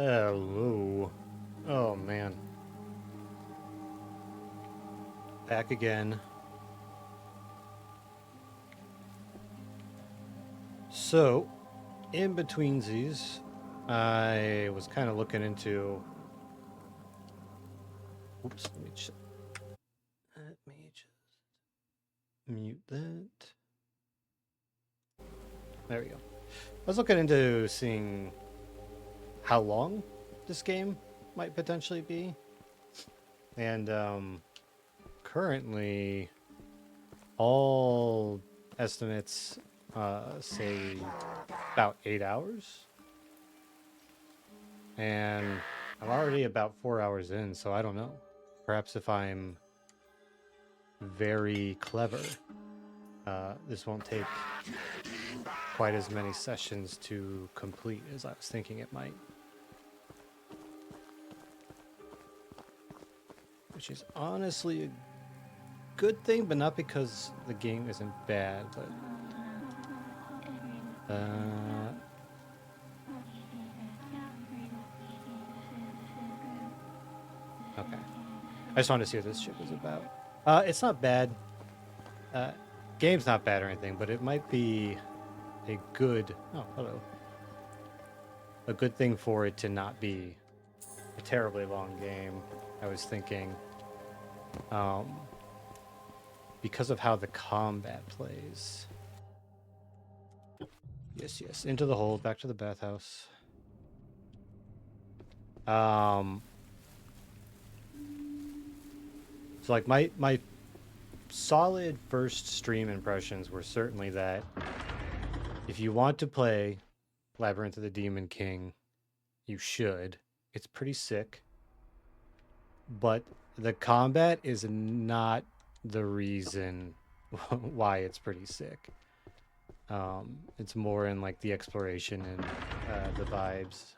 Hello. Oh man. Back again. So, in betweensies, I was kind of looking into. Oops, let me just mute that. There we go. I was looking into seeing how long this game might potentially be. And currently, all estimates say about 8 hours. And I'm already about 4 hours in, so I don't know. Perhaps if I'm very clever, this won't take quite as many sessions to complete as I was thinking it might. Which is honestly a good thing, but not because the game isn't bad, but okay. I just wanted to see what this shit was about. It's not bad. Game's not bad or anything, but it might be a good. Oh, hello. A good thing for it to not be a terribly long game. I was thinking, because of how the combat plays. Yes. Into the hole, back to the bathhouse. So like my solid first stream impressions were certainly that if you want to play Labyrinth of the Demon King, you should. It's pretty sick. But the combat is not the reason why it's pretty sick. It's more in like the exploration and the vibes,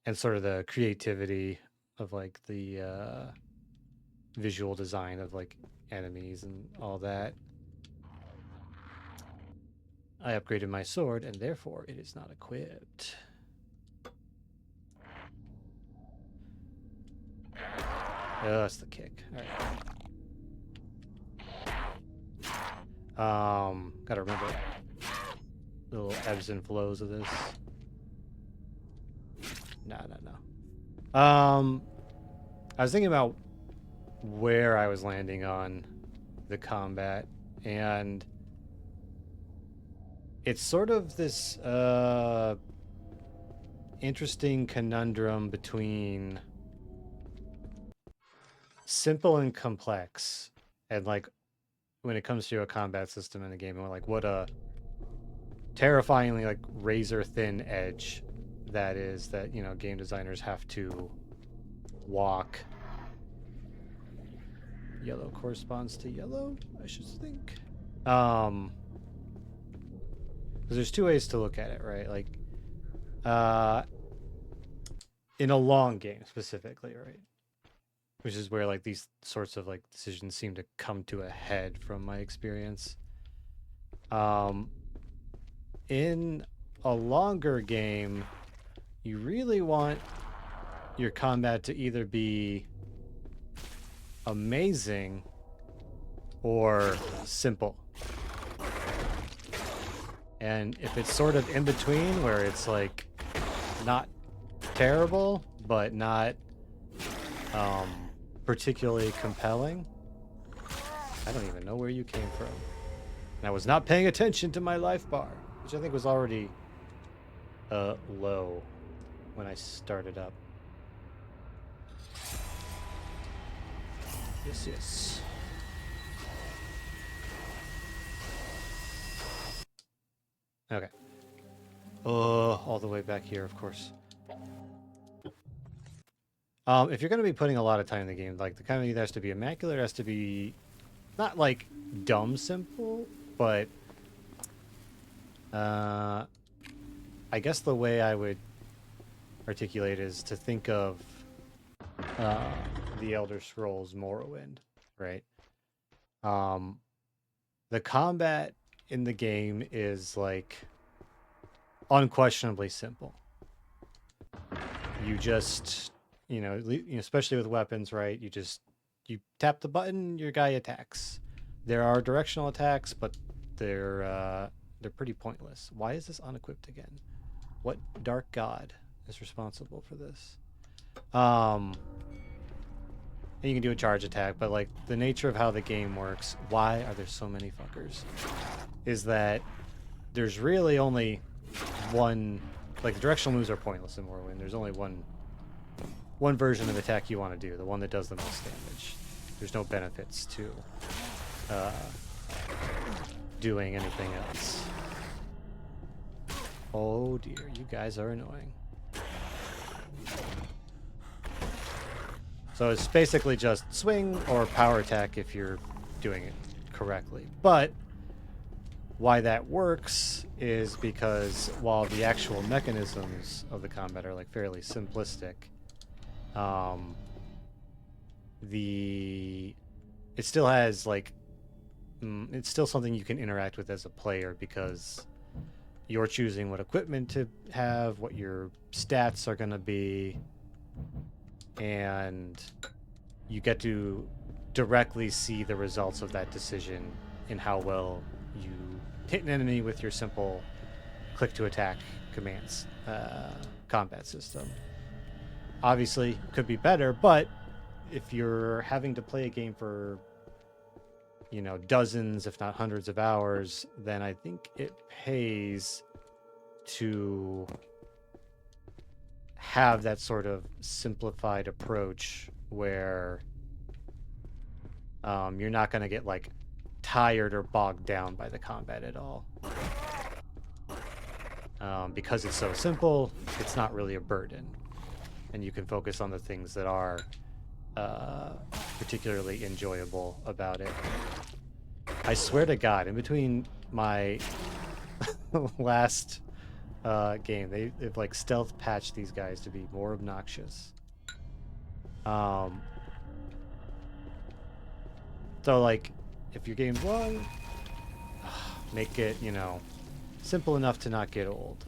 and sort of the creativity of like the visual design of like enemies and all that. I upgraded my sword and therefore it is not equipped. Oh, that's the kick. All right. Gotta remember the little ebbs and flows of this. No. I was thinking about where I was landing on the combat, and it's sort of this interesting conundrum between simple and complex, and like when it comes to a combat system in a game, and like what a terrifyingly like razor thin edge that is, that game designers have to walk. Yellow corresponds to yellow, I should think. Because there's two ways to look at it, right? Like, in a long game specifically, right? Which is where like these sorts of like decisions seem to come to a head from my experience. In a longer game, you really want your combat to either be amazing or simple. And if it's sort of in between, where it's like not terrible but not particularly compelling, I don't even know where you came from. And I was not paying attention to my life bar, which I think was already low when I started up. Yes. Okay. All the way back here, of course. If you're going to be putting a lot of time in the game, like the kind of either has to be immaculate, or has to be not like dumb simple, but I guess the way I would articulate is to think of the Elder Scrolls Morrowind, right? The combat in the game is like unquestionably simple. you just, especially with weapons, right? You tap the button, your guy attacks. There are directional attacks, but they're pretty pointless. Why is this unequipped again? What dark god is responsible for this? And you can do a charge attack, but like the nature of how the game works, why are there so many fuckers? Is that there's really only one, like the directional moves are pointless in Morrowind. There's only one version of attack you want to do, the one that does the most damage. There's no benefits to doing anything else. Oh dear, you guys are annoying. So it's basically just swing or power attack if you're doing it correctly. But why that works is because while the actual mechanisms of the combat are like fairly simplistic, it still has like it's still something you can interact with as a player because you're choosing what equipment to have, what your stats are going to be, and you get to directly see the results of that decision in how well you hit an enemy with your simple click to attack commands combat system. Obviously, could be better, but if you're having to play a game for dozens, if not hundreds of hours, then I think it pays to have that sort of simplified approach where you're not going to get like tired or bogged down by the combat at all. Because it's so simple, it's not really a burden, and you can focus on the things that are particularly enjoyable about it. I swear to God, in between my last game, they've like stealth patched these guys to be more obnoxious. So like, if your game's long, make it simple enough to not get old.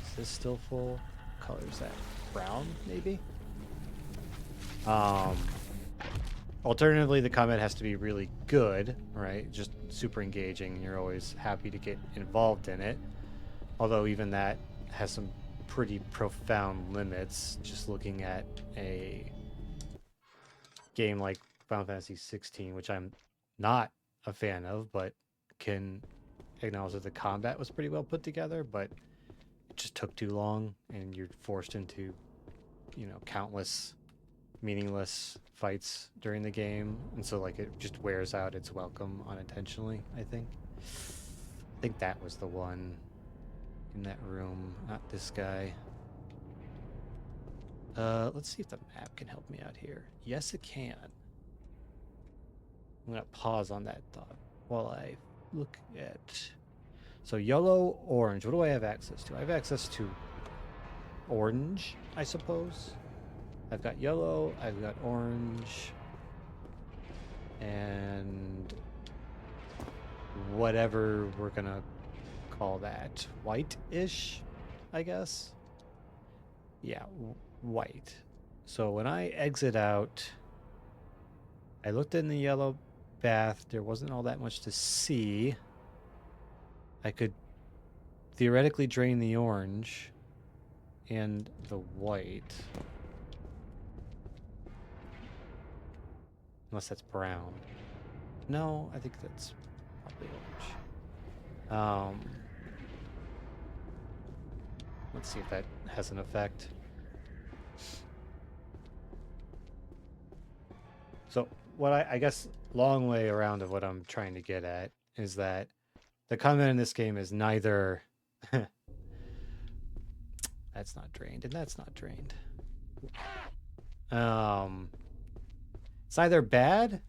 Is this still full? What color is that? Brown, maybe? Alternatively, the combat has to be really good, right? Just super engaging. You're always happy to get involved in it. Although even that has some pretty profound limits. Just looking at a game like Final Fantasy 16, which I'm not a fan of, but can acknowledge that the combat was pretty well put together, but it just took too long, and you're forced into, countless meaningless fights during the game, and so like it just wears out its welcome unintentionally. I think that was the one in that room, not this guy. Let's see if the map can help me out here. Yes, it can. I'm gonna pause on that thought while I look at. So yellow, orange. What do I have access to? I have access to orange, I suppose. I've got yellow, I've got orange, and whatever we're gonna call that. White-ish, I guess? Yeah, white. So when I exit out, I looked in the yellow bath. There wasn't all that much to see. I could theoretically drain the orange and the white. Unless that's brown. No, I think that's probably orange. Let's see if that has an effect. So what I guess long way around of what I'm trying to get at is that the combat in this game is neither that's not drained and that's not drained. It's either bad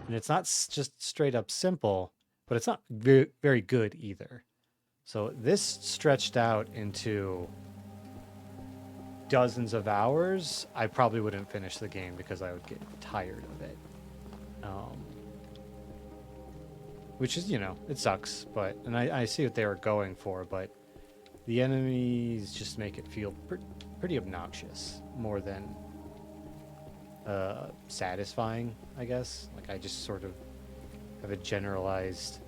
and it's not just straight up simple, but it's not very good either. So this stretched out into dozens of hours. I probably wouldn't finish the game because I would get tired of it. Which is, it sucks, but, and I see what they were going for, but The enemies just make it feel pretty obnoxious, more than satisfying, I guess. Like, I just sort of have a generalized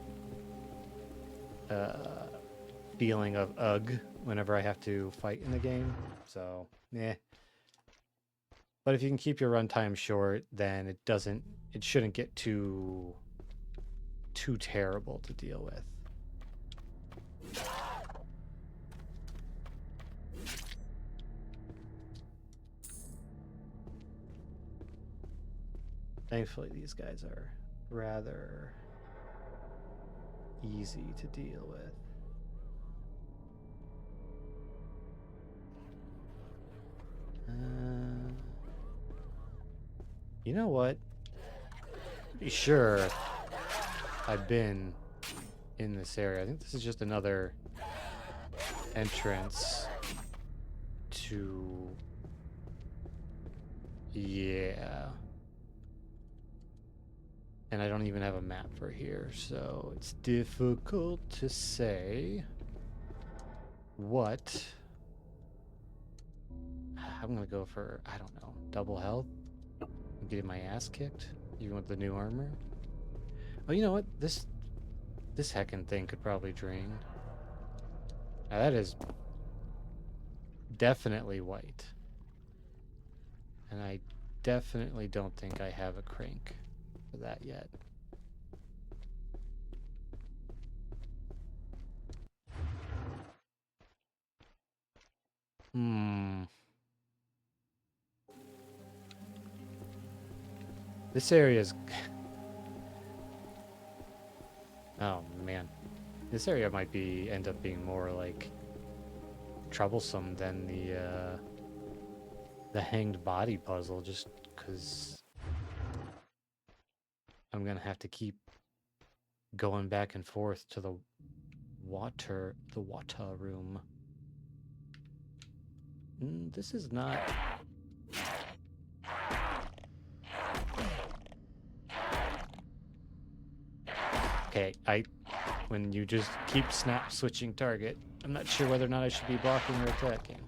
feeling of ugh whenever I have to fight in the game. So, yeah. But if you can keep your runtime short, then it shouldn't get too terrible to deal with. Thankfully, these guys are rather easy to deal with. You know what? Pretty sure I've been in this area. I think this is just another entrance to... Yeah. And I don't even have a map for here, so it's difficult to say what... I'm gonna go for, I don't know, double health? I'm getting my ass kicked, even with the new armor. Oh, you know what? This heckin' thing could probably drain. Now that is definitely white. And I definitely don't think I have a crank for that yet. This area's... Oh, man. This area might end up being more, like, troublesome than the hanged body puzzle, just because I'm gonna have to keep going back and forth to the water room. This is not... Okay, when you just keep snap switching target, I'm not sure whether or not I should be blocking or attacking.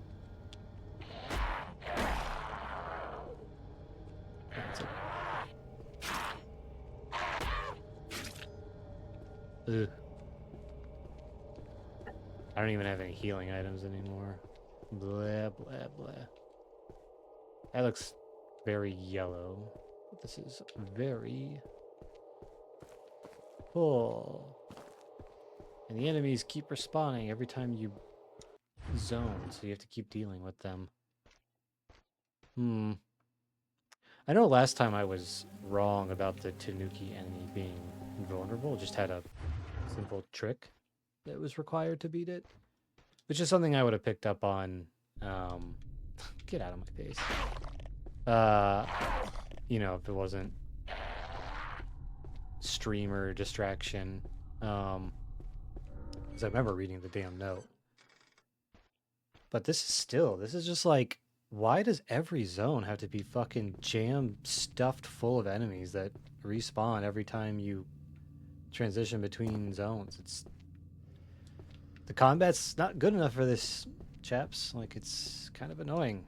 Ugh. I don't even have any healing items anymore. Blah, blah, blah. That looks very yellow. This is very full. And the enemies keep respawning every time you zone, so you have to keep dealing with them. I know last time I was wrong about the Tanuki enemy being invulnerable. It just had a simple trick that was required to beat it. Which is something I would have picked up on... get out of my face. You know, if it wasn't streamer distraction. Because I remember reading the damn note. But this is just like, why does every zone have to be fucking stuffed full of enemies that respawn every time you transition between zones? The combat's not good enough for this, chaps. Like, it's kind of annoying.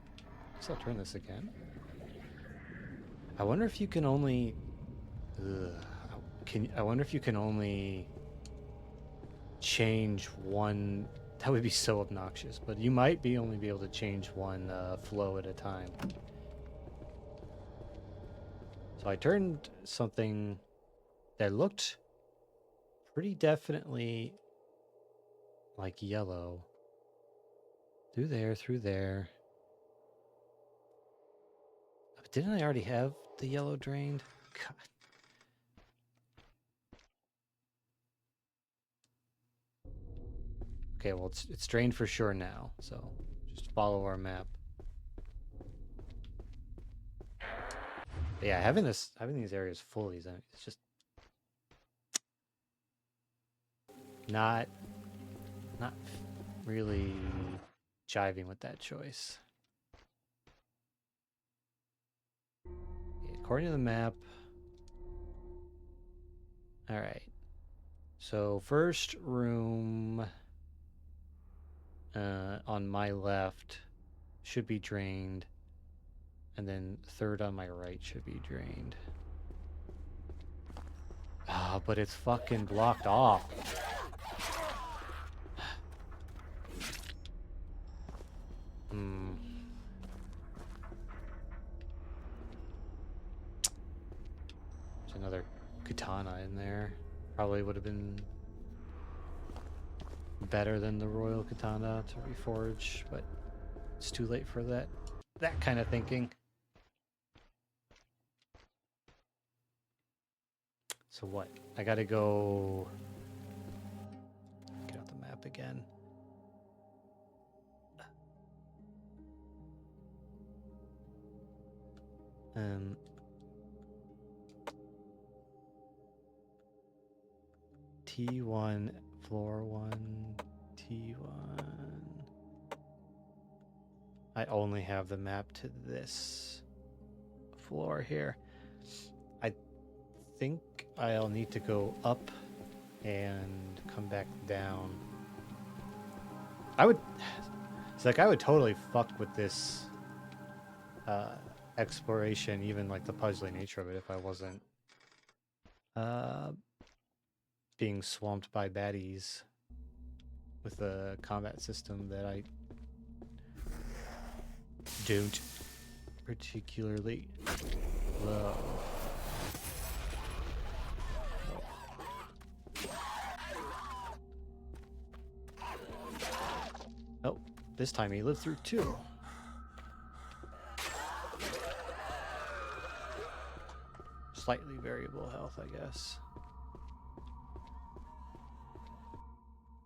Guess I'll turn this again. I wonder if you can only... I wonder if you can only change one... That would be so obnoxious, but you might only be able to change one flow at a time. So I turned something that looked pretty definitely like yellow. Through there. But didn't I already have the yellow drained? God. Okay, well, it's drained for sure now, so just follow our map. But yeah, having these areas full of these enemies, it's just not really jiving with that choice. Okay, according to the map, all right. So first room. on my left should be drained, and then third on my right should be drained. Ah, but it's fucking blocked off. Hmm. There's another katana in there. Probably would have been better than the royal katana to reforge, but it's too late for that kind of thinking. So what? I gotta go get out the map again. T1, floor 1, T1. I only have the map to this floor here. I think I'll need to go up and come back down. I would totally fuck with this exploration, even like the puzzly nature of it, if I wasn't being swamped by baddies with a combat system that I don't particularly love. Oh, this time he lived through 2. Slightly variable health, I guess.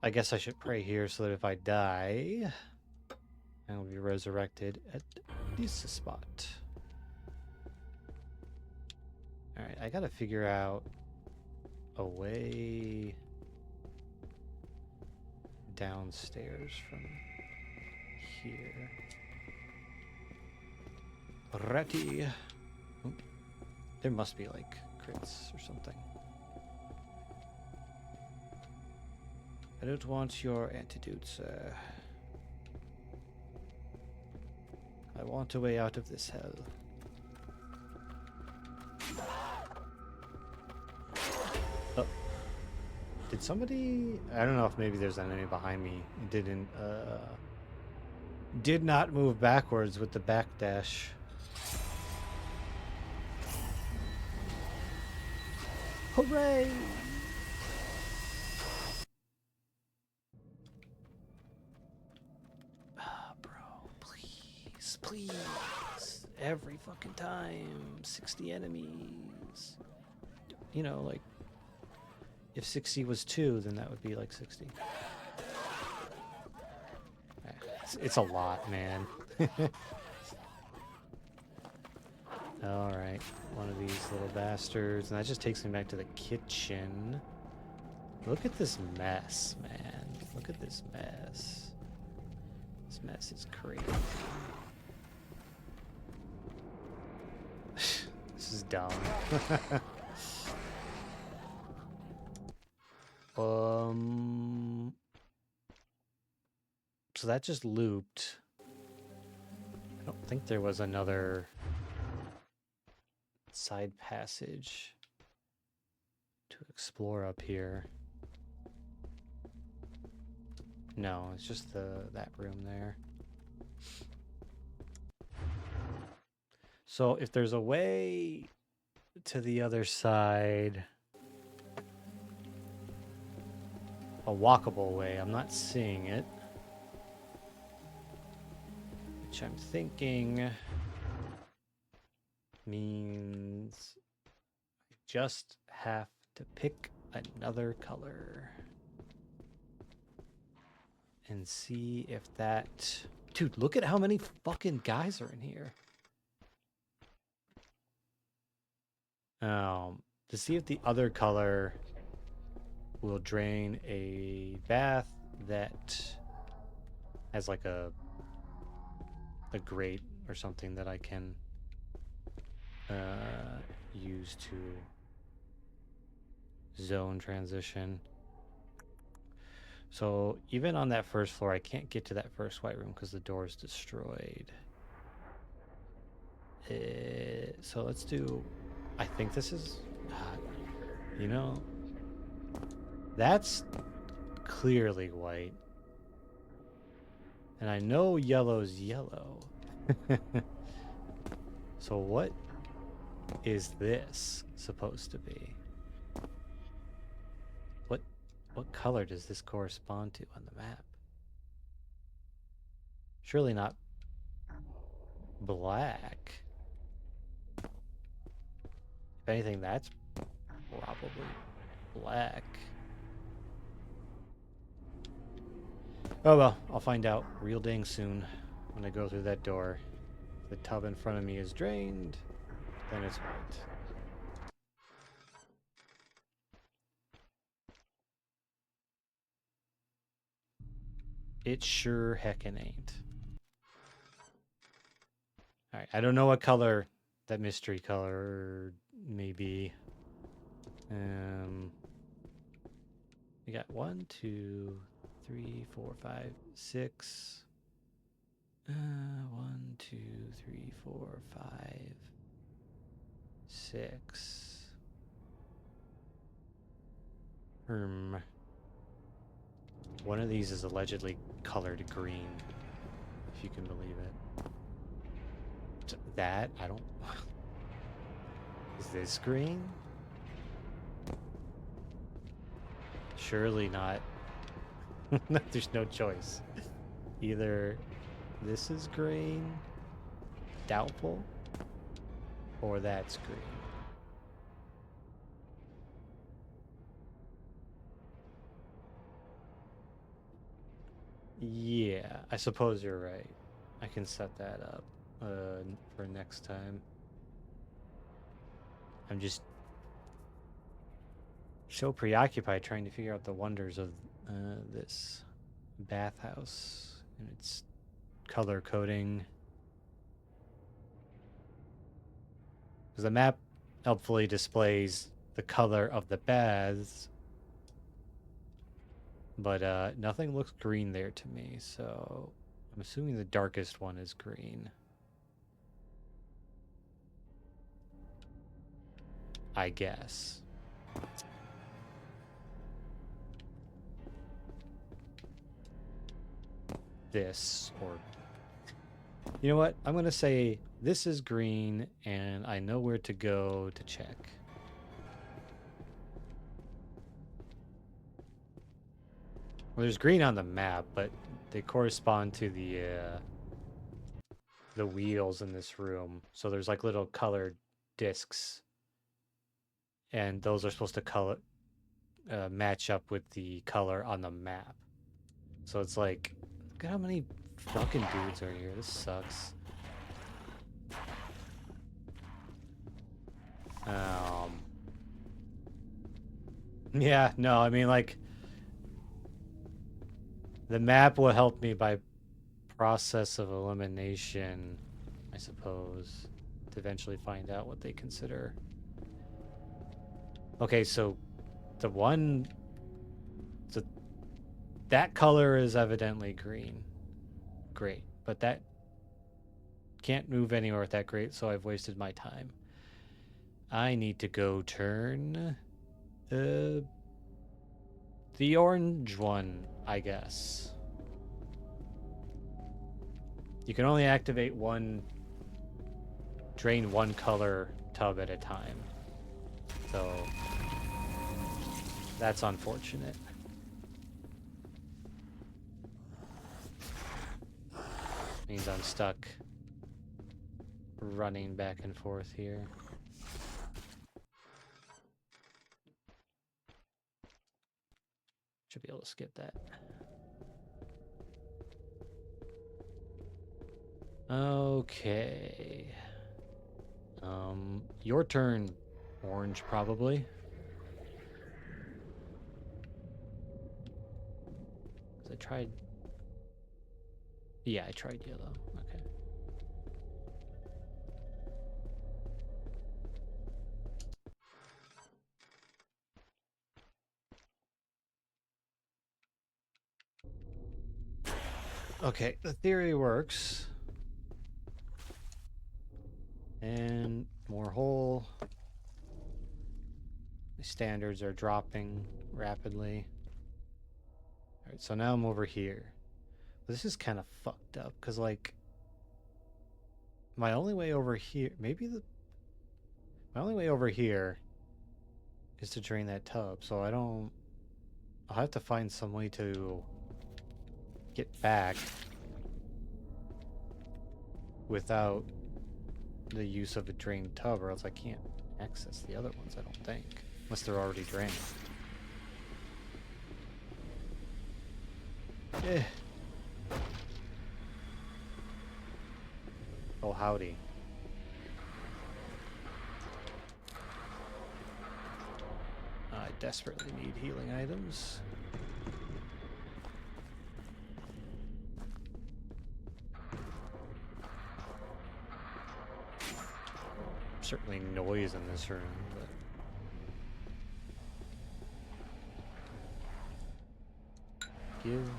I guess I should pray here so that if I die, I will be resurrected at this spot. Alright, I gotta figure out a way downstairs from here. Ready. Oh, there must be like crits or something. I don't want your antidote, sir. I want a way out of this hell. Oh. Did somebody... I don't know if maybe there's an enemy behind me. It didn't, did not move backwards with the backdash. Hooray! Please. Every fucking time. 60 enemies. You know, like, if 60 was 2, then that would be like 60. It's a lot, man. Alright, one of these little bastards. And that just takes me back to the kitchen. Look at this mess, man. Look at this mess. This mess is crazy. This is dumb. So that just looped. I don't think there was another side passage to explore up here. No, it's just that room there. So if there's a way to the other side, a walkable way, I'm not seeing it. Which I'm thinking means I just have to pick another color and see if that... Dude, look at how many fucking guys are in here. To see if the other color will drain a bath that has like a grate or something that I can use to zone transition. So even on that first floor, I can't get to that first white room because the door is destroyed. So let's do... I think this is... you know, that's clearly white. And I know yellow's yellow. So what is this supposed to be? What color does this correspond to on the map? Surely not black. If anything, that's probably black. Oh well, I'll find out real dang soon when I go through that door. The tub in front of me is drained, then it's white. It sure heckin' ain't. Alright, I don't know what color that mystery color may be. We got 1, 2, 3, 4, 5, 6. 1, 2, 3, 4, 5, 6. One of these is allegedly colored green, if you can believe it. That, I don't... Is this green? Surely not. There's no choice. Either this is green, doubtful, or that's green. Yeah, I suppose you're right. I can set that up for next time. I'm just so preoccupied trying to figure out the wonders of this bathhouse and its color coding. Because the map helpfully displays the color of the baths, but nothing looks green there to me, so I'm assuming the darkest one is green. I guess. This, or... You know what? I'm going to say this is green, and I know where to go to check. Well, there's green on the map, but they correspond to the wheels in this room. So there's like little colored discs, and those are supposed to color match up with the color on the map. So it's like, look at how many fucking dudes are here. This sucks. Yeah, no, I mean, like, the map will help me by process of elimination, I suppose, to eventually find out what they consider. Okay, so the one... that color is evidently green. Great, but that can't move anywhere with that great, so I've wasted my time. I need to go turn the orange one, I guess. You can only activate drain one color tub at a time. So that's unfortunate. Means I'm stuck running back and forth here. Should be able to skip that. Okay. Your turn, orange, probably. Because I tried... Yeah, I tried yellow. Okay. Okay, the theory works. And more hole. My standards are dropping rapidly. Alright, so now I'm over here. This is kind of fucked up, because, like, my only way over here... My only way over here is to drain that tub, so I don't... I'll have to find some way to get back without the use of a drained tub, or else I can't access the other ones, I don't think. Unless they're already drained. Eh. Oh, howdy. I desperately need healing items. Certainly noise in this room, but... Give.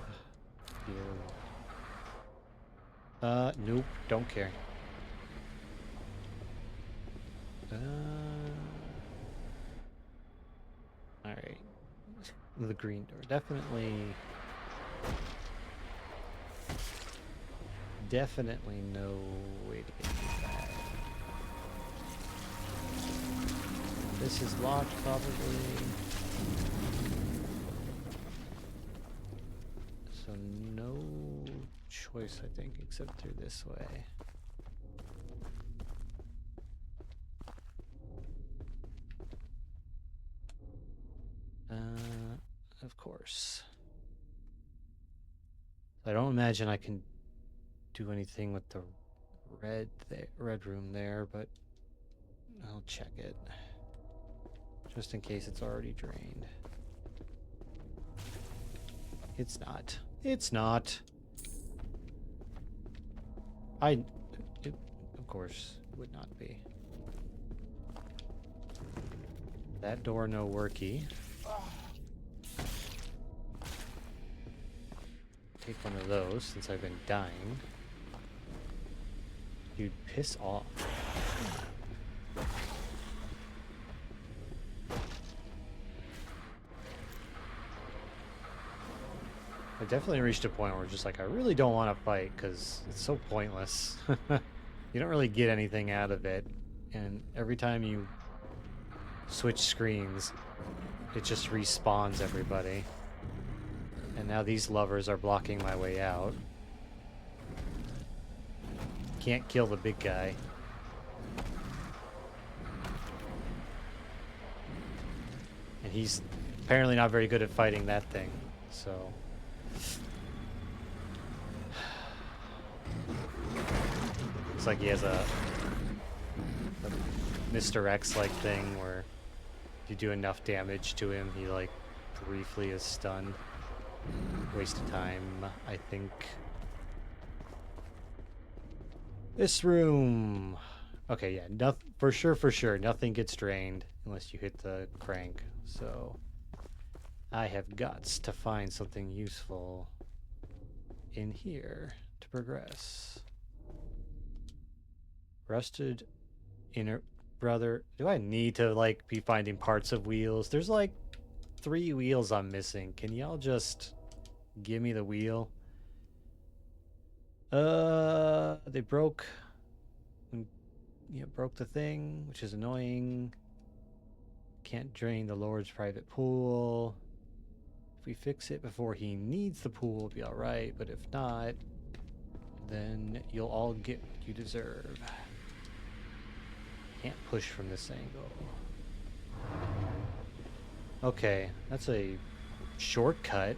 Nope, don't care. Alright. The green door. Definitely no way to get through that. This is locked, probably. So no choice, I think, except through this way. Of course. I don't imagine I can do anything with the red room there, but I'll check it. Just in case it's already drained. It's not. It's not. Of course, would not be. That door no worky. Take one of those since I've been dying. Dude, piss off. I definitely reached a point where just like I really don't want to fight because it's so pointless. You don't really get anything out of it, and every time you switch screens, it just respawns everybody. And now these lovers are blocking my way out. Can't kill the big guy. And he's apparently not very good at fighting that thing, so... Looks like he has a Mr. X-like thing where if you do enough damage to him, he like briefly is stunned. Waste of time, I think. This room. Okay, yeah, for sure, nothing gets drained unless you hit the crank. So I have guts to find something useful in here to progress. Rusted inner brother. Do I need to like be finding parts of wheels? There's like 3 wheels I'm missing. Can y'all just give me the wheel? They broke. Yeah, broke the thing, which is annoying. Can't drain the Lord's private pool. If we fix it before he needs the pool, it'll be alright. But if not, then you'll all get what you deserve. Can't push from this angle. Okay, that's a shortcut.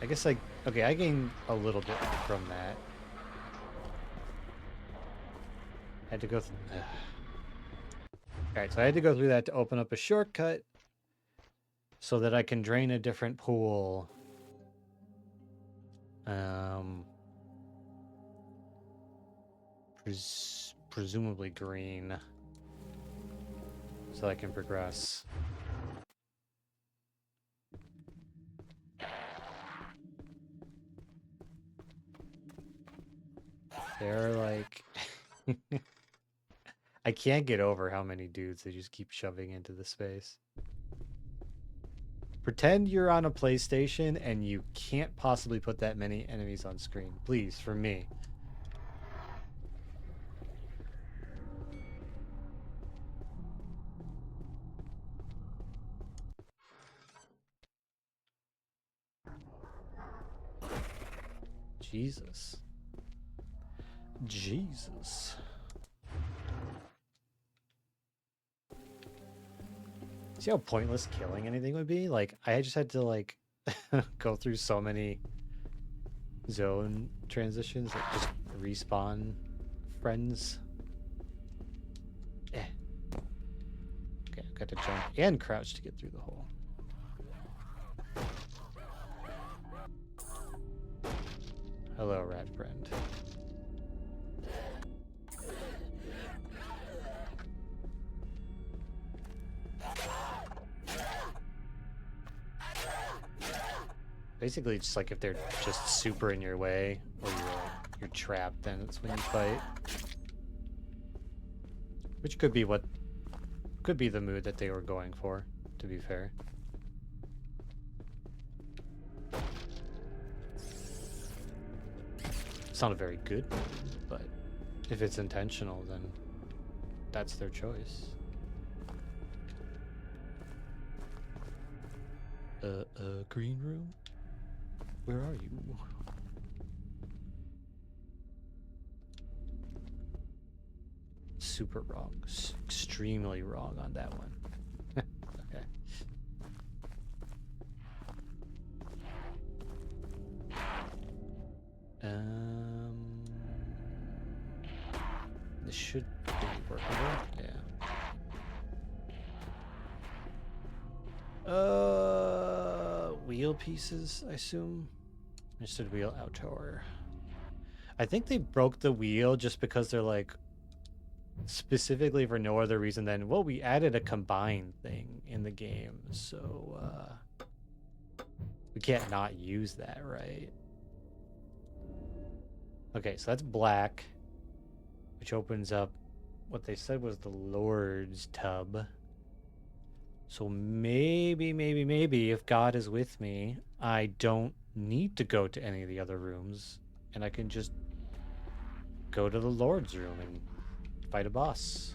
I guess okay, I gained a little bit from that. Had to go Alright, so I had to go through that to open up a shortcut so that I can drain a different pool. Presumably green. So I can progress. They're like... I can't get over how many dudes they just keep shoving into the space. Pretend you're on a PlayStation and you can't possibly put that many enemies on screen. Please, for me. Jesus. Jesus. See how pointless killing anything would be? Like, I just had to, like, go through so many zone transitions that just respawn friends. Eh. Okay, I've got to jump and crouch to get through the hole. Hello, rat friend. Basically, just like if they're just super in your way or you're trapped, then it's when you fight. Which could be the mood that they were going for, to be fair. It's not a very good mood, but if it's intentional, then that's their choice. Green room? Where are you? Super wrong. Extremely wrong on that one. Okay. This should be workable. Yeah. Wheel pieces, I assume. Understood wheel outdoor. I think they broke the wheel just because they're like, specifically for no other reason than, well, we added a combine thing in the game, so we can't not use that, right? Okay, so that's black, which opens up what they said was the Lord's tub. So maybe, if God is with me, I don't need to go to any of the other rooms, and I can just go to the Lord's room and fight a boss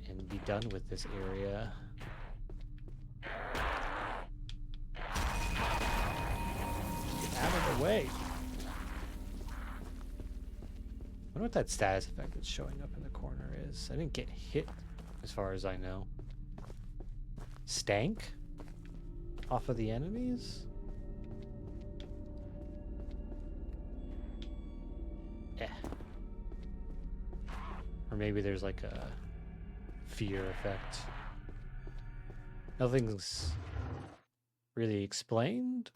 and be done with this area. Get out of the way. I wonder what that status effect that's showing up in the corner is. I didn't get hit, as far as I know. Stank? Off of the enemies? Eh. Or maybe there's like a fear effect. Nothing's really explained.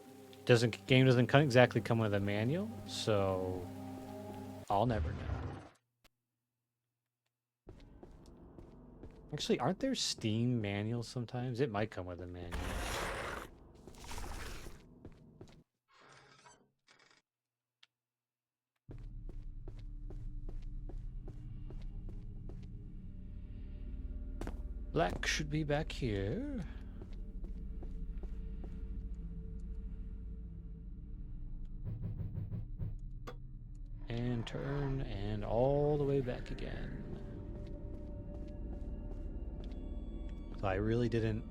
Game doesn't exactly come with a manual, so I'll never know. Actually, aren't there Steam manuals sometimes? It might come with a manual. Black should be back here. And turn, and all the way back again. So I really didn't...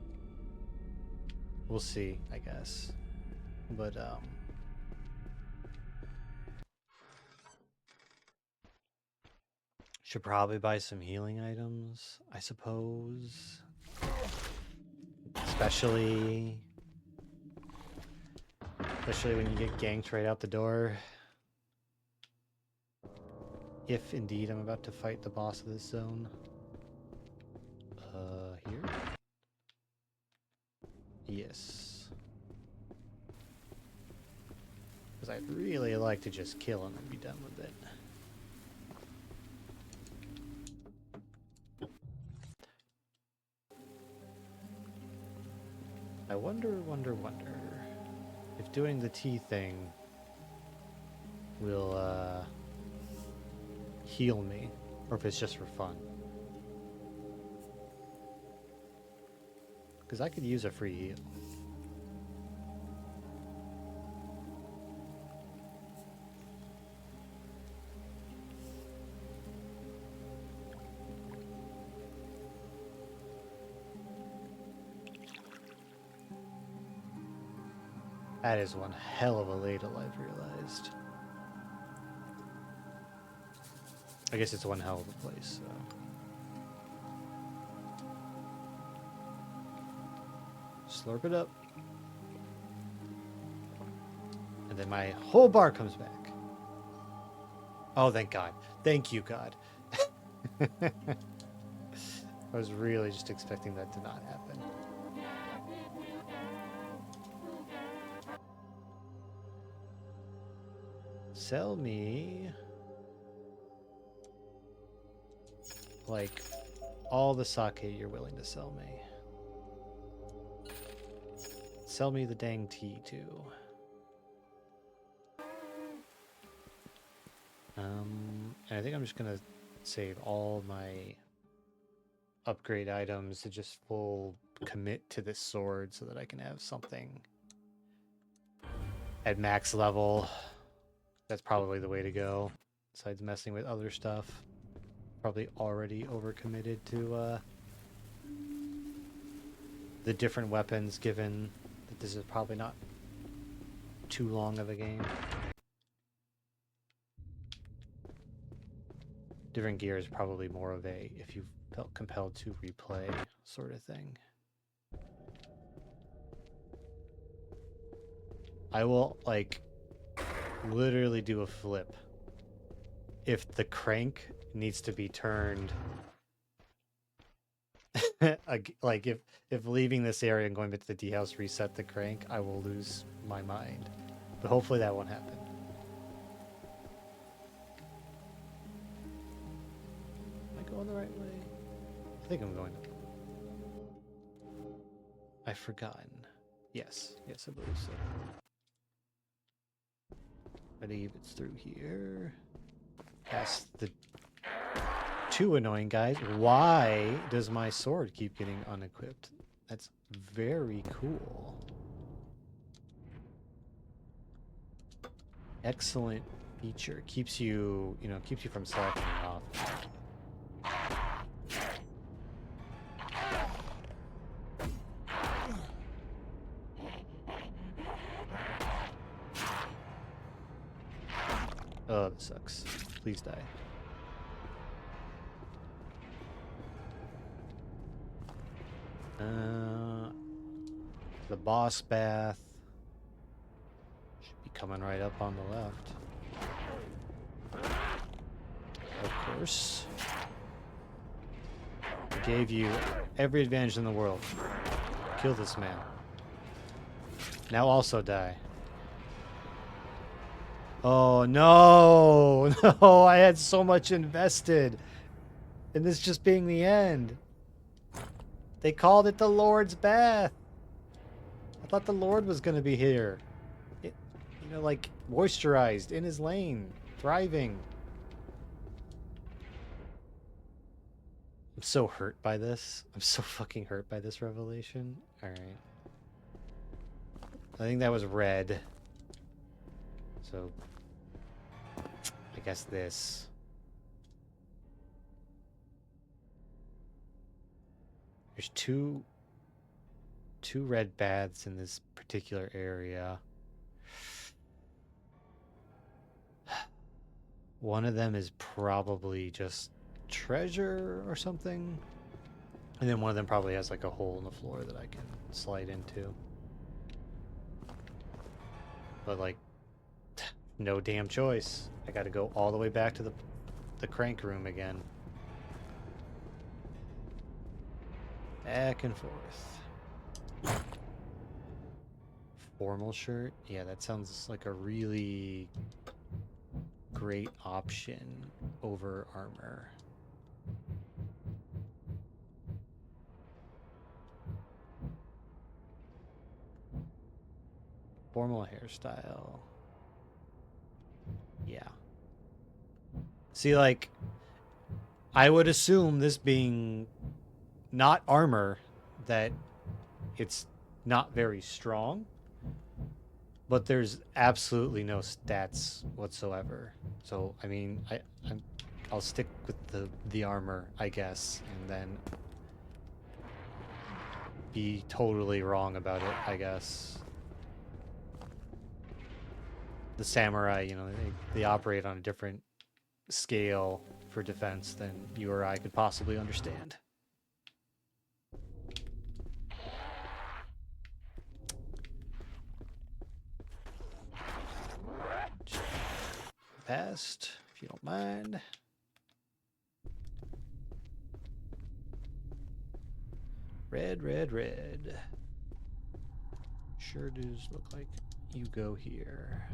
We'll see, I guess. But, should probably buy some healing items, I suppose. Especially when you get ganked right out the door. If indeed I'm about to fight the boss of this zone. Here? Yes. Because I'd really like to just kill him and be done with it. I wonder if doing the T thing will heal me, or if it's just for fun. Because I could use a free heal. That is one hell of a ladle, I've realized. I guess it's one hell of a place, so. Slurp it up. And then my whole bar comes back. Oh, thank God. Thank you, God. I was really just expecting that to not happen. Sell me... like, all the sake you're willing to sell me. Sell me the dang tea, too. And I think I'm just gonna save all my upgrade items to just full commit to this sword so that I can have something at max level. That's probably the way to go, besides messing with other stuff. Probably already overcommitted to the different weapons, given that this is probably not too long of a game. Different gear is probably more of a, if you felt compelled to replay sort of thing. I will, like, literally do a flip if the crank needs to be turned. Like, if leaving this area and going back to the D house reset the crank, I will lose my mind. But hopefully that won't happen. Going the right way? I think I'm going. I've forgotten. Yes, I believe so. I believe it's through here. Past the two annoying guys. Why does my sword keep getting unequipped? That's very cool. Excellent feature. Keeps you, keeps you from slacking off. Oh, this sucks. Please die. The boss bath should be coming right up on the left. Of course. I gave you every advantage in the world. Kill this man. Now also die. Oh, no! No, I had so much invested in this just being the end. They called it the Lord's Bath. I thought the Lord was going to be here. Like, moisturized, in his lane, thriving. I'm so hurt by this. I'm so fucking hurt by this revelation. Alright. I think that was red. So... I guess this. There's two red baths in this particular area. One of them is probably just treasure or something. And then one of them probably has like a hole in the floor that I can slide into. But like, no damn choice. I gotta go all the way back to the crank room again. Back and forth. Formal shirt? Yeah, that sounds like a really great option over armor. Formal hairstyle. Yeah. See, like, I would assume this being not armor, that it's not very strong, but there's absolutely no stats whatsoever. So I mean, I'll stick with the armor, I guess, and then be totally wrong about it, I guess. The samurai, you know, they operate on a different scale for defense than you or I could possibly understand. Past, if you don't mind. Red, red, red. Sure does look like you go here.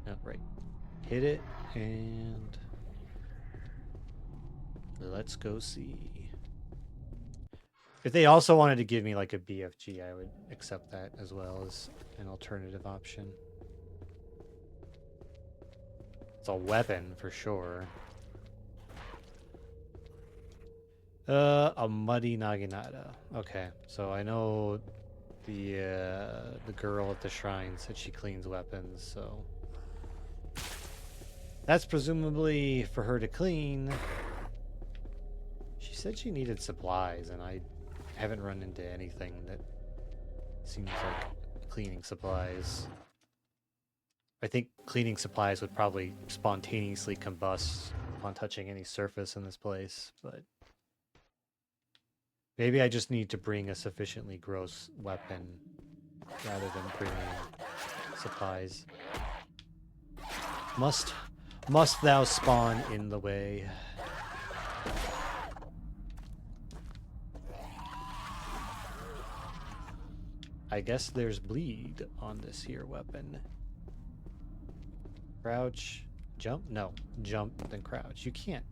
Oh, right. Hit it, and let's go see. If they also wanted to give me like a BFG, I would accept that as well as an alternative option. It's a weapon for sure. A muddy naginata. Okay, so I know the girl at the shrine said she cleans weapons, so that's presumably for her to clean. She said she needed supplies, and I haven't run into anything that seems like cleaning supplies. I think cleaning supplies would probably spontaneously combust upon touching any surface in this place, but maybe I just need to bring a sufficiently gross weapon rather than bringing supplies. Must thou spawn in the way? I guess there's bleed on this here weapon. Crouch, jump? No, jump then crouch. You can't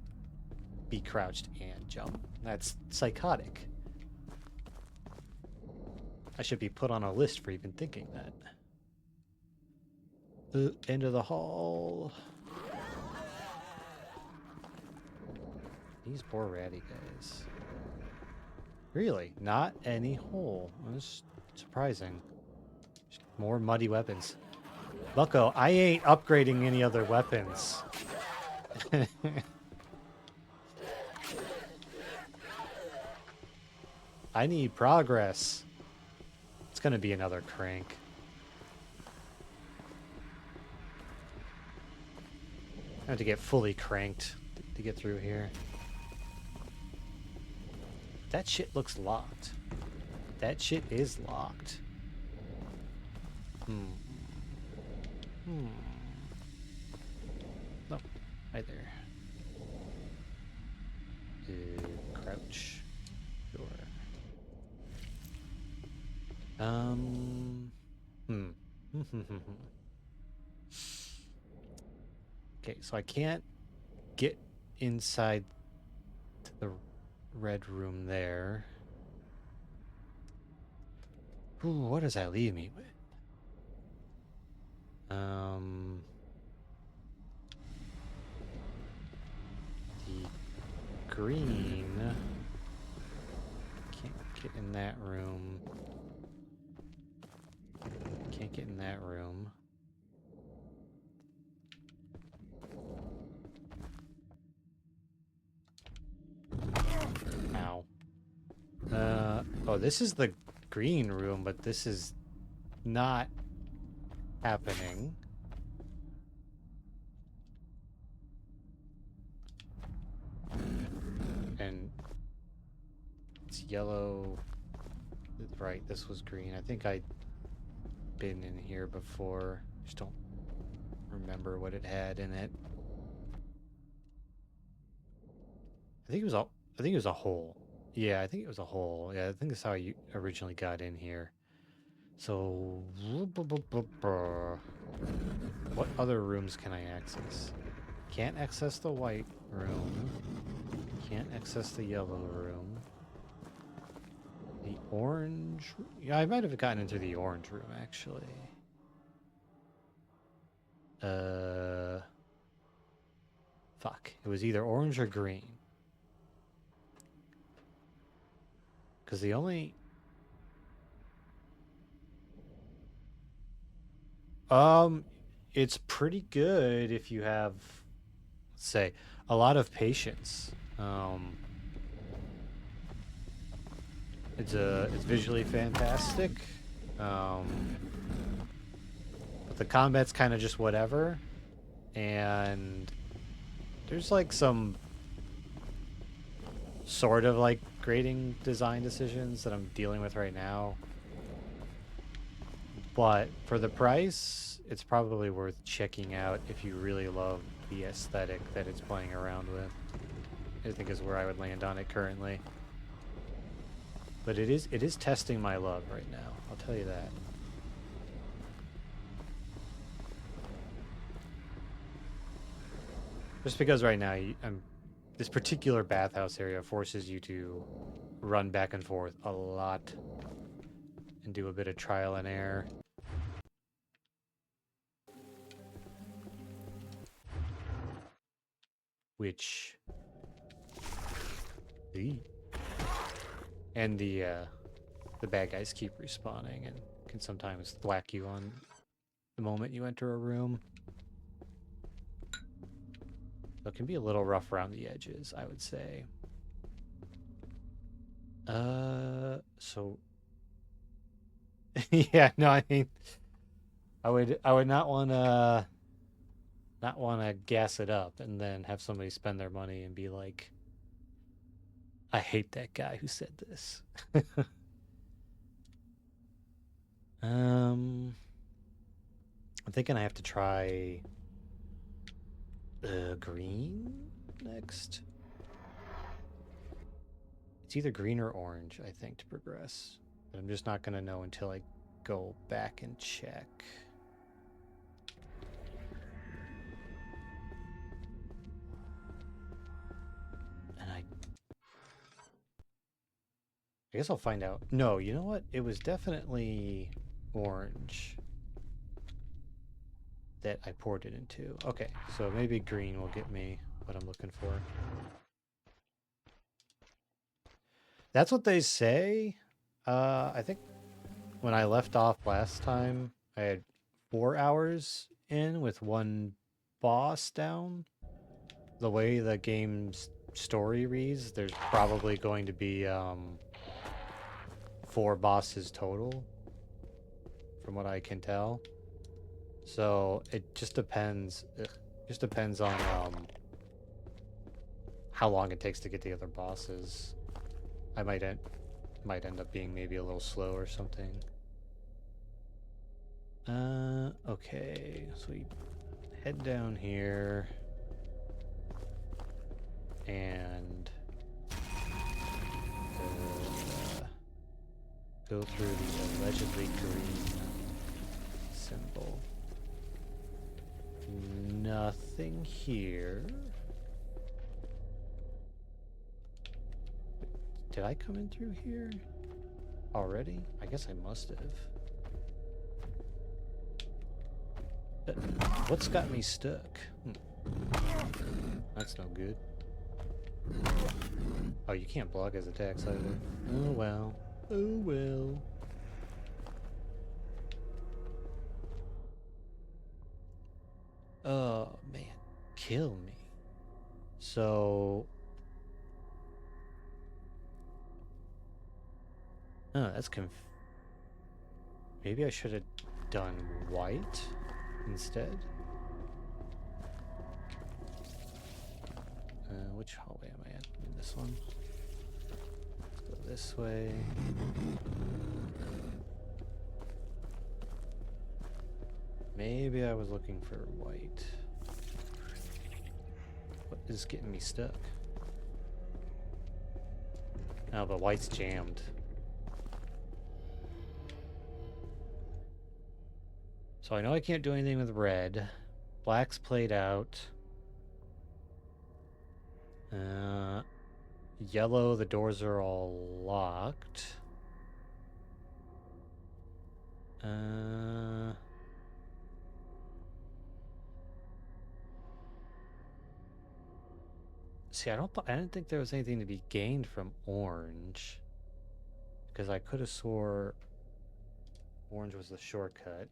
be crouched and jump. That's psychotic. I should be put on a list for even thinking that. The end of the hall. These poor ratty guys. Really? Not any hole. That's surprising. More muddy weapons. Bucko, I ain't upgrading any other weapons. I need progress. It's gonna be another crank. I have to get fully cranked to get through here. That shit looks locked. That shit is locked. No, right there. Crouch. Sure. Okay, so I can't get inside the red room there. Ooh, what does that leave me with? The green. Can't get in that room. Can't get in that room. Ow. Oh, this is the green room, but this is not happening. And it's yellow. Right, this was green. I think I'd been in here before. Just don't remember what it had in it. I think it was a hole. Yeah, I think it was a hole. Yeah, I think that's how you originally got in here. So, what other rooms can I access? Can't access the white room. Can't access the yellow room. The orange... Yeah, I might have gotten into the orange room, actually. Fuck. It was either orange or green. Because the only... It's pretty good if you have, let's say, a lot of patience. It's visually fantastic. But the combat's kind of just whatever. And there's like some sort of like grading design decisions that I'm dealing with right now. But for the price, it's probably worth checking out if you really love the aesthetic that it's playing around with. I think is where I would land on it currently. But it is testing my love right now, I'll tell you that. Just because right now this particular bathhouse area forces you to run back and forth a lot and do a bit of trial and error. Which... And the bad guys keep respawning and can sometimes thwack you on the moment you enter a room. So it can be a little rough around the edges, I would say. So... yeah, no, I mean... I would not want to gas it up and then have somebody spend their money and be like, I hate that guy who said this. I'm thinking I have to try green next. It's either green or orange, I think, to progress. But I'm just not going to know until I go back and check. And I guess I'll find out. No, you know what? It was definitely orange that I poured it into. Okay, so maybe green will get me what I'm looking for. That's what they say. I think when I left off last time, I had 4 hours in with one boss down. The way the game's story reads, there's probably going to be 4 bosses total, from what I can tell. So it just depends. It just depends on how long it takes to get the other bosses. I might end up being maybe a little slow or something. Okay, so we head down here and go through the allegedly green symbol. Nothing here. Did I come in through here already? I guess I must have. What's got me stuck? That's no good. Oh, you can't block his attacks either. Oh well. Oh well. Oh man, kill me. So... Oh, that's maybe I should have done white instead? Which hallway am I in this one? Let's go this way. Maybe I was looking for white. What is getting me stuck? Oh, but white's jammed. So I know I can't do anything with red. Black's played out. Yellow, the doors are all locked. See, I didn't think there was anything to be gained from orange. Because I could have swore orange was the shortcut.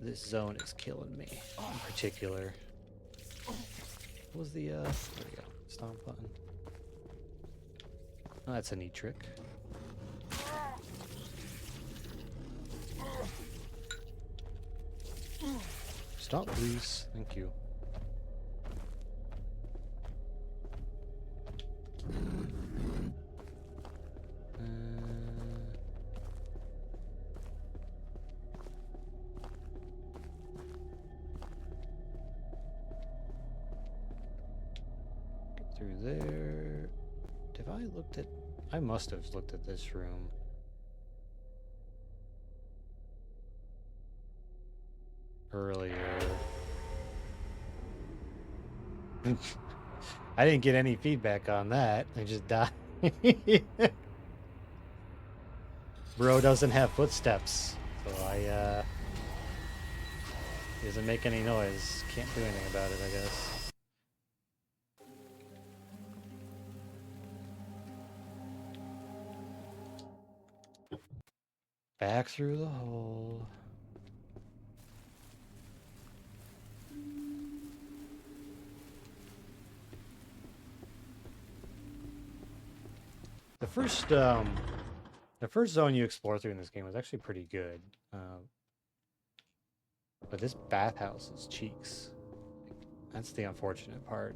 This zone is killing me, in particular. What was the, there we go, stomp button. Oh, that's a neat trick. Stop, please. Thank you. Get through there. Have I looked at... I must have looked at this room. Earlier. I didn't get any feedback on that. I just died. Bro doesn't have footsteps. So he doesn't make any noise. Can't do anything about it, I guess. Back through the hole. The first zone you explore through in this game was actually pretty good. But this bathhouse is cheeks. That's the unfortunate part.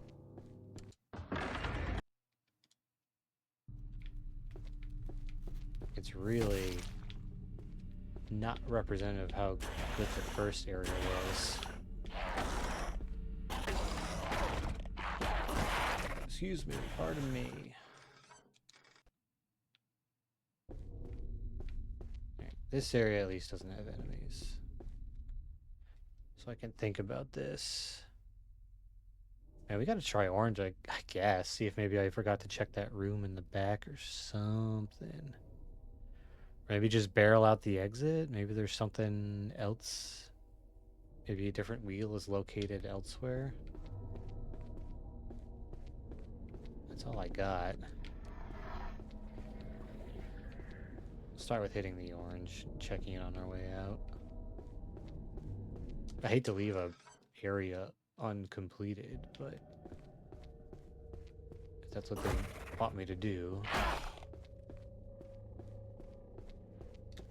It's really not representative of how good the first area was. Excuse me, pardon me. This area at least doesn't have enemies. So I can think about this. Man, we gotta try orange, I guess. See if maybe I forgot to check that room in the back or something. Maybe just barrel out the exit? Maybe there's something else. Maybe a different wheel is located elsewhere. That's all I got. Start with hitting the orange, checking it on our way out. I hate to leave a area uncompleted, but if that's what they want me to do.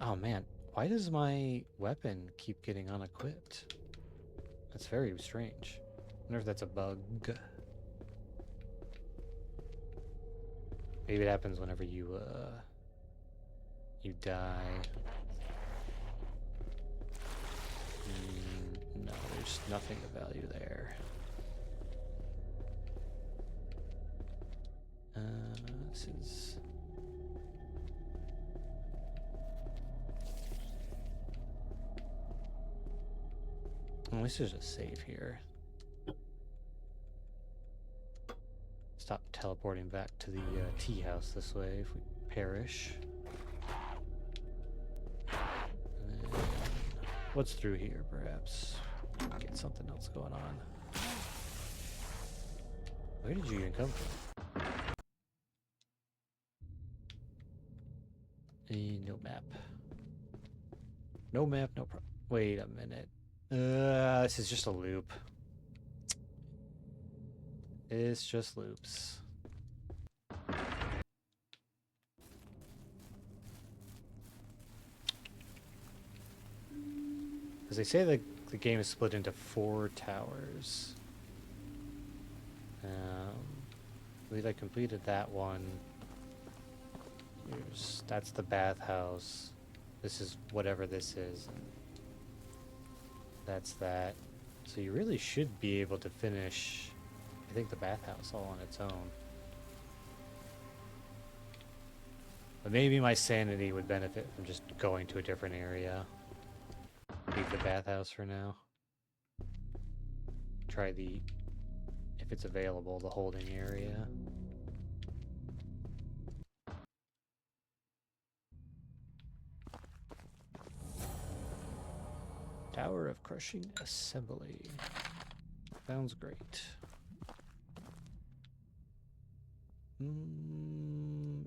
Oh man, why does my weapon keep getting unequipped? That's very strange. I wonder if that's a bug. Maybe it happens whenever you die. No, there's nothing of value there. This is... At least there's a save here. Stop teleporting back to the tea house this way if we perish. And then, what's through here, perhaps? Get something else going on. Where did you even come from? No map. No map, no problem. Wait a minute. This is just a loop. It's just loops. Because they say that the game is split into 4 towers. I believe I completed that one. That's the bathhouse. This is whatever this is. And that's that. So you really should be able to finish, I think, the bathhouse all on its own. But maybe my sanity would benefit from just going to a different area. Leave the bathhouse for now. Try the, if it's available, the holding area. Tower of Crushing Assembly. Sounds great.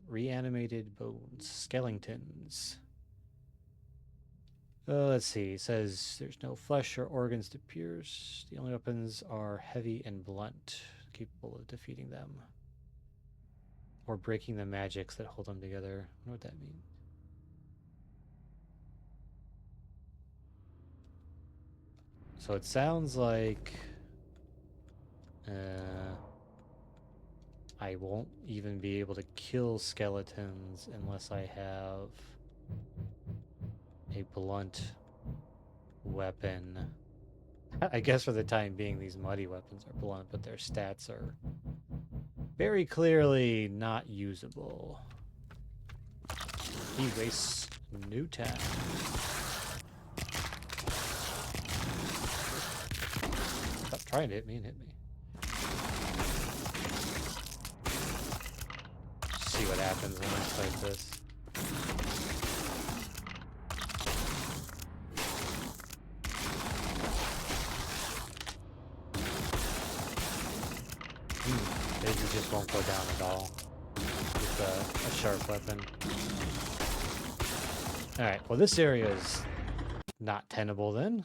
Reanimated bones, skeletons. Let's see. It says there's no flesh or organs to pierce. The only weapons are heavy and blunt, capable of defeating them. Or breaking the magics that hold them together. I wonder what that means. So it sounds like I won't even be able to kill skeletons unless I have a blunt weapon. I guess for the time being, these muddy weapons are blunt, but their stats are very clearly not usable. He wastes no time. Stop trying to hit me and hit me. See what happens when I fight this. Maybe it just won't go down at all with a sharp weapon. Alright, well this area is not tenable then.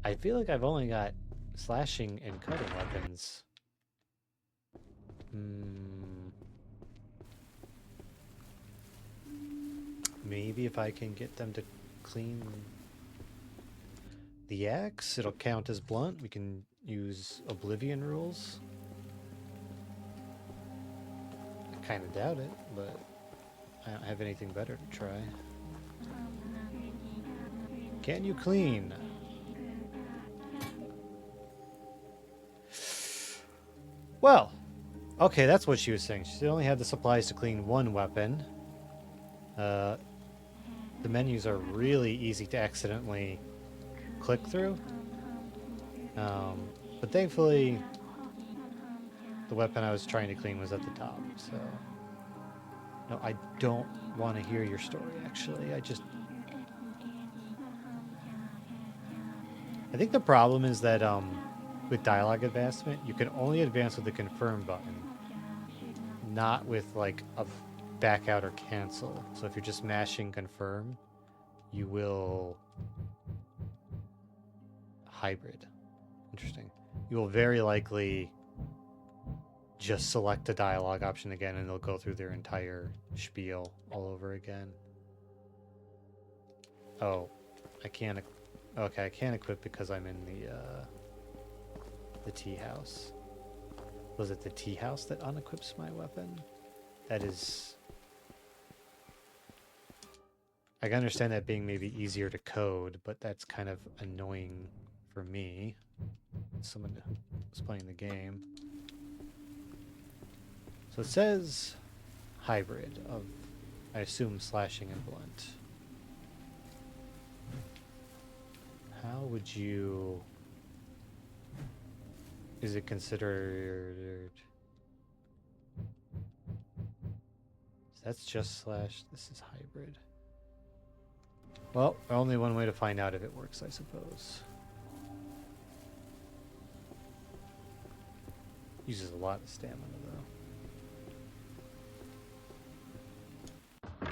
I feel like I've only got slashing and cutting weapons. Maybe if I can get them to clean the axe, it'll count as blunt. We can use Oblivion rules. I kind of doubt it, but I don't have anything better to try. Can you clean? Well, okay, that's what she was saying. She only had the supplies to clean one weapon. The menus are really easy to accidentally click through. But thankfully, the weapon I was trying to clean was at the top, so... No, I don't want to hear your story, actually. I think the problem is that, with dialogue advancement, you can only advance with the confirm button, not with, like, a back out or cancel. So if you're just mashing confirm, you will... Hybrid. Interesting. You will very likely just select the dialogue option again and they'll go through their entire spiel all over again. Oh, I can't... Okay, I can't equip because I'm in the tea house. Was it the tea house that unequips my weapon? That is... I can understand that being maybe easier to code, but that's kind of annoying for me. Someone who's playing the game. So it says hybrid of, I assume, slashing and blunt. How would you... Is it considered... That's just slash, this is hybrid. Well, only one way to find out if it works, I suppose. Uses a lot of stamina, though.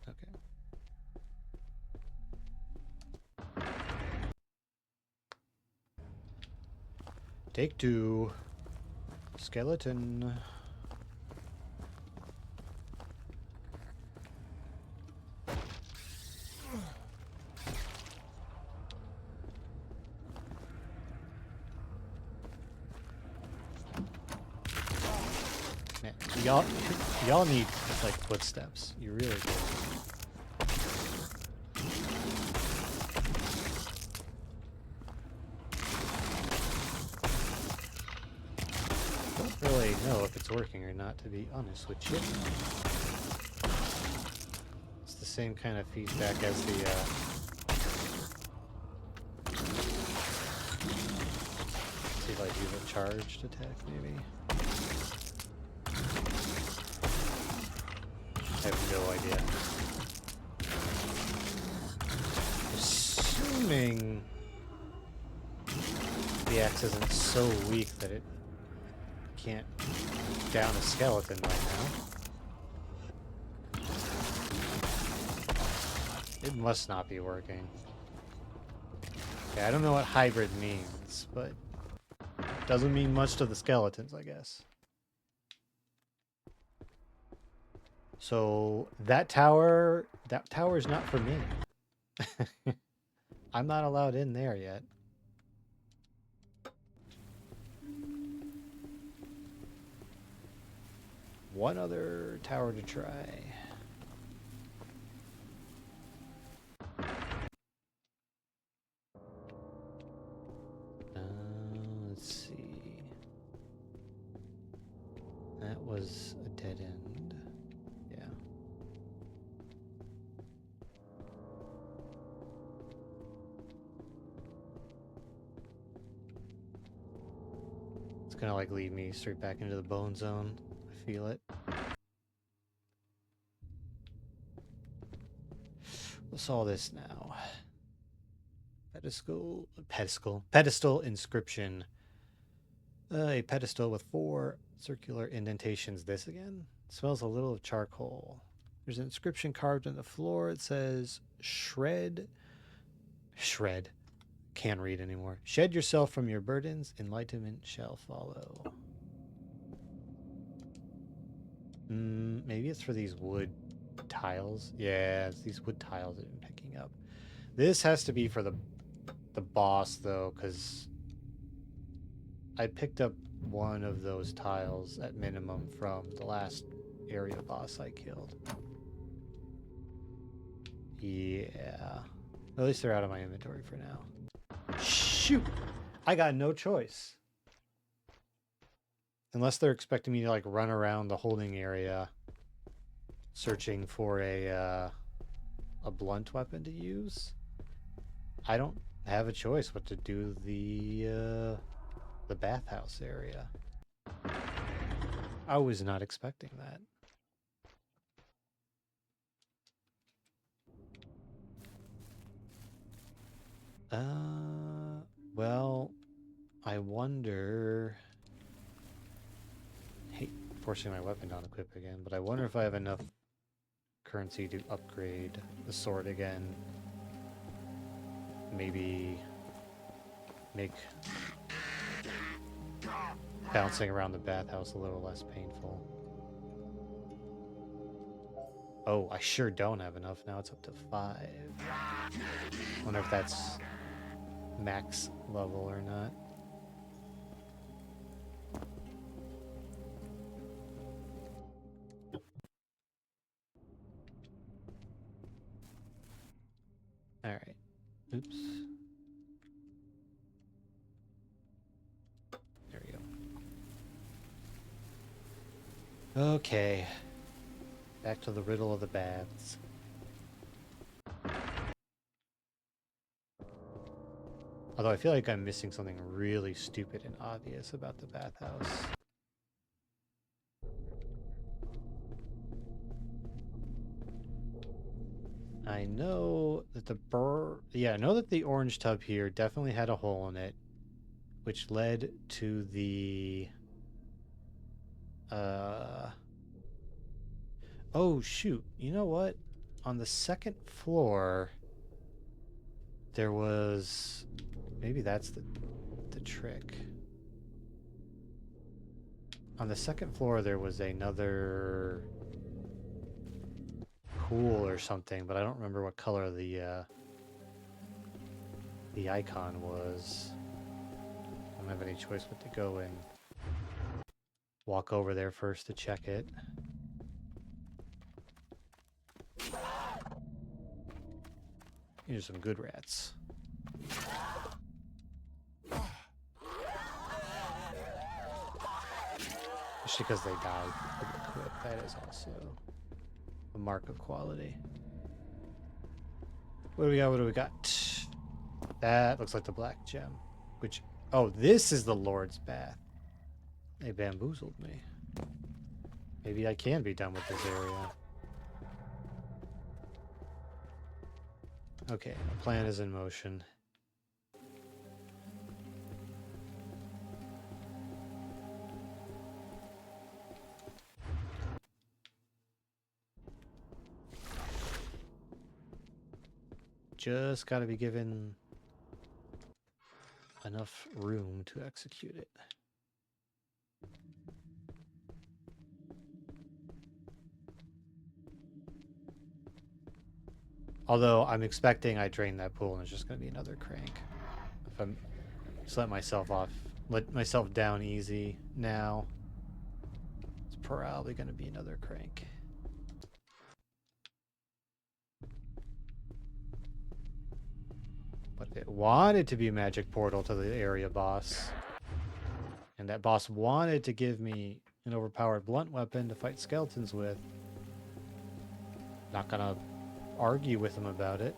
Okay. Take two. Skeleton. Y'all need, like, footsteps. You really do. Don't really know if it's working or not, to be honest with you. It's the same kind of feedback as the, see if I do the charged attack, maybe. I have no idea. assuming the axe isn't so weak that it can't down a skeleton by now. It must not be working. Okay, I don't know what hybrid means, but it doesn't mean much to the skeletons, I guess. So that tower is not for me. I'm not allowed in there yet. One other tower to try. Let's see. That was a dead end. Yeah. It's gonna like lead me straight back into the bone zone. I feel it. What's all this now? Pedestal inscription. A pedestal with 4 circular indentations. This again? It smells a little of charcoal. There's an inscription carved in the floor. It says, Shred. Can't read anymore. Shed yourself from your burdens. Enlightenment shall follow. Maybe it's for these wood tiles. Yeah, it's these wood tiles that I'm picking up. This has to be for the boss, though, because I picked up one of those tiles at minimum from the last area boss I killed. Yeah. At least they're out of my inventory for now. Shoot! I got no choice. Unless they're expecting me to like run around the holding area searching for a blunt weapon to use. I don't have a choice but to do the bathhouse area. I was not expecting that. Well, I wonder. Hate forcing my weapon down equip again, but I wonder if I have enough currency to upgrade the sword again. Maybe make bouncing around the bathhouse a little less painful. Oh, I sure don't have enough. Now it's up to 5. Wonder if that's max level or not. All right. Oops. There we go. Okay. Back to the riddle of the baths. Although I feel like I'm missing something really stupid and obvious about the bathhouse. I know that I know that the orange tub here definitely had a hole in it, which led to the oh shoot, you know what? On the second floor there was, maybe that's the trick. On the second floor there was another pool or something, but I don't remember what color the icon was. I don't have any choice but to go and walk over there first to check it. These are some good rats. Especially because they died pretty quick. That is also a mark of quality. What do we got? What do we got? That looks like the black gem. Which, oh, this is the Lord's Bath. They bamboozled me. Maybe I can be done with this area. Okay, the plan is in motion. just got to be given enough room to execute it. Although I'm expecting I drain that pool and it's just going to be another crank. If I'm just let myself down easy now, it's probably going to be another crank. But if it wanted to be a magic portal to the area boss, and that boss wanted to give me an overpowered blunt weapon to fight skeletons with, not gonna argue with him about it.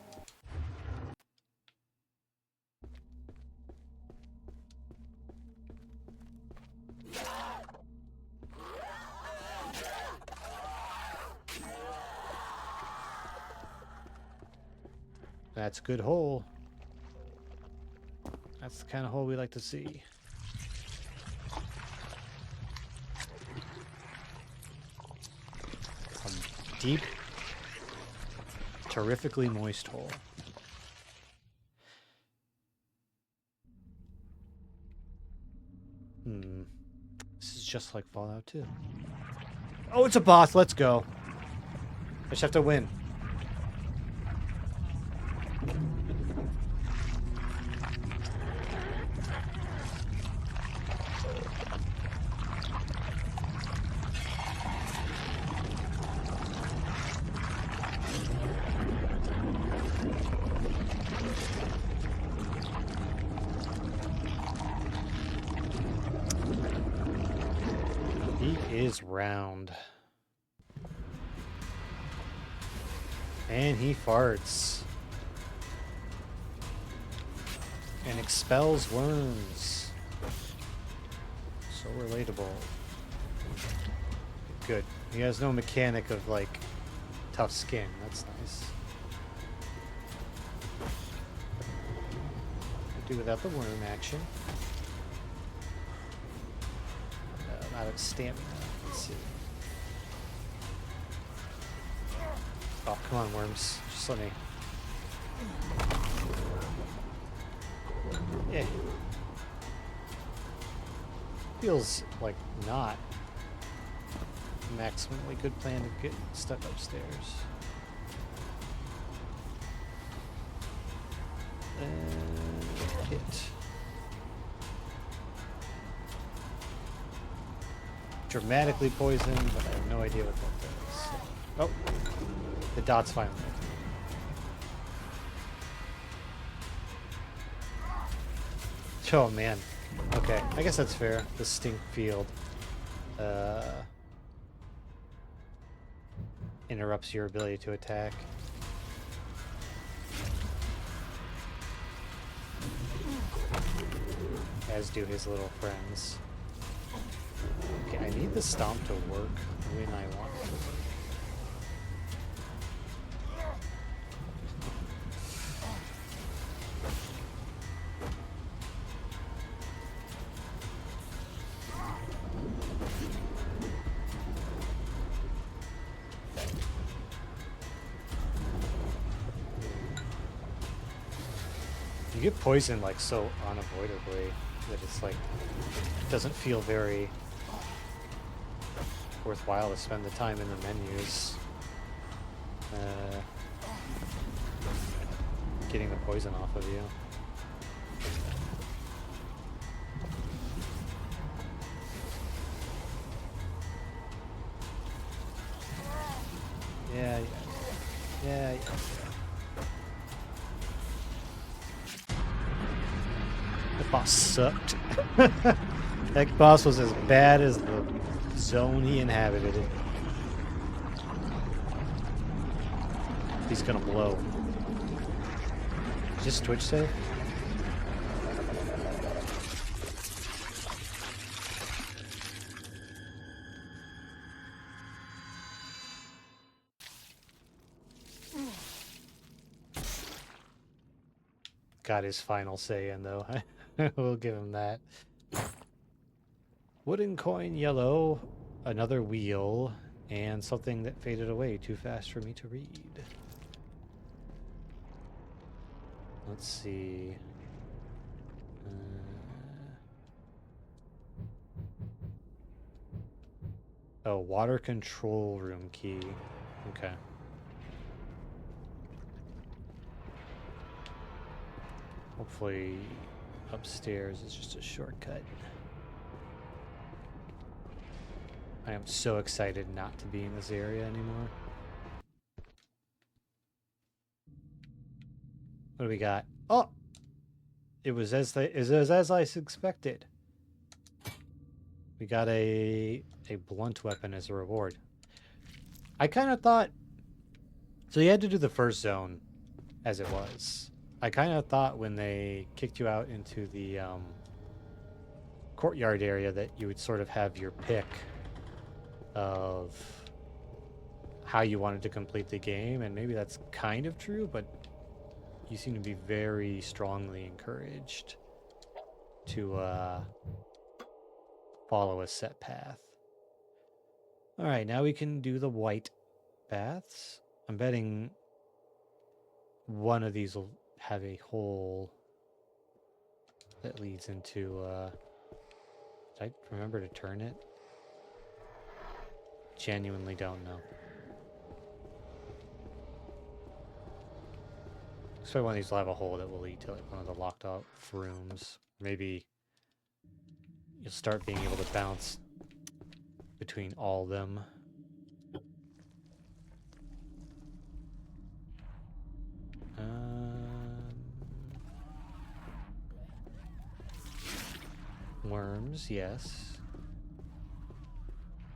That's a good hole. That's the kind of hole we like to see. A deep, terrifically moist hole. This is just like Fallout 2. Oh, it's a boss. Let's go. I just have to win. Is round. And he farts. And expels worms. So relatable. Good. He has no mechanic of, like, tough skin. That's nice. Could do without the worm action. I'm out of stamina. Let's see. Oh, come on, worms. Just let me. Yeah. Feels like not a maximally good plan to get stuck upstairs. And hit. Dramatically poisoned, but I have no idea what that does. Oh, the dot's finally there. Oh man. Okay, I guess that's fair. The stink field interrupts your ability to attack. As do his little friends. Okay, I need the stomp to work when I want it to work. You get poisoned like so unavoidably that it's like it doesn't feel very worthwhile to spend the time in the menus getting the poison off of you. Yeah. The boss sucked. That boss was as bad as the zone he inhabited. He's gonna blow. Is this Twitch safe? Got his final say in though. We'll give him that. Wooden coin yellow, another wheel, and something that faded away too fast for me to read. Let's see. Oh, water control room key. Okay. Hopefully upstairs is just a shortcut. I am so excited not to be in this area anymore. What do we got? Oh! It was as I expected. We got a blunt weapon as a reward. I kind of thought... So you had to do the first zone as it was. I kind of thought when they kicked you out into the courtyard area that you would sort of have your pick of how you wanted to complete the game, and maybe that's kind of true, but you seem to be very strongly encouraged to follow a set path. All right, now we can do the white baths. I'm betting one of these will have a hole that leads into... Did I remember to turn it? Genuinely don't know. So one of these will have a hole that will lead to like one of the locked up rooms. Maybe you'll start being able to bounce between all of them. Worms, yes.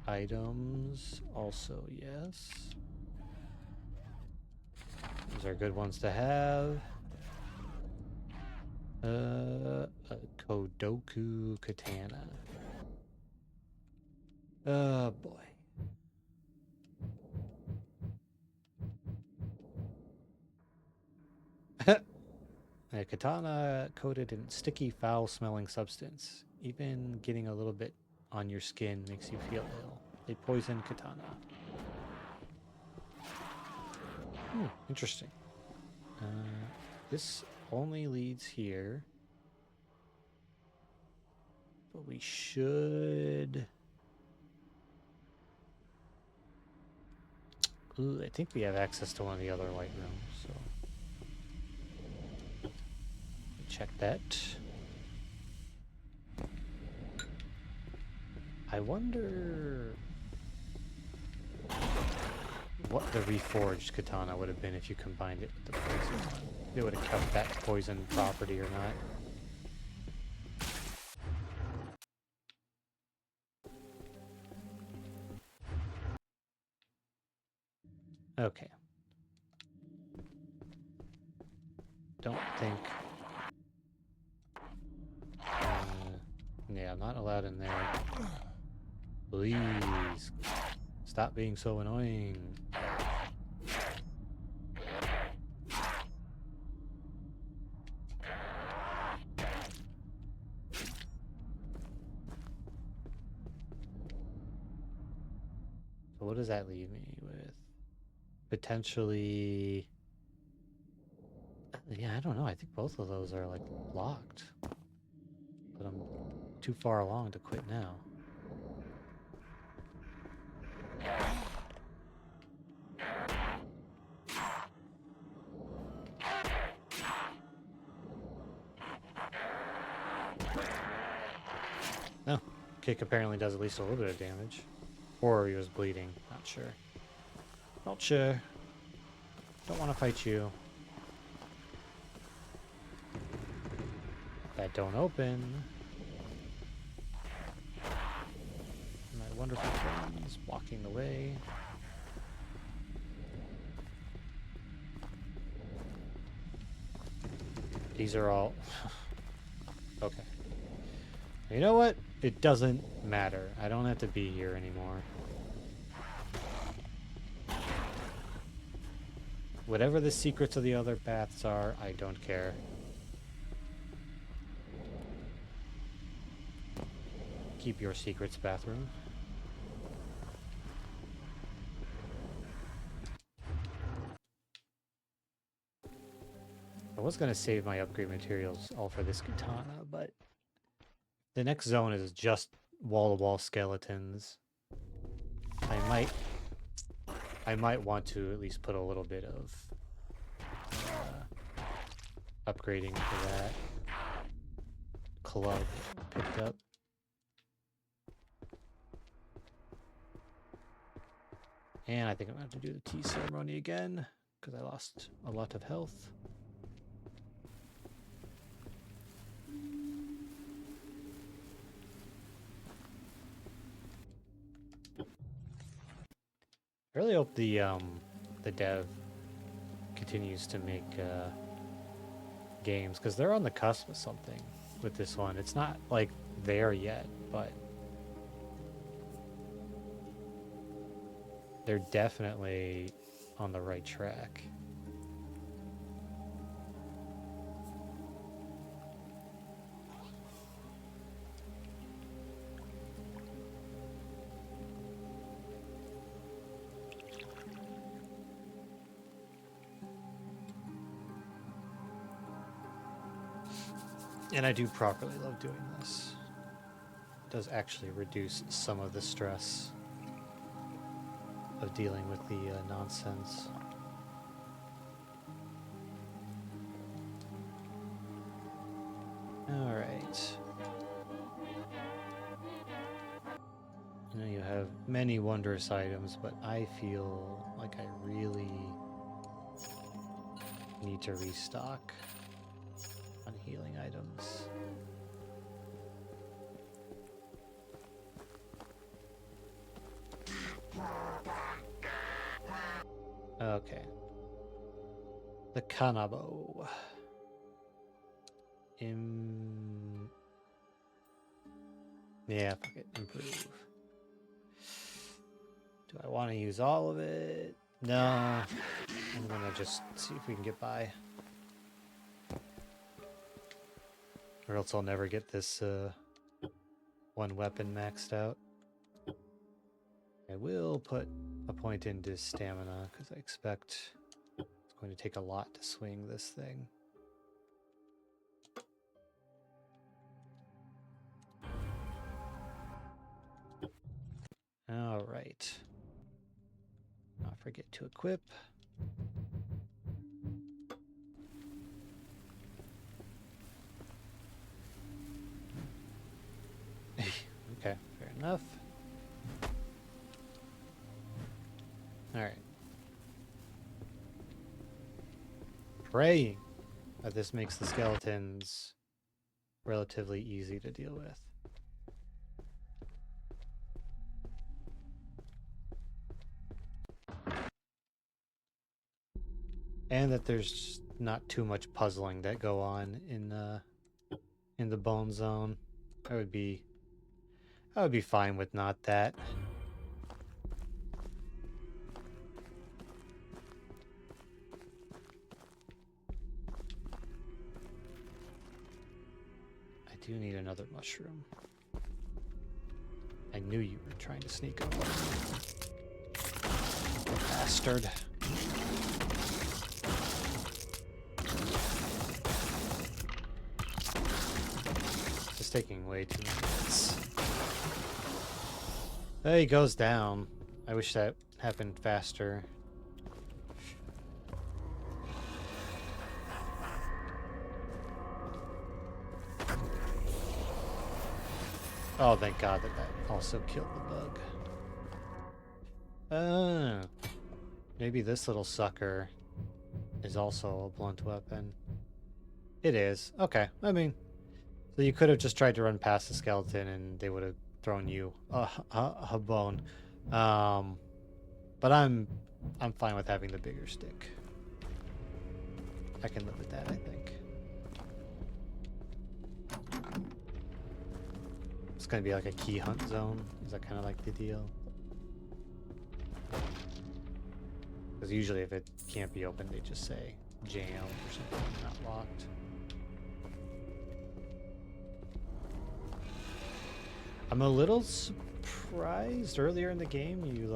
Items, also yes. Those are good ones to have. A Kodoku katana. Oh boy. A katana coated in sticky, foul-smelling substance. Even getting a little bit on your skin makes you feel ill. A poison katana. Interesting. This only leads here. But we should... Ooh, I think we have access to one of the other light rooms, so... Check that. I wonder what the reforged katana would have been if you combined it with the poison one. It would have kept that poison property or not. Okay. Don't think... yeah, I'm not allowed in there. Please. Stop being so annoying. So what does that leave me with? Potentially... Yeah, I don't know. I think both of those are, like, locked. But I'm too far along to quit now. No. Kick apparently does at least a little bit of damage. Or he was bleeding. Not sure. Not sure. Don't want to fight you. That don't open. My wonderful friends walking the way. These are all... Okay. You know what? It doesn't matter. I don't have to be here anymore. Whatever the secrets of the other paths are, I don't care. Keep your secrets, bathroom. I was going to save my upgrade materials all for this katana, but the next zone is just wall-to-wall skeletons. I might want to at least put a little bit of upgrading for that club picked up. And I think I'm going to have to do the tea ceremony again because I lost a lot of health. I really hope the dev continues to make games because they're on the cusp of something with this one. It's not like there yet, but they're definitely on the right track. And I do properly love doing this. It does actually reduce some of the stress of dealing with the nonsense. All right. I know you have many wondrous items, but I feel like I really need to restock on healing items. Okay. The Kanabo. Yeah, fuck it. Improve. Do I want to use all of it? No. I'm gonna just see if we can get by. Or else I'll never get this one weapon maxed out. I will put a point into stamina because I expect it's going to take a lot to swing this thing. All right. Not forget to equip. Okay, fair enough. All right. Praying that this makes the skeletons relatively easy to deal with. And that there's not too much puzzling that go on in the bone zone. I would be fine with not that. I do need another mushroom. I knew you were trying to sneak up on me. Bastard. This is taking way too many minutes. He goes down. I wish that happened faster. Oh, thank God that also killed the bug. Maybe this little sucker is also a blunt weapon. It is. Okay. I mean, so you could have just tried to run past the skeleton and they would have thrown you a bone. But I'm fine with having the bigger stick. I can live with that, I think. It's gonna be like a key hunt zone. Is that kind of like the deal? Because usually if it can't be opened, they just say jam or something, not locked. I'm a little surprised earlier in the game you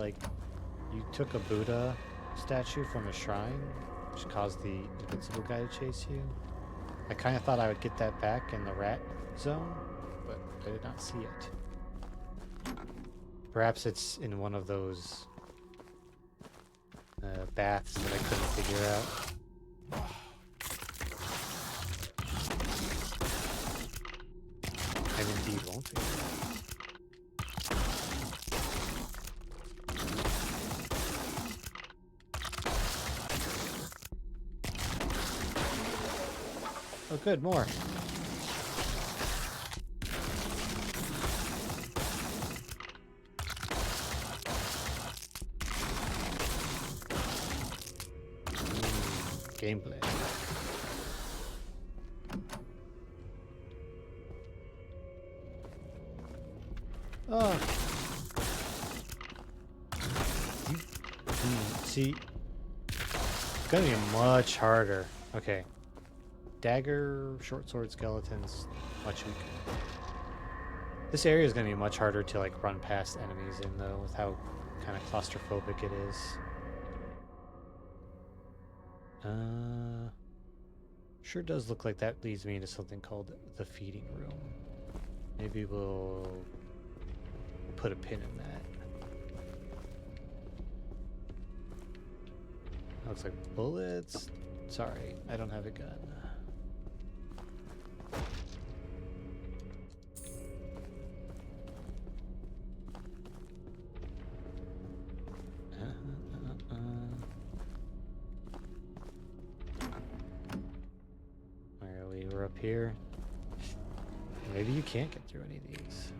took a Buddha statue from a shrine which caused the invincible guy to chase you. I kind of thought I would get that back in the rat zone, but I did not see it. Perhaps it's in one of those baths that I couldn't figure out. And indeed won't figure it out. Oh good, more. Gameplay. Oh. See, it's gonna be much harder. Okay. Dagger, short sword, skeletons, much weaker. This area is gonna be much harder to like run past enemies in though, with how kind of claustrophobic it is. Sure does look like that leads me into something called the feeding room. Maybe we'll put a pin in that. Looks like bullets. Sorry, I don't have a gun. Alright, we were up here. Maybe you can't get through any of these.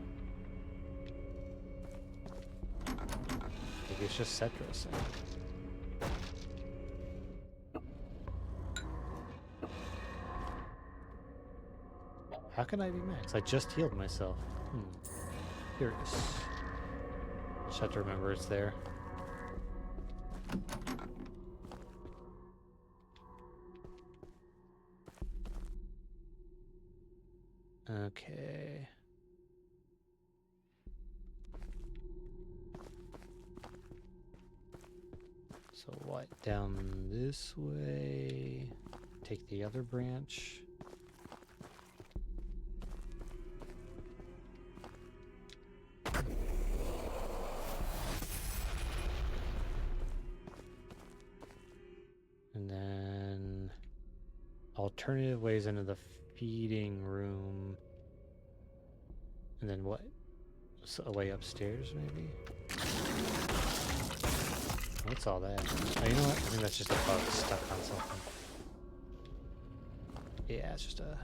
Maybe it's just set dressing. How can I be max? I just healed myself. Curious. Just have to remember it's there. Okay. So what? Down this way. Take the other branch. And then alternative ways into the feeding room. And then what? So a way upstairs, maybe? What's all that? Oh, you know what? I think that's just a bug stuck on something. Yeah, it's just a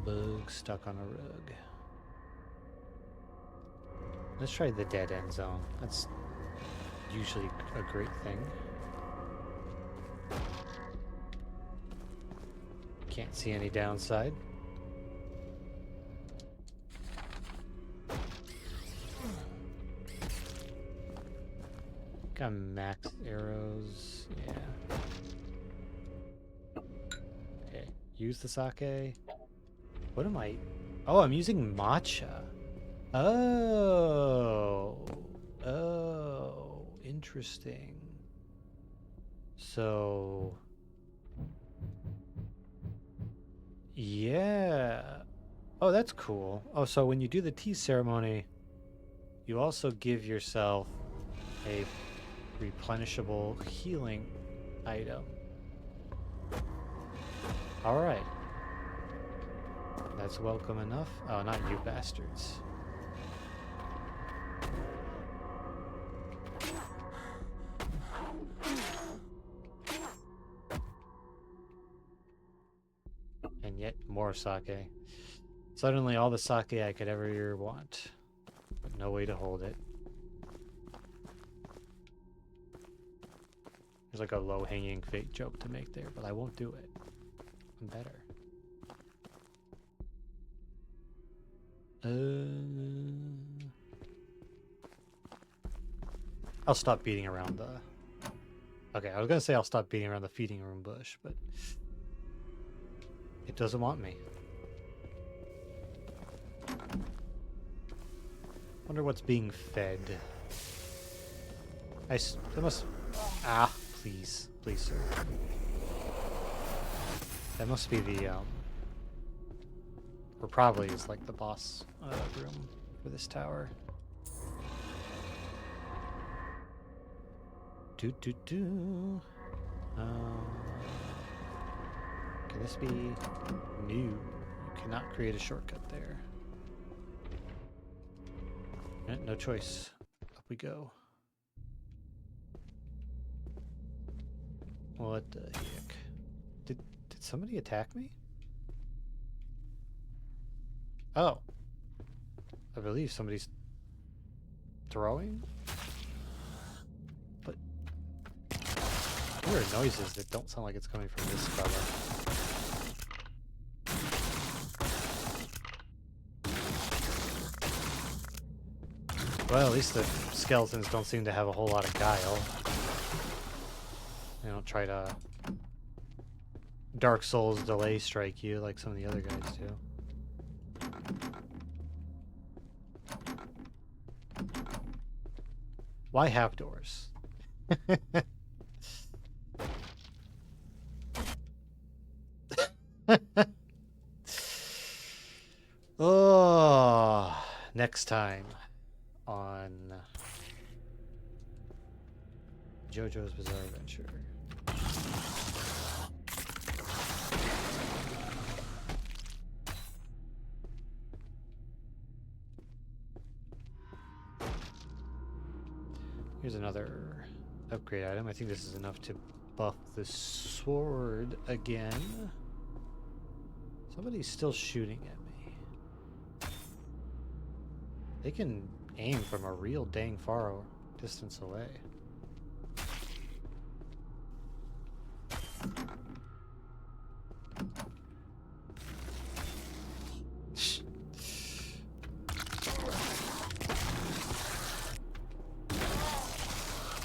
bug stuck on a rug. Let's try the dead end zone. That's usually a great thing. Can't see any downside. Got max arrows. Yeah. Okay. Use the sake. What am I? Oh, I'm using matcha. Oh. Oh. Interesting. So. Yeah. Oh, that's cool. Oh, so when you do the tea ceremony, you also give yourself a replenishable healing item. All right. That's welcome enough. Oh, not you bastards. And yet more sake. Suddenly all the sake I could ever want, but no way to hold it. There's like a low-hanging fake joke to make there, but I won't do it. I'm better. I'll stop beating around the... Okay, I was gonna say I'll stop beating around the feeding room bush, but... it doesn't want me. Wonder what's being fed. That must... Ah, please. Please, sir. That must be the, or probably is like the boss room for this tower. Can this be new? You cannot create a shortcut there. No choice. Up we go. What the heck? Did somebody attack me? Oh. I believe somebody's throwing? But there are noises that don't sound like it's coming from this fella. Well, at least the skeletons don't seem to have a whole lot of guile. They don't try to Dark Souls delay strike you like some of the other guys do. Why have doors? Oh, next time on JoJo's Bizarre Adventure. Here's another upgrade item. I think this is enough to buff the sword again. Somebody's still shooting at me. They can aim from a real dang far distance away.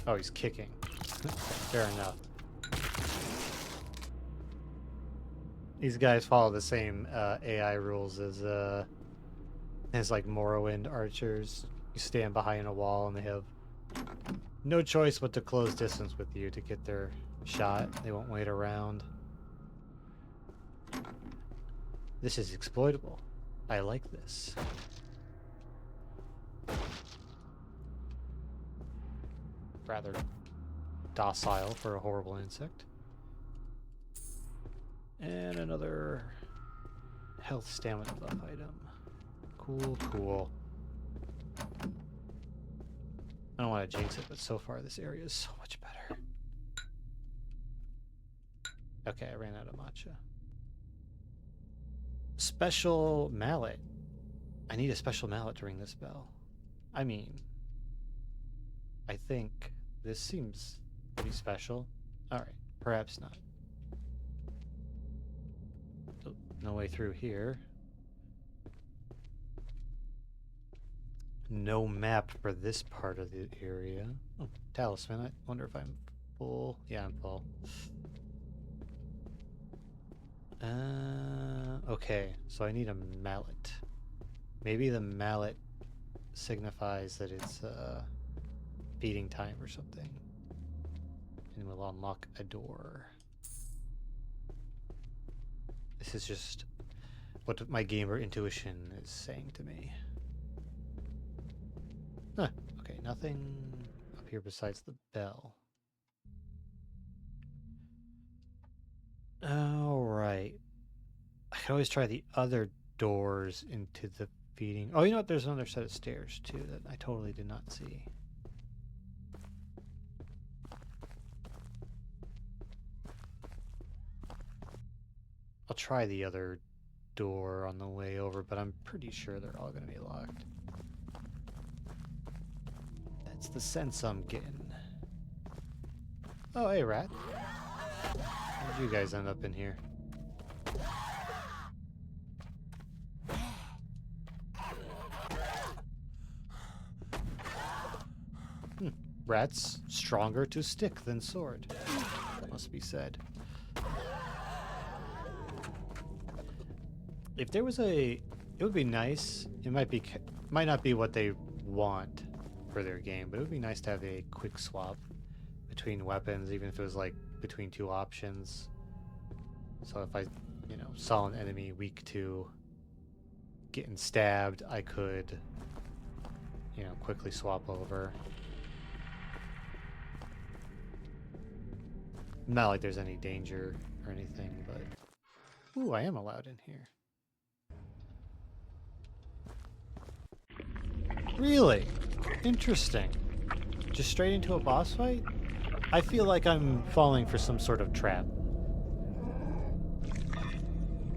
Oh, he's kicking. Fair enough. These guys follow the same AI rules as like Morrowind archers. You stand behind a wall and they have no choice but to close distance with you to get their shot. They won't wait around. This is exploitable. I like this. Rather docile for a horrible insect. And another health stamina buff item. Cool, cool. I don't want to jinx it, but so far this area is so much better. Okay, I ran out of matcha. Special mallet. I need a special mallet to ring this bell. I mean, I think this seems pretty special. Alright, perhaps not. Oh, no way through here. No map for this part of the area. Oh, talisman. I wonder if I'm full. Yeah, I'm full. Okay, so I need a mallet. Maybe the mallet signifies that it's feeding time or something. And we'll unlock a door. This is just what my gamer intuition is saying to me. Huh, okay, nothing up here besides the bell. Alright. I can always try the other doors into the feeding. Oh, you know what? There's another set of stairs, too, that I totally did not see. I'll try the other door on the way over, but I'm pretty sure they're all going to be locked. That's the sense I'm getting. Oh, hey, rat. How'd you guys end up in here? Rats stronger to stick than sword. Must be said. If there was it would be nice. It might not be what they want for their game, but it would be nice to have a quick swap between weapons, even if it was like between two options. So if I, you know, saw an enemy weak to getting stabbed, I could, you know, quickly swap over. Not like there's any danger or anything, but... Ooh, I am allowed in here. Really? Interesting. Just straight into a boss fight? I feel like I'm falling for some sort of trap.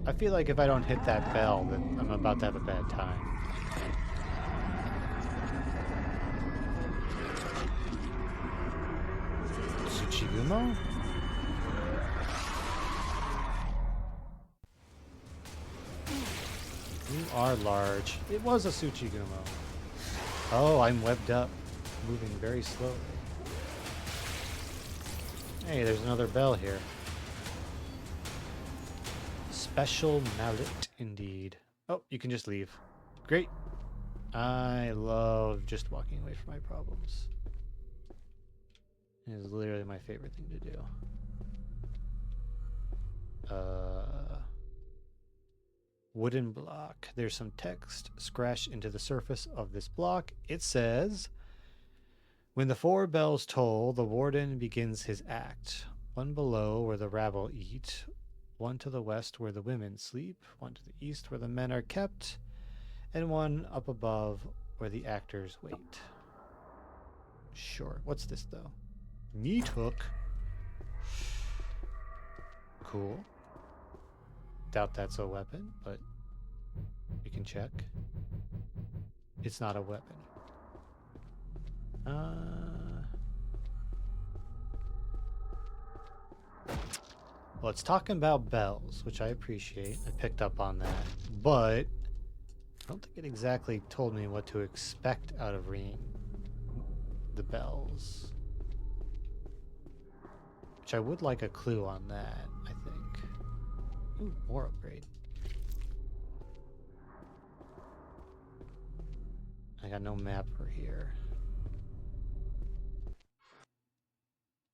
I feel like if I don't hit that bell, then I'm about to have a bad time. Tsuchigumo? You are large. It was a Tsuchigumo. Oh, I'm webbed up, moving very slowly. Hey, there's another bell here. Special mallet, indeed. Oh, you can just leave. Great. I love just walking away from my problems. It is literally my favorite thing to do. Wooden block. There's some text scratched into the surface of this block. It says, when the 4 bells toll, the warden begins his act. 1 below where the rabble eat, 1 to the west where the women sleep, 1 to the east where the men are kept, and 1 up above where the actors wait. Sure. What's this, though? Meat hook. Cool. Doubt that's a weapon, but we can check. It's not a weapon. Well, it's talking about bells, which I appreciate. I picked up on that. But I don't think it exactly told me what to expect out of ringing the bells. Which I would like a clue on that, I think. Ooh, more upgrade. I got no map for here.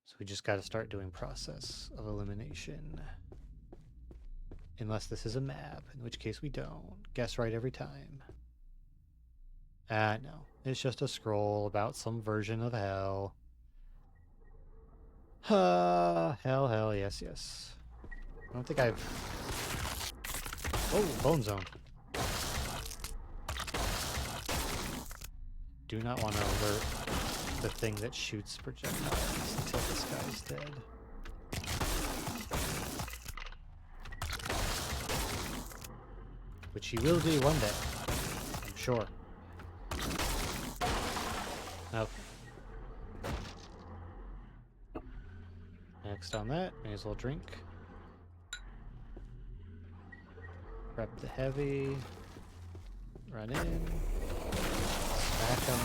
So we just got to start doing process of elimination. Unless this is a map, in which case we don't. Guess right every time. No. It's just a scroll about some version of hell. Hell, yes, yes. I don't think I've... Oh, bone zone. Do not want to alert the thing that shoots projectiles until this guy's dead. Which he will do one day, I'm sure. Okay. Next on that, may as well drink. Prep the heavy. Run in. Smack him.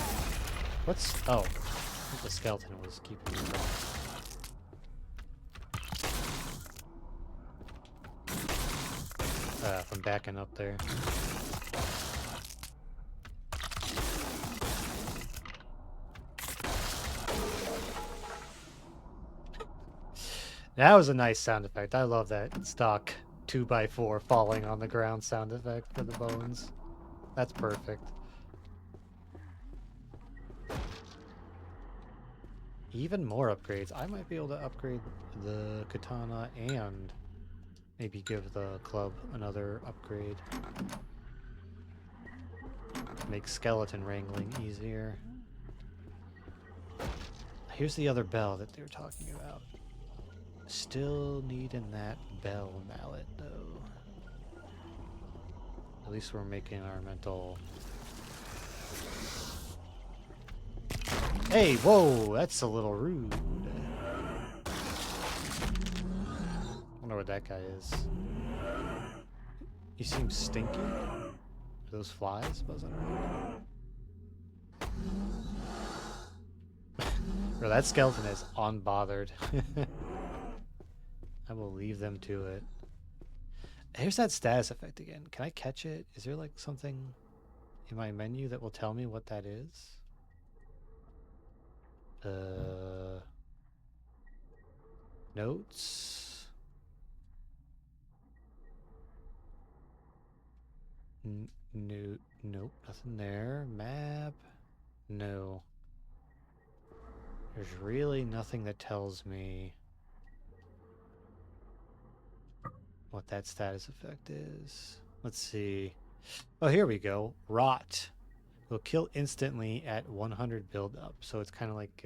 What's... Oh. I think the skeleton was keeping me from backing up there. That was a nice sound effect. I love that stock 2x4 falling on the ground sound effect for the bones. That's perfect. Even more upgrades. I might be able to upgrade the katana and maybe give the club another upgrade. Make skeleton wrangling easier. Here's the other bell that they were talking about. Still needing that bell mallet, though. At least we're making our mental... Hey, whoa! That's a little rude. Wonder what that guy is. He seems stinky. Are those flies buzzing around? Bro, that skeleton is unbothered. I will leave them to it. Here's that status effect again. Can I catch it? Is there like something in my menu that will tell me what that is? Notes. No, nope, nothing there. Map. No. There's really nothing that tells me what that status effect is. Let's see. Oh, here we go. Rot. Will kill instantly at 100 build-up. So it's kind of like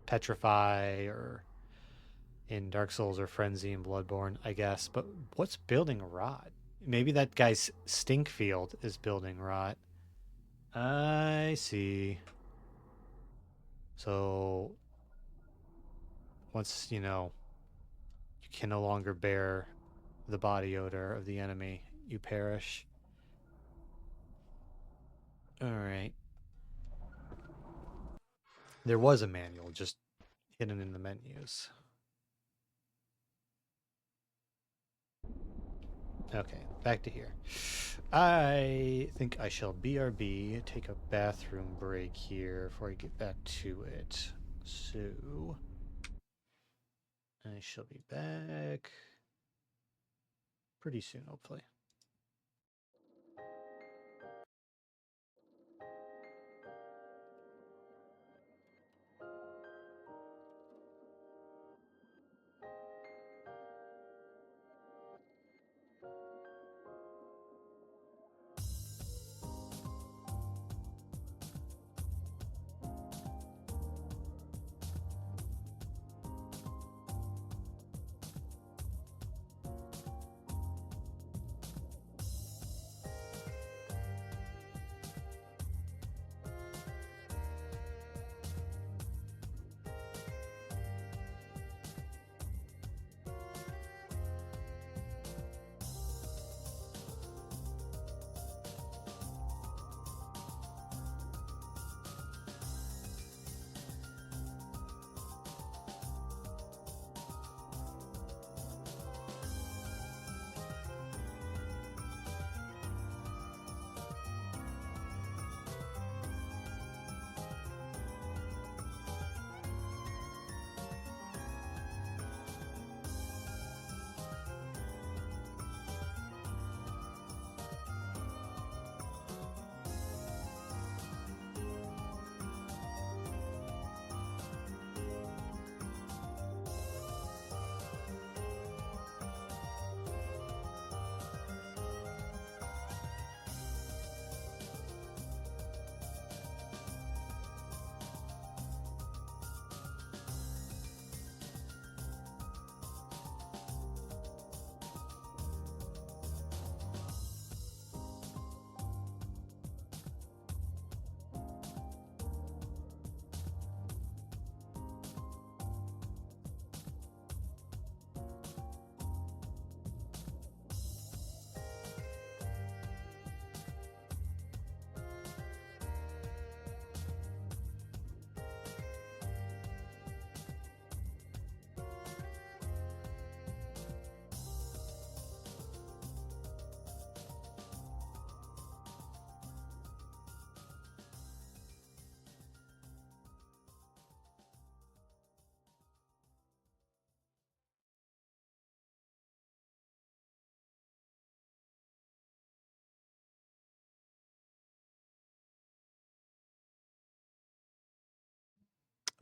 Petrify or in Dark Souls or Frenzy in Bloodborne, I guess. But what's building rot? Maybe that guy's stink field is building rot. I see. So once, you can no longer bear the body odor of the enemy, you perish. All right. There was a manual just hidden in the menus. Okay, back to here. I think I shall BRB, take a bathroom break here before I get back to it. So, I shall be back pretty soon, hopefully.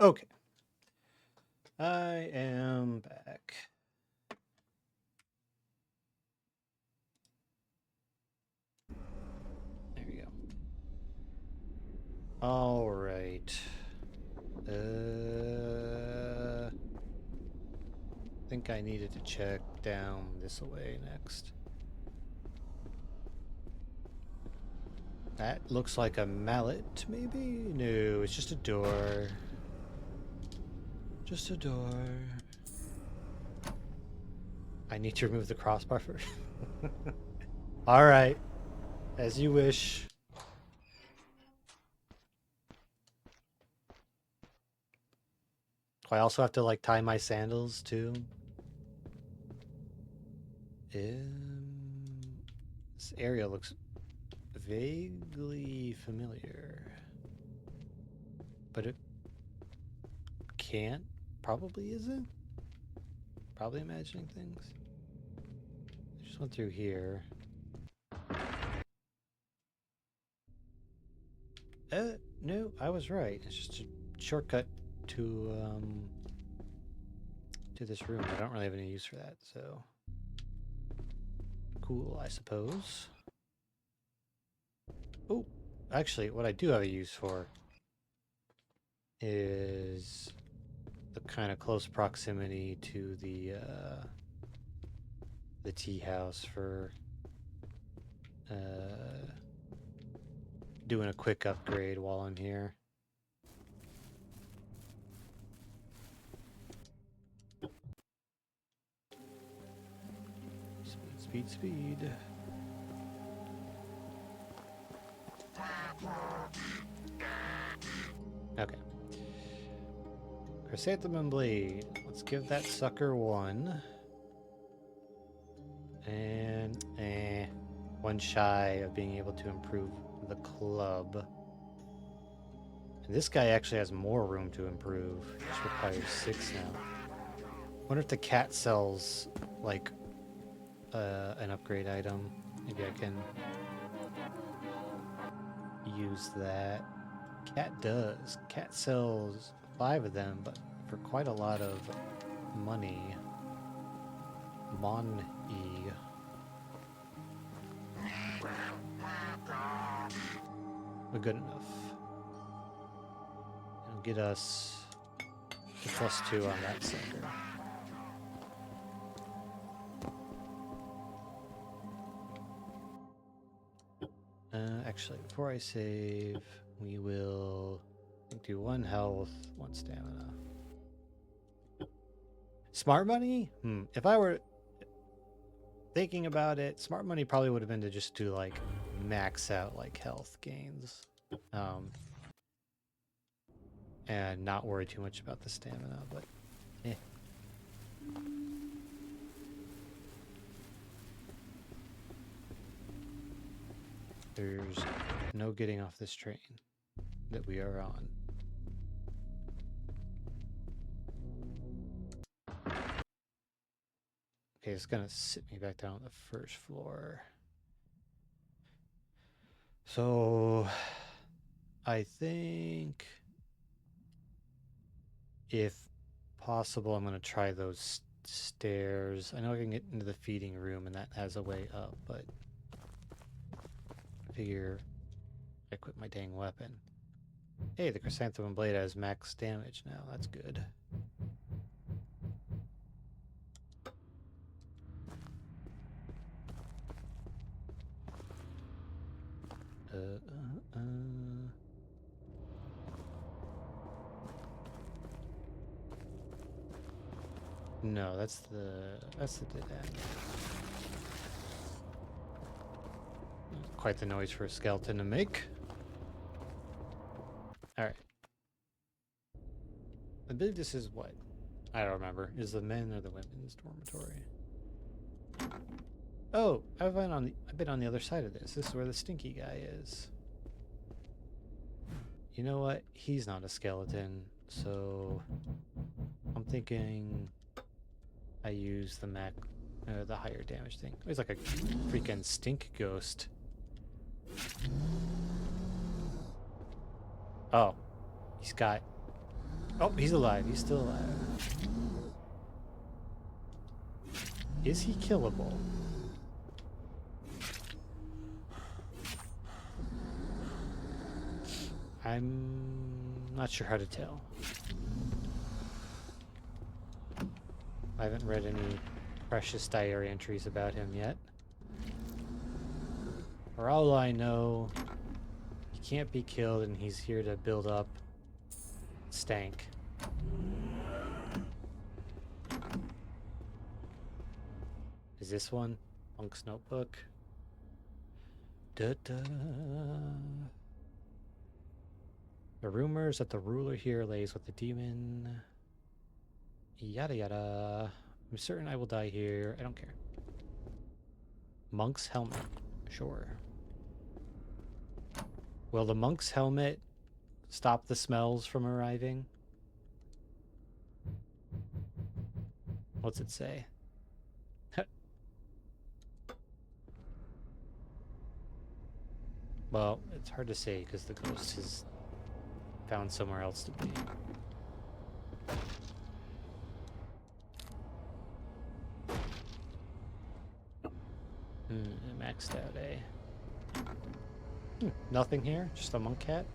Okay. I am back. There we go. All right. I think I needed to check down this way next. That looks like a mallet, maybe? No, it's just a door. Just a door. I need to remove the crossbar first. All right. As you wish. Do I also have to, like, tie my sandals, too? This area looks vaguely familiar. But can't. Probably isn't. Probably imagining things. I just went through here. No, I was right. It's just a shortcut to this room. I don't really have any use for that, so cool, I suppose. Oh, actually, what I do have a use for is the kind of close proximity to the tea house for doing a quick upgrade while I'm here. Speed, speed, speed. Okay. Chrysanthemum Blade. Let's give that sucker one. And one shy of being able to improve the club. And this guy actually has more room to improve. This requires 6 now. Wonder if the cat sells like an upgrade item. Maybe I can use that. Cat does. Cat sells 5 of them, but for quite a lot of money. Mon-E. But good enough. It'll get us the +2 on that sucker. Actually, before I save, we will do 1 health, 1 stamina. Smart money? If I were thinking about it, smart money probably would have been to just do like max out like health gains. And not worry too much about the stamina, but eh. There's no getting off this train that we are on. Okay, it's gonna sit me back down on the first floor. So I think if possible, I'm gonna try those stairs. I know I can get into the feeding room and that has a way up, but I figure I quit my dang weapon. Hey, the Chrysanthemum Blade has max damage now. That's good. No, that's the dead end. Quite the noise for a skeleton to make. Alright. I believe this is what? I don't remember. Is the men or the women's dormitory? Oh, I've been on the other side of this. This is where the stinky guy is. You know what? He's not a skeleton, so I'm thinking I use the higher damage thing. He's like a freaking stink ghost. Oh, he's alive. He's still alive. Is he killable? I'm not sure how to tell. I haven't read any precious diary entries about him yet. For all I know, he can't be killed and he's here to build up stank. Is this one? Monk's Notebook? Da-da. The rumors that the ruler here lays with the demon. Yada yada. I'm certain I will die here. I don't care. Monk's helmet. Sure. Will the monk's helmet stop the smells from arriving? What's it say? Well, it's hard to say because the ghost has found somewhere else to be. Maxed out, eh? Nothing here? Just a monk cat?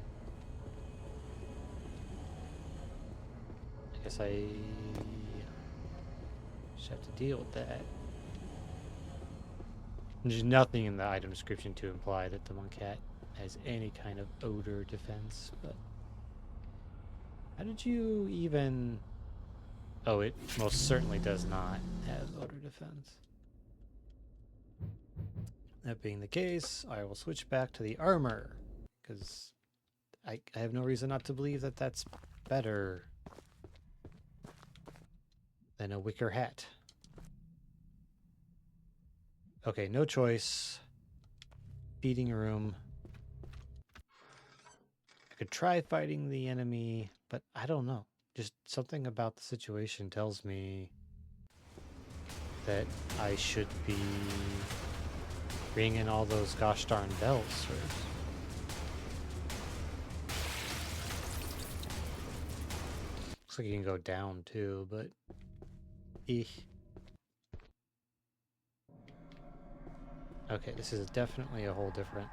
I guess I just have to deal with that. There's nothing in the item description to imply that the monk cat has any kind of odor defense, but how did you even... Oh, it most certainly does not have odor defense. That being the case, I will switch back to the armor, because I have no reason not to believe that that's better than a wicker hat. Okay, no choice. Feeding room. I could try fighting the enemy, but I don't know. Just something about the situation tells me that I should be ringing all those gosh darn bells first. Looks like you can go down too, but okay, this is definitely a whole different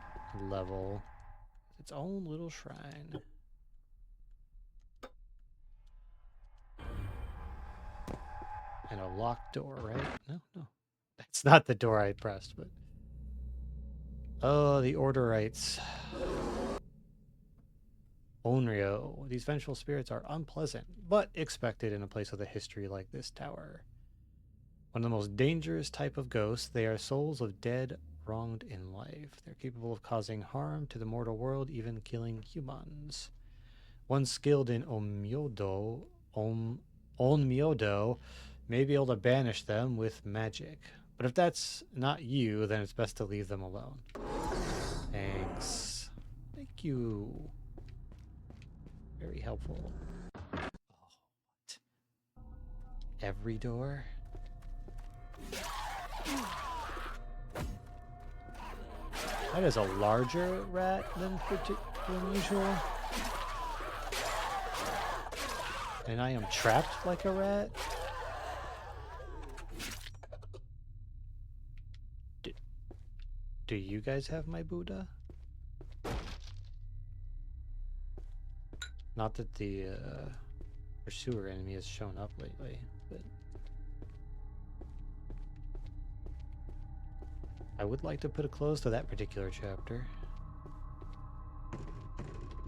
level. Its own little shrine. And a locked door, right? No. That's not the door I pressed, but... Oh, the Orderites. Onryo. These vengeful spirits are unpleasant, but expected in a place with a history like this tower. One of the most dangerous type of ghosts, they are souls of dead wronged in life. They're capable of causing harm to the mortal world, even killing humans. One skilled in Onmyodo may be able to banish them with magic. But if that's not you, then it's best to leave them alone. Thanks. Thank you. Very helpful. Oh, what? Every door? That is a larger rat than usual. And I am trapped like a rat? Do you guys have my Buddha? Not that the pursuer enemy has shown up lately, but... I would like to put a close to that particular chapter.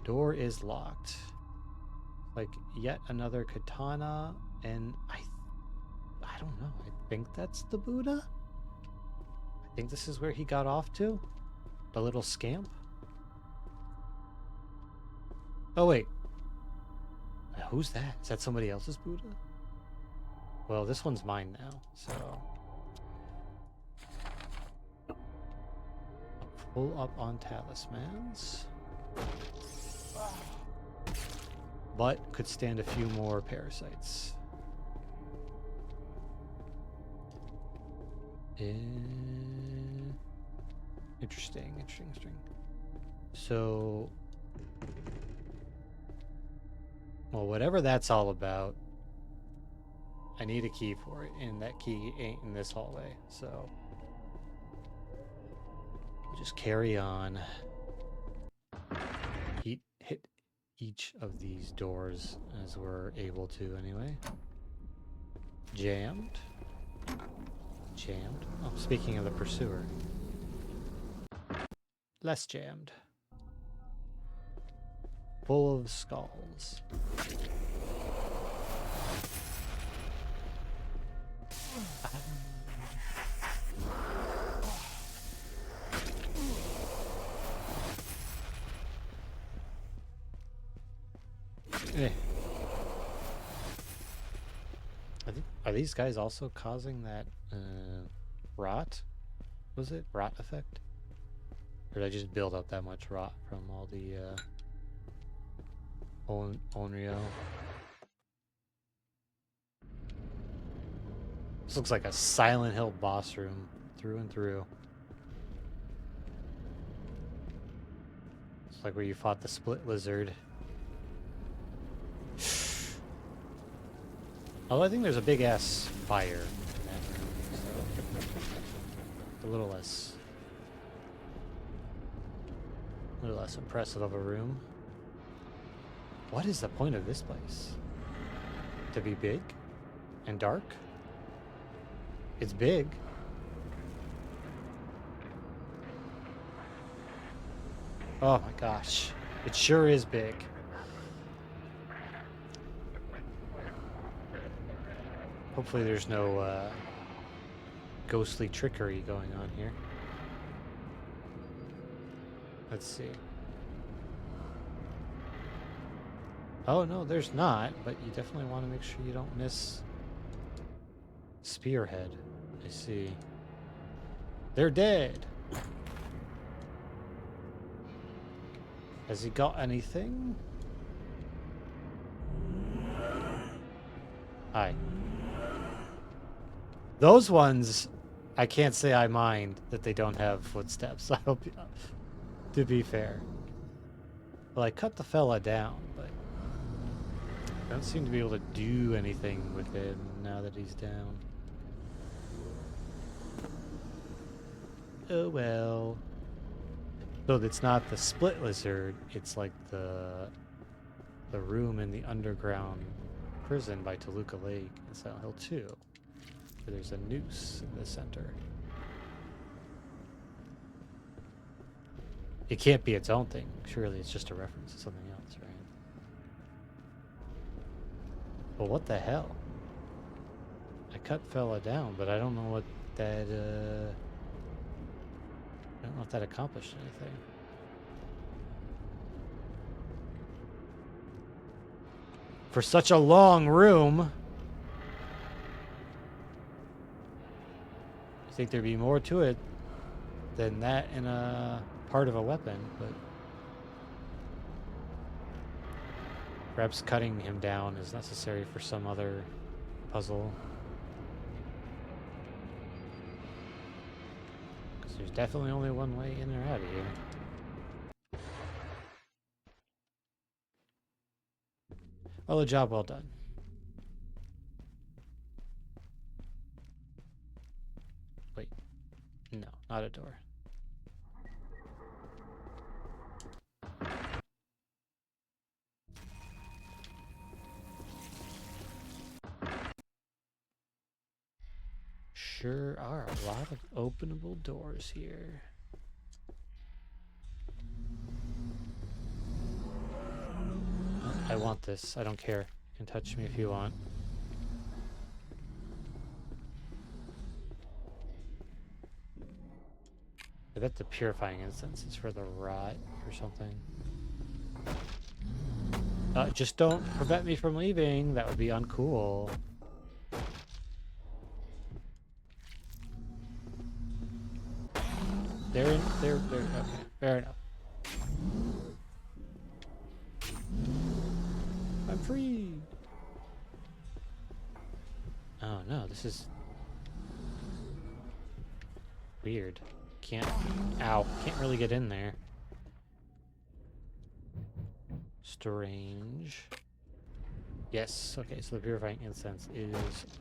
Door is locked. Like yet another katana, and I don't know. I think that's the Buddha. I think this is where he got off to. The little scamp. Oh wait, who's that? Is that somebody else's Buddha? Well, this one's mine now, so pull up on talismans. But could stand a few more parasites. Interesting. So, well, whatever that's all about, I need a key for it, and that key ain't in this hallway, so we'll just carry on. Hit each of these doors as we're able to anyway. Jammed. Oh, speaking of the pursuer. Less jammed. Full of skulls. Are these guys also causing that rot? Was it rot effect? Or did I just build up that much rot from all the Onryo? This looks like a Silent Hill boss room through and through. It's like where you fought the split lizard. Although I think there's a big ass fire in that room, so a little less impressive of a room. What is the point of this place? To be big and dark? It's big. Oh my gosh. It sure is big. Hopefully there's no ghostly trickery going on here. Let's see. Oh no, there's not, but you definitely want to make sure you don't miss Spearhead. I see. They're dead. Has he got anything? Hi. Those ones, I can't say I mind that they don't have footsteps. I hope, to be fair. Well, I cut the fella down, but I don't seem to be able to do anything with him now that he's down. Oh well. So it's not the split lizard, it's like the room in the underground prison by Toluca Lake in Silent Hill 2. Where there's a noose in the center. It can't be its own thing. Surely it's just a reference to something else, right? Well, what the hell? I cut fella down, but I don't know what that, I don't know if that accomplished anything. For such a long room, I think there'd be more to it than that in a part of a weapon, but perhaps cutting him down is necessary for some other puzzle. Because there's definitely only one way in or out of here. Well, a job well done. Wait. No, not a door. Sure are a lot of openable doors here. Oh, I want this. I don't care. You can touch me if you want. I bet the purifying incense is for the rot or something. Just don't prevent me from leaving. That would be uncool. They're okay. Fair enough. I'm free. Oh no, this is weird. Can't really get in there. Strange. Yes, okay, so the purifying incense is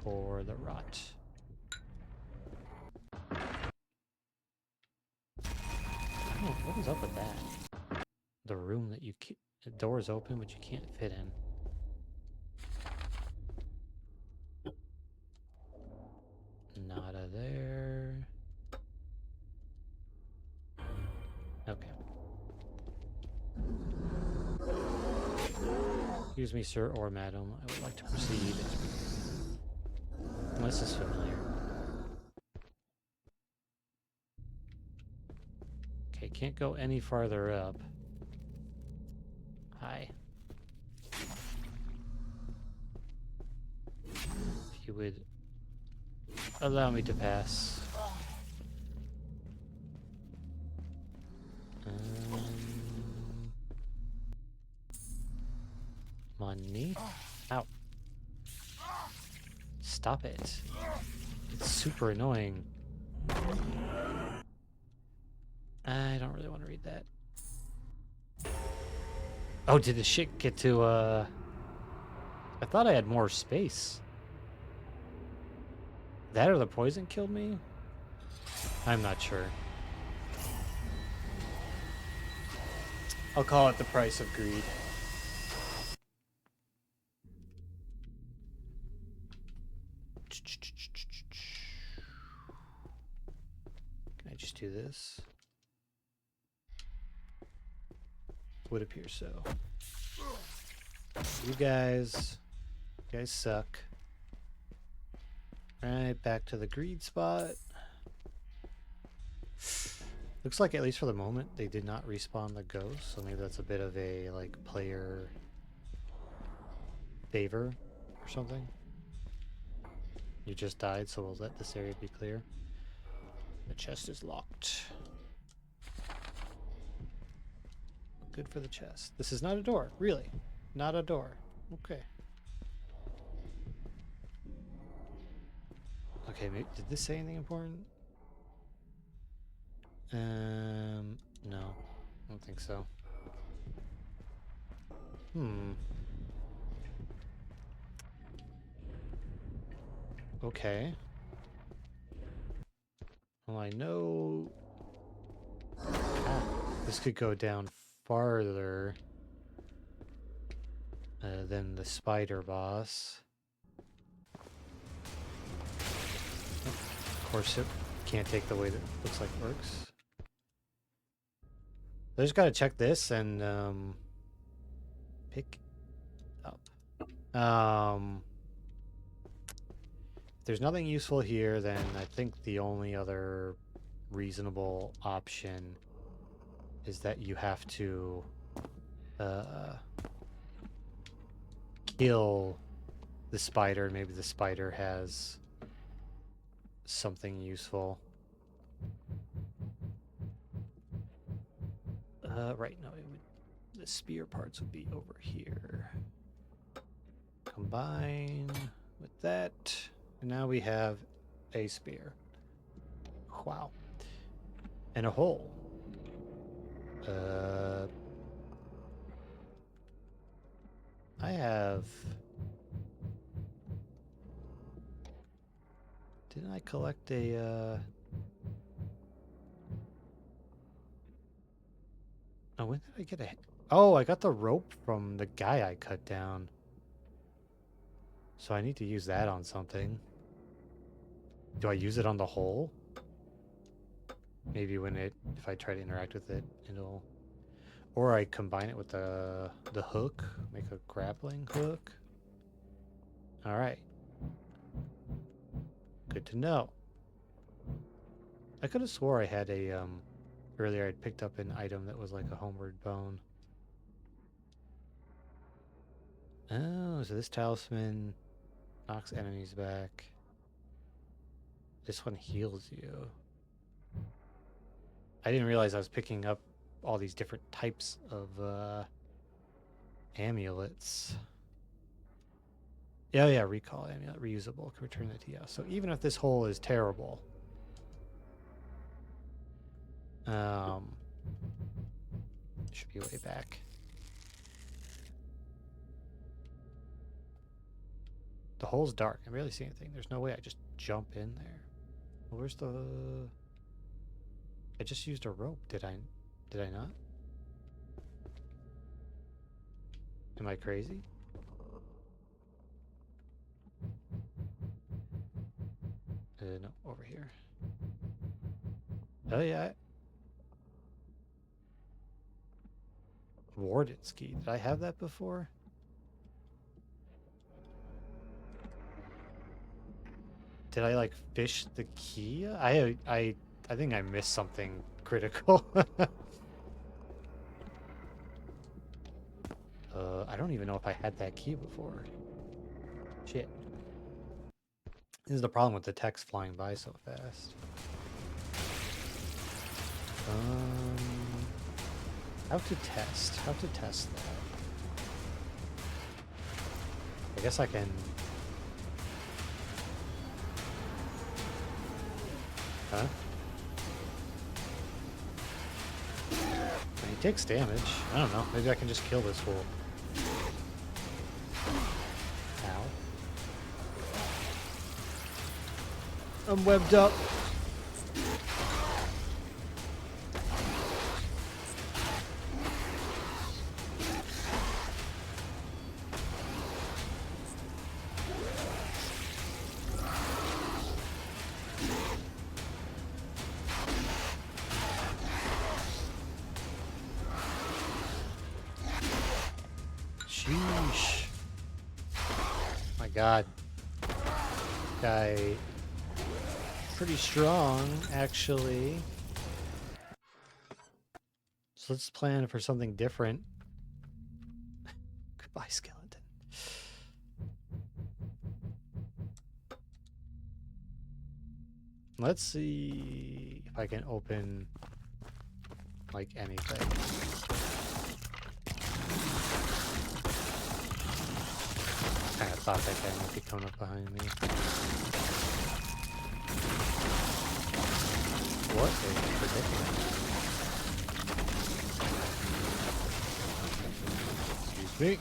for the rot. Oh, what is up with that? The room that the door is open, but you can't fit in. Nada there. Okay. Excuse me, sir or madam. I would like to proceed. This is familiar. Okay, can't go any farther up. Hi. If you would allow me to pass. Money? Ow. Stop it. It's super annoying. I don't really want to read that. Oh, did the shit get to, I thought I had more space. That or the poison killed me? I'm not sure. I'll call it the price of greed. Can I just do this? Would appear so. You guys suck. Alright, back to the greed spot. Looks like, at least for the moment, they did not respawn the ghost, so maybe that's a bit of a, like, player favor or something. You just died, so we'll let this area be clear. The chest is locked. Good for the chest. This is not a door, really. Not a door. Okay. Okay, maybe, did this say anything important? No. I don't think so. Okay. Well, I know this could go down farther than the spider boss. Of course, it can't take the way that it looks like it works. I just gotta check this and pick up. If there's nothing useful here, then I think the only other reasonable option is that you have to kill the spider. Maybe the spider has something useful. Right, no, the spear parts would be over here. Combine with that, and now we have a spear. Wow. And a hole. I have... Didn't I collect a, Oh, when did I get a... Oh, I got the rope from the guy I cut down. So I need to use that on something. Do I use it on the hole? Maybe if I try to interact with it, it'll... Or I combine it with the hook, make a grappling hook. Alright. Good to know. I could have swore I had a, earlier I'd picked up an item that was like a homeward bone. Oh, so this talisman knocks enemies back. This one heals you. I didn't realize I was picking up all these different types of amulets. Yeah, yeah, recall amulet, reusable, can return it to you. So even if this hole is terrible, should be way back. The hole's dark. I barely see anything. There's no way I just jump in there. Well, where's the... I just used a rope. Did I not? Am I crazy? No, over here. Oh yeah. Warden's key. Did I have that before? Did I like fish the key? I think I missed something critical. I don't even know if I had that key before. Shit. This is the problem with the text flying by so fast. How to test that? I guess I can... Huh? He takes damage. I don't know. Maybe I can just kill this fool. Ow. I'm webbed up. Sheesh. My God. Guy pretty strong, actually. So let's plan for something different. Goodbye, skeleton. Let's see if I can open like anything. I thought that guy might be coming up behind me. What a predicament. Excuse me.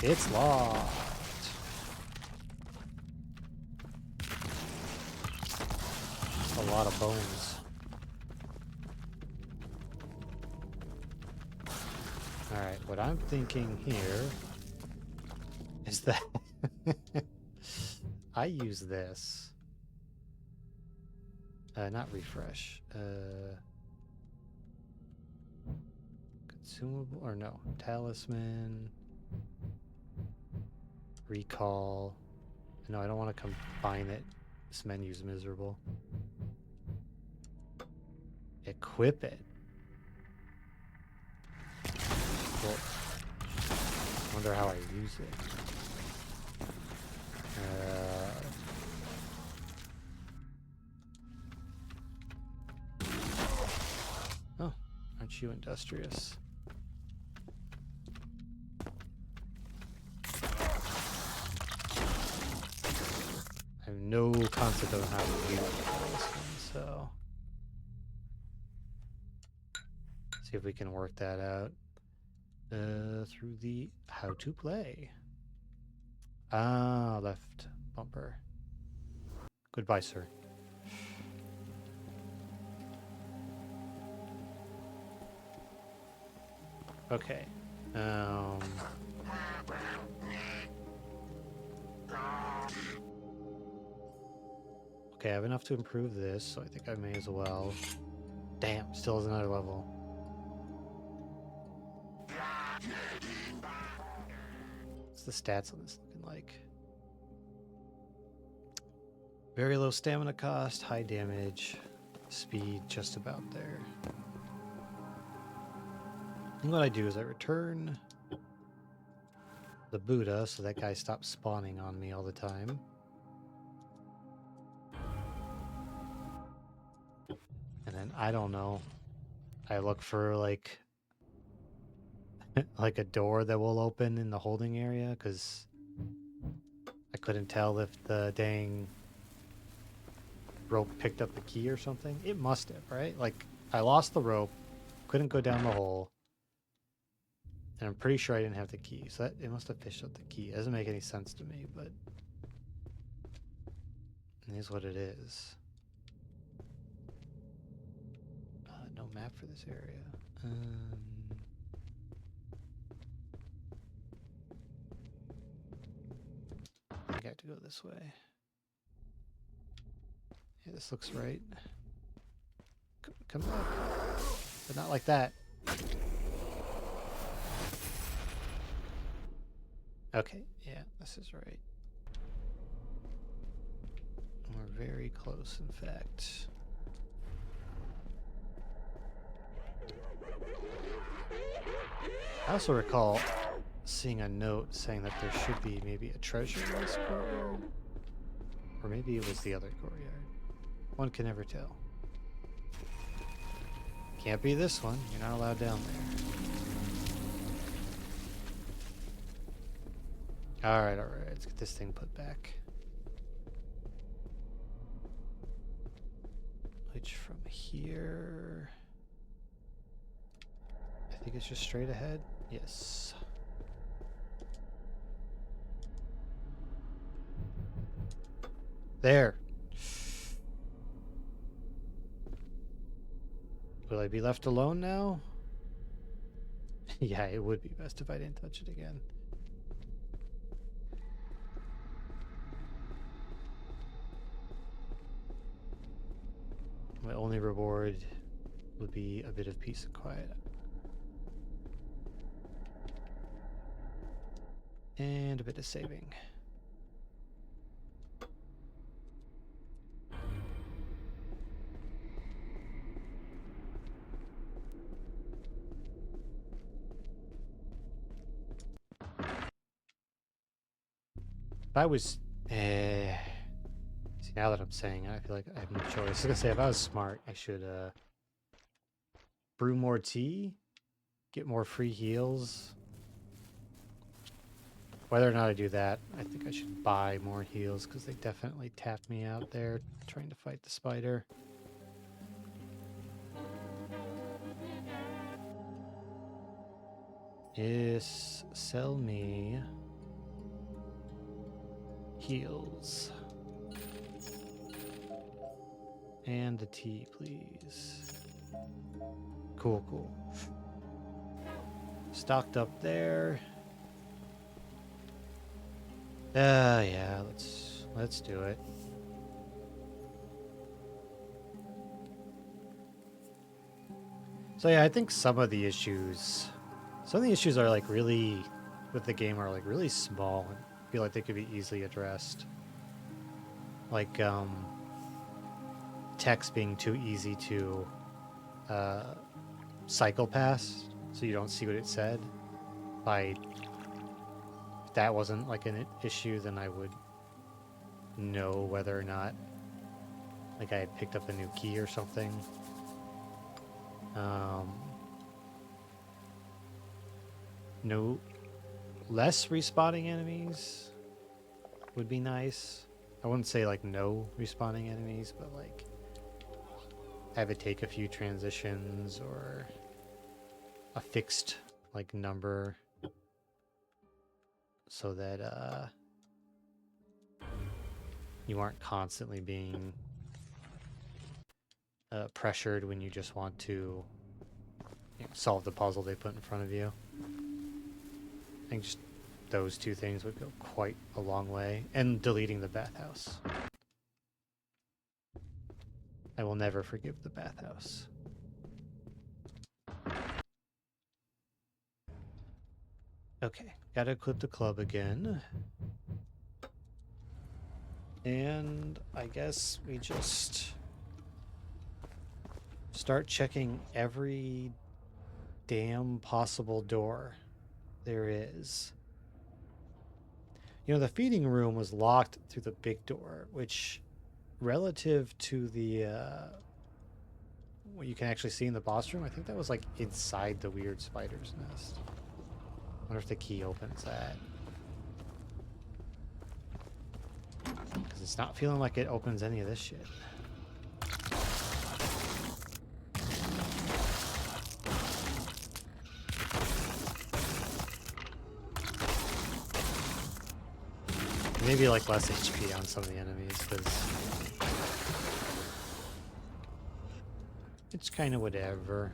It's locked. That's a lot of bones. Alright, what I'm thinking here is that I use this. Not refresh. Consumable, or no, talisman. Recall. No, I don't want to combine it. This menu's miserable. Equip it. Well, I wonder how I use it. Oh, aren't you industrious? I have no concept of how to use this one, so see if we can work that out through the how to play. Ah, left bumper. Goodbye, sir. Okay. Okay, I have enough to improve this, so I think I may as well. Damn, still has another level. What's the stats on this looking like? Very low stamina cost, high damage, speed just about there. And what I do is I return the Buddha so that guy stops spawning on me all the time. And then, I don't know, I look for like like a door that will open in the holding area, because I couldn't tell if the dang rope picked up the key or something. It must have, right? Like, I lost the rope, couldn't go down the hole, and I'm pretty sure I didn't have the key, so that it must have fished up the key. It doesn't make any sense to me, but it is what it is. No map for this area. I think I have to go this way. Yeah, this looks right. Come back. But not like that. Okay, yeah, this is right. We're very close, in fact. I also recall seeing a note saying that there should be maybe a treasure in this courtyard. Or maybe it was the other courtyard. One can never tell. Can't be this one. You're not allowed down there. Alright, alright. Let's get this thing put back. Which from here... I think it's just straight ahead. Yes. There. Will I be left alone now? Yeah, it would be best if I didn't touch it again. My only reward would be a bit of peace and quiet. And a bit of saving. If I was... see, now that I'm saying it, I feel like I have no choice. I was gonna say, if I was smart, I should brew more tea, get more free heals. Whether or not I do that, I think I should buy more heals, because they definitely tapped me out there trying to fight the spider. Yes, sell me heals. And the tea, please. Cool, cool. Stocked up there. Yeah, let's do it. So yeah, I think some of the issues are like really, with the game, are like really small and feel like they could be easily addressed. Like, text being too easy to cycle past, so you don't see what it said. If that wasn't like an issue, then I would know whether or not like I had picked up a new key or something. No, less respawning enemies would be nice. I wouldn't say like no respawning enemies, but like have it take a few transitions or a fixed like number so that you aren't constantly being pressured when you just want to solve the puzzle they put in front of you. I think just those two things would go quite a long way. And deleting the bathhouse. I will never forgive the bathhouse. Okay, gotta equip the club again. And I guess we just start checking every damn possible door there is. You know, the feeding room was locked through the big door, which relative to the what you can actually see in the boss room, I think that was like inside the weird spider's nest. I wonder if the key opens that. Because it's not feeling like it opens any of this shit. Maybe like less HP on some of the enemies, because it's kind of whatever.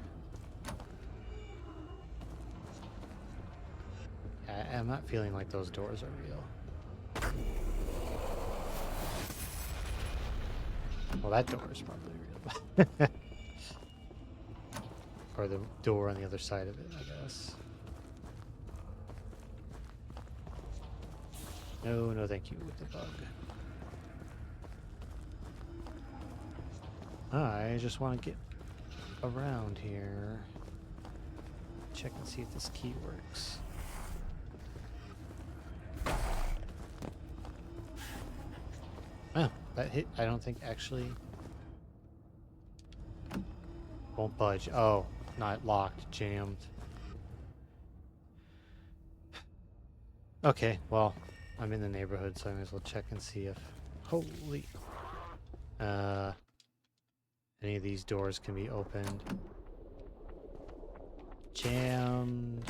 I'm not feeling like those doors are real. Well, that door is probably real. Or the door on the other side of it, I guess. No, no thank you with the bug. I just want to get around here. Check and see if this key works. Oh, that hit, I don't think actually won't budge. Oh, not locked, jammed. Okay, well, I'm in the neighborhood, so I may as well check and see if... Holy... any of these doors can be opened. Jammed.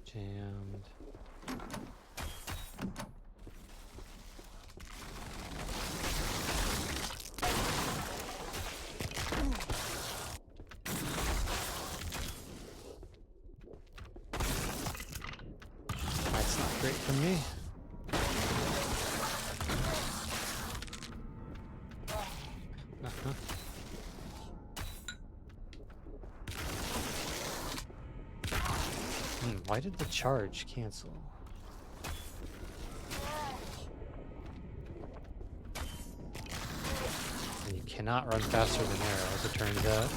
Jammed. That's not great for me. Why did the charge cancel? And you cannot run faster than arrows, it turns out.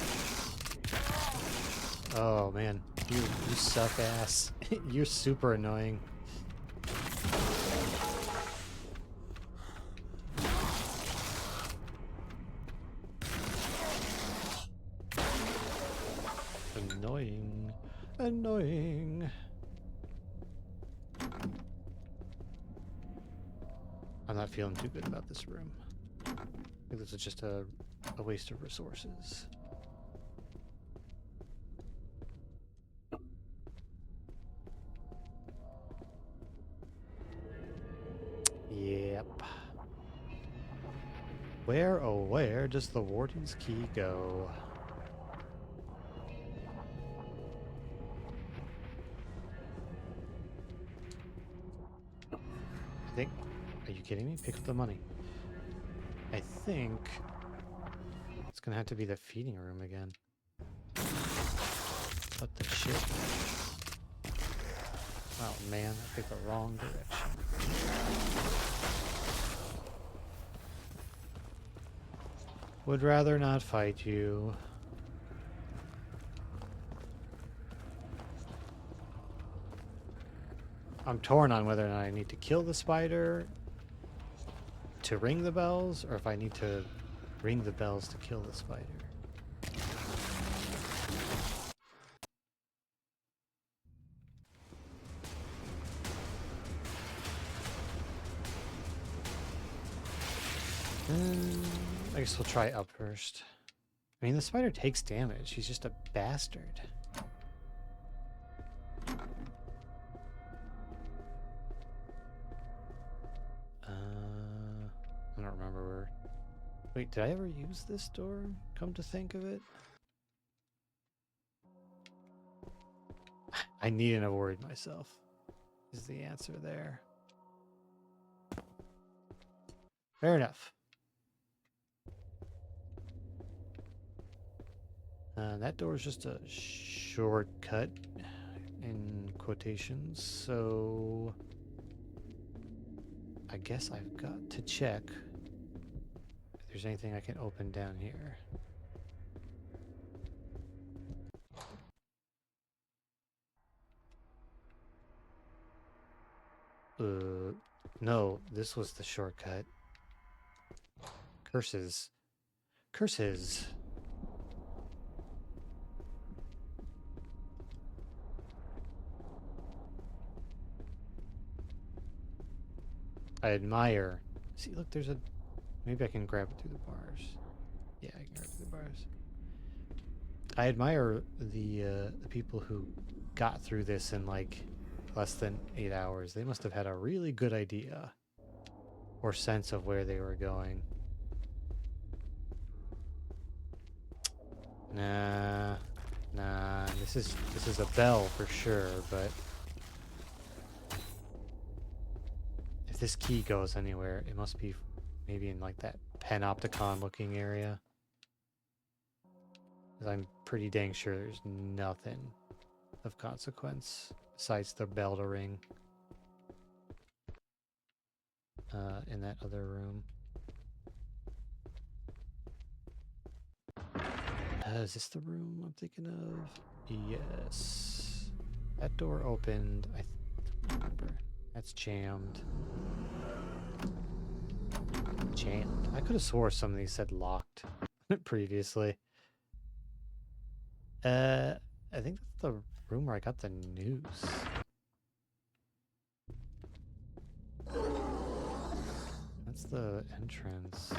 Oh man, you suck ass. You're super annoying. Annoying. Annoying. I'm not feeling too good about this room. I think this is just a waste of resources. Yep. Where, oh where does the warden's key go? I think... Are you kidding me? Pick up the money. I think... It's gonna have to be the feeding room again. What the shit? Oh man, I picked the wrong direction. Would rather not fight you. I'm torn on whether or not I need to kill the spider to ring the bells, or if I need to ring the bells to kill the spider. I guess we'll try up first. I mean, the spider takes damage. He's just a bastard. I don't remember where... Wait, did I ever use this door? Come to think of it? I needn't have worried myself, is the answer there. Fair enough. That door is just a shortcut, in quotations, so I guess I've got to check if there's anything I can open down here. No, this was the shortcut. Curses. Curses. I admire. See, look, there's a... Maybe I can grab it through the bars. Yeah, I can grab it through the bars. I admire the people who got through this in like less than 8 hours. They must have had a really good idea or sense of where they were going. Nah, this is a bell for sure, but if this key goes anywhere, it must be maybe in like that panopticon looking area. 'Cause I'm pretty dang sure there's nothing of consequence besides the bell to ring in that other room. Is this the room I'm thinking of? Yes. That door opened. I don't remember. That's jammed. Jammed. I could have swore some of these said locked previously. I think that's the room where I got the news. That's the entrance.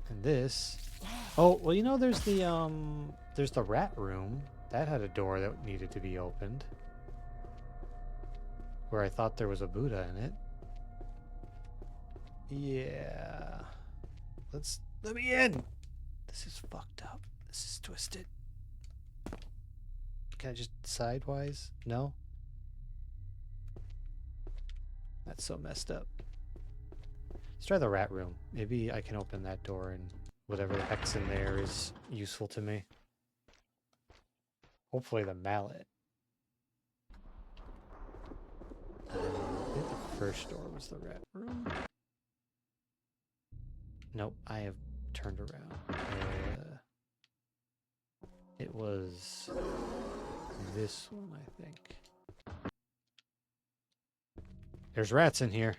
And this. Oh, well, you know, there's the rat room. That had a door that needed to be opened. Where I thought there was a Buddha in it. Yeah. Let me in. This is fucked up. This is twisted. Can I just sidewise? No? That's so messed up. Let's try the rat room. Maybe I can open that door and whatever the heck's in there is useful to me. Hopefully the mallet. I think the first door was the rat room. Nope, I have turned around. It was this one, I think. There's rats in here.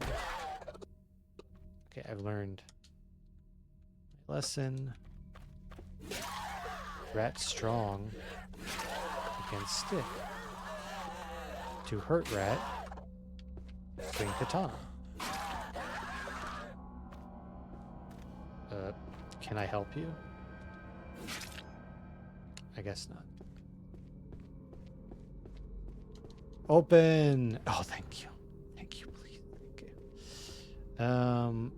Okay, I've learned my lesson. Rat strong against stick. To hurt rat, swing katana. Can I help you? I guess not. Open! Oh, thank you. Thank you, please. Thank you.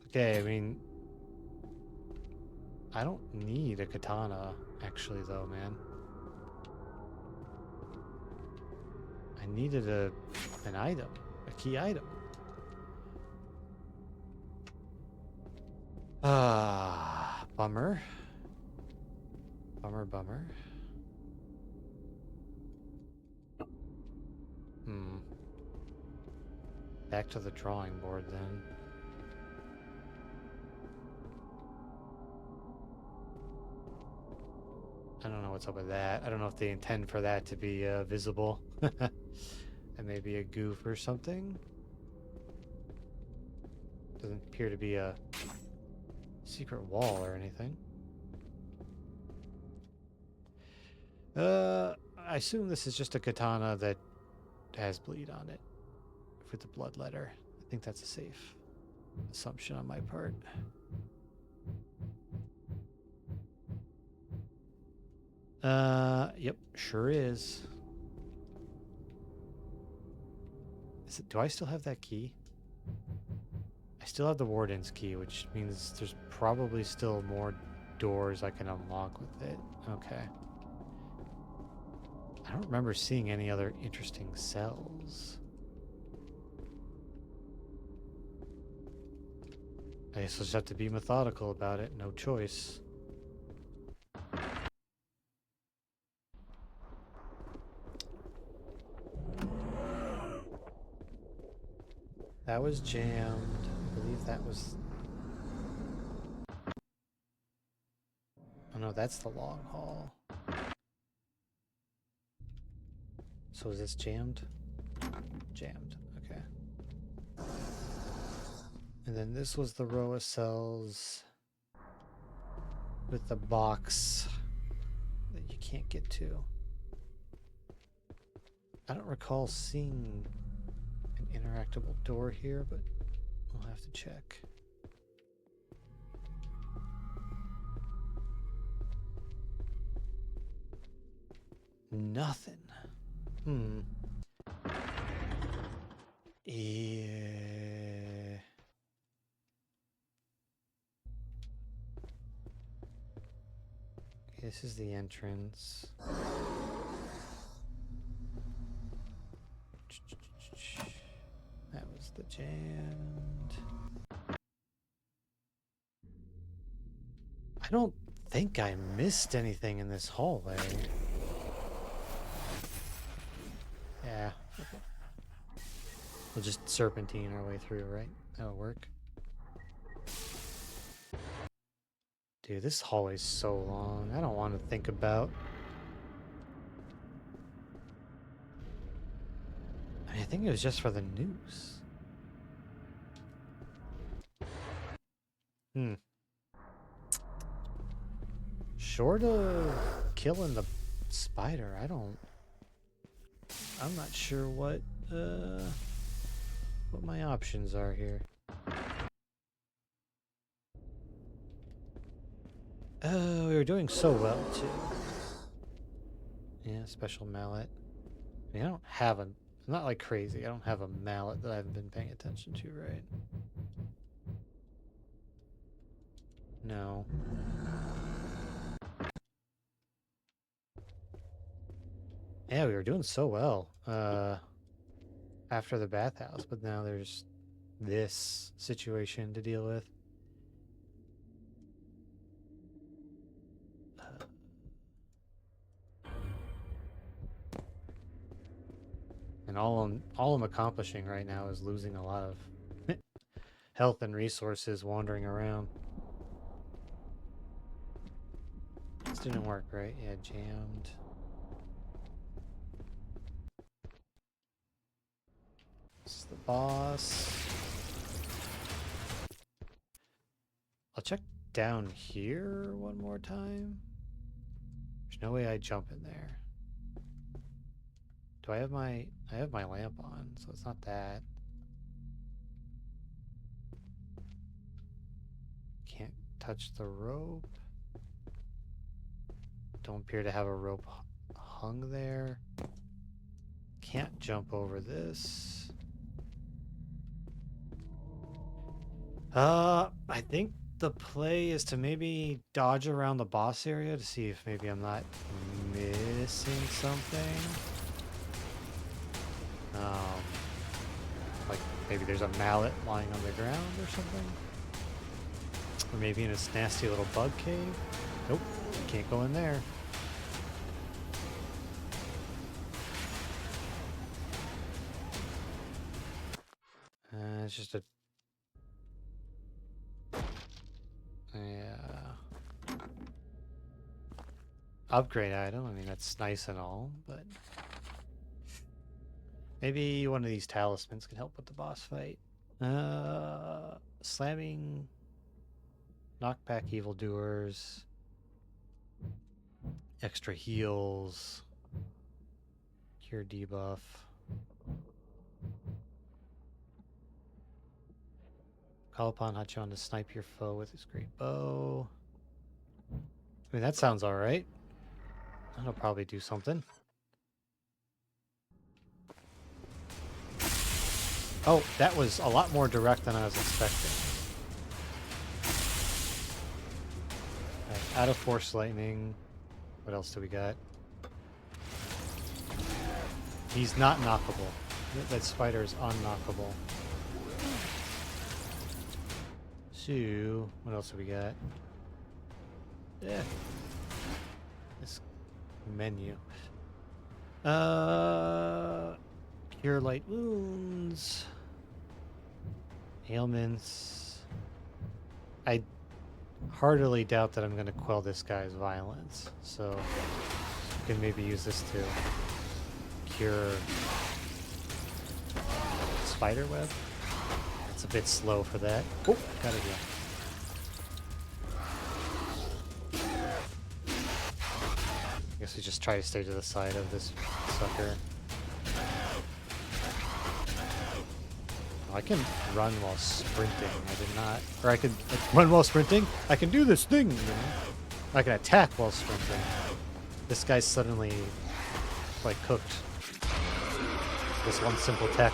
Okay, I mean, I don't need a katana, actually, though, man. I needed an item, a key item. Bummer. Bummer. Back to the drawing board, then. I don't know what's up with that. I don't know if they intend for that to be visible. And maybe a goof or something. Doesn't appear to be a secret wall or anything. I assume this is just a katana that has bleed on it with the blood letter. I think that's a safe assumption on my part. Yep, sure is. Do I still have that key? I still have the warden's key, which means there's probably still more doors I can unlock with it. Okay. I don't remember seeing any other interesting cells. I guess we'll just have to be methodical about it. No choice. That was jammed. I believe that was... Oh no, that's the long hall. So is this jammed? Jammed, okay. And then this was the row of cells with the box that you can't get to. I don't recall seeing an interactable door here, but we'll have to check. Nothing. Yeah. Okay, this is the entrance. That was the jammed. I don't think I missed anything in this hallway. Yeah. We'll just serpentine our way through, right? That'll work. Dude, this hallway's so long. I don't want to think about... I think it was just for the noose. Short of killing the spider, I'm not sure what what my options are here. Oh, we were doing so well too. Yeah, special mallet. I mean, I don't have a. I'm not like crazy. I don't have a mallet that I haven't been paying attention to, right? No. Yeah, we were doing so well after the bathhouse, but now there's this situation to deal with. And all I'm accomplishing right now is losing a lot of health and resources wandering around. This didn't work, right? Yeah, jammed. This is the boss. I'll check down here one more time. There's no way I jump in there. Do I have my lamp on, so it's not that. Can't touch the rope. Don't appear to have a rope hung there. Can't jump over this. I think the play is to maybe dodge around the boss area to see if maybe I'm not missing something. Like maybe there's a mallet lying on the ground or something. Or maybe in this nasty little bug cave. Nope, can't go in there. It's just a... Yeah. Upgrade item. I mean, that's nice and all, but... Maybe one of these talismans can help with the boss fight. Slamming... Knockback evildoers. Extra heals. Cure debuff. Call upon Hachon to snipe your foe with his great bow. I mean, that sounds alright. That'll probably do something. Oh, that was a lot more direct than I was expecting. Right, out of force lightning. What else do we got? He's not knockable. That spider is unknockable. So, what else do we got? Yeah. This menu. Cure light wounds. Ailments. I heartily doubt that I'm going to quell this guy's violence. So, you can maybe use this to cure spider web. It's a bit slow for that. Oh, got it here. I guess we just try to stay to the side of this sucker. Oh, I can run while sprinting. I did not. Or I could run while sprinting? I can do this thing, you know? I can attack while sprinting. This guy's suddenly, like, cooked. This one simple tech.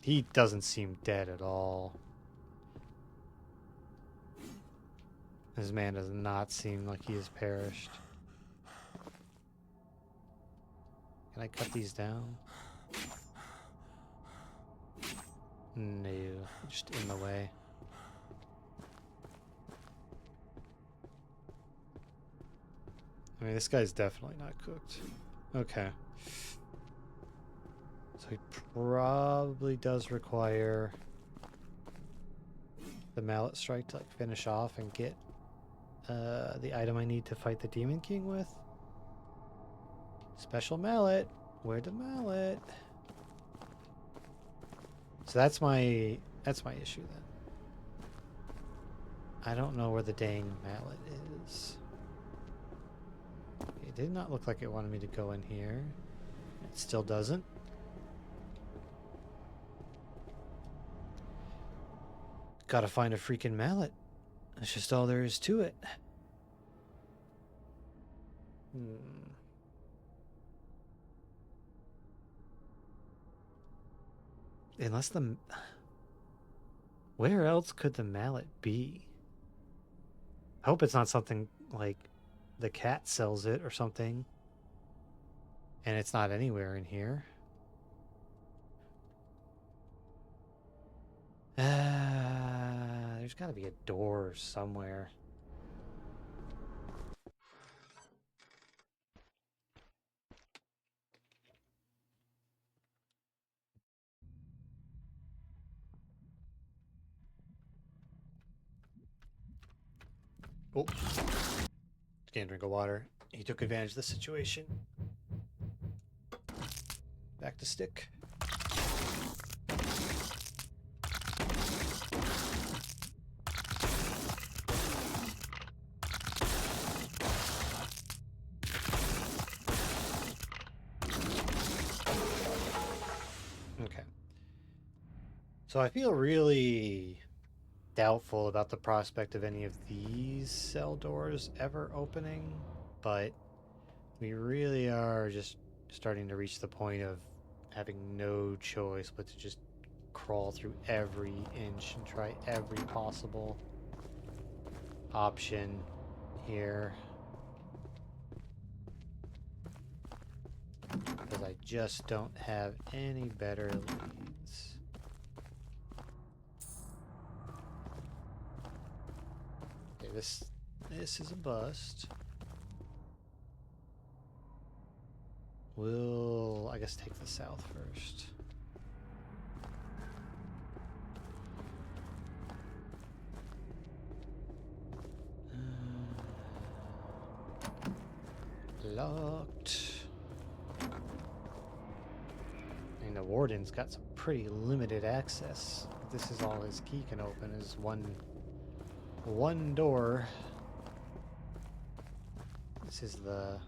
He doesn't seem dead at all. This man does not seem like he has perished. Can I cut these down? No, just in the way. I mean, this guy's definitely not cooked. Okay. So he probably does require the mallet strike to like finish off and get the item I need to fight the Demon King with. Special mallet. Where the mallet? So that's my issue then. I don't know where the dang mallet is. It did not look like it wanted me to go in here. It still doesn't. Gotta find a freaking mallet. That's just all there is to it. Unless the... Where else could the mallet be? I hope it's not something like the cat sells it or something. And it's not anywhere in here. There's got to be a door somewhere. Oh. Can't drink of water. He took advantage of the situation. Back to stick. Okay. So I feel really doubtful about the prospect of any of these cell doors ever opening, but we really are just starting to reach the point of having no choice but to just crawl through every inch and try every possible option here. Because I just don't have any better leads. Okay, this is a bust. We'll, I guess, take the south first. Locked. And the warden's got some pretty limited access. This is all his key can open is one door. This is the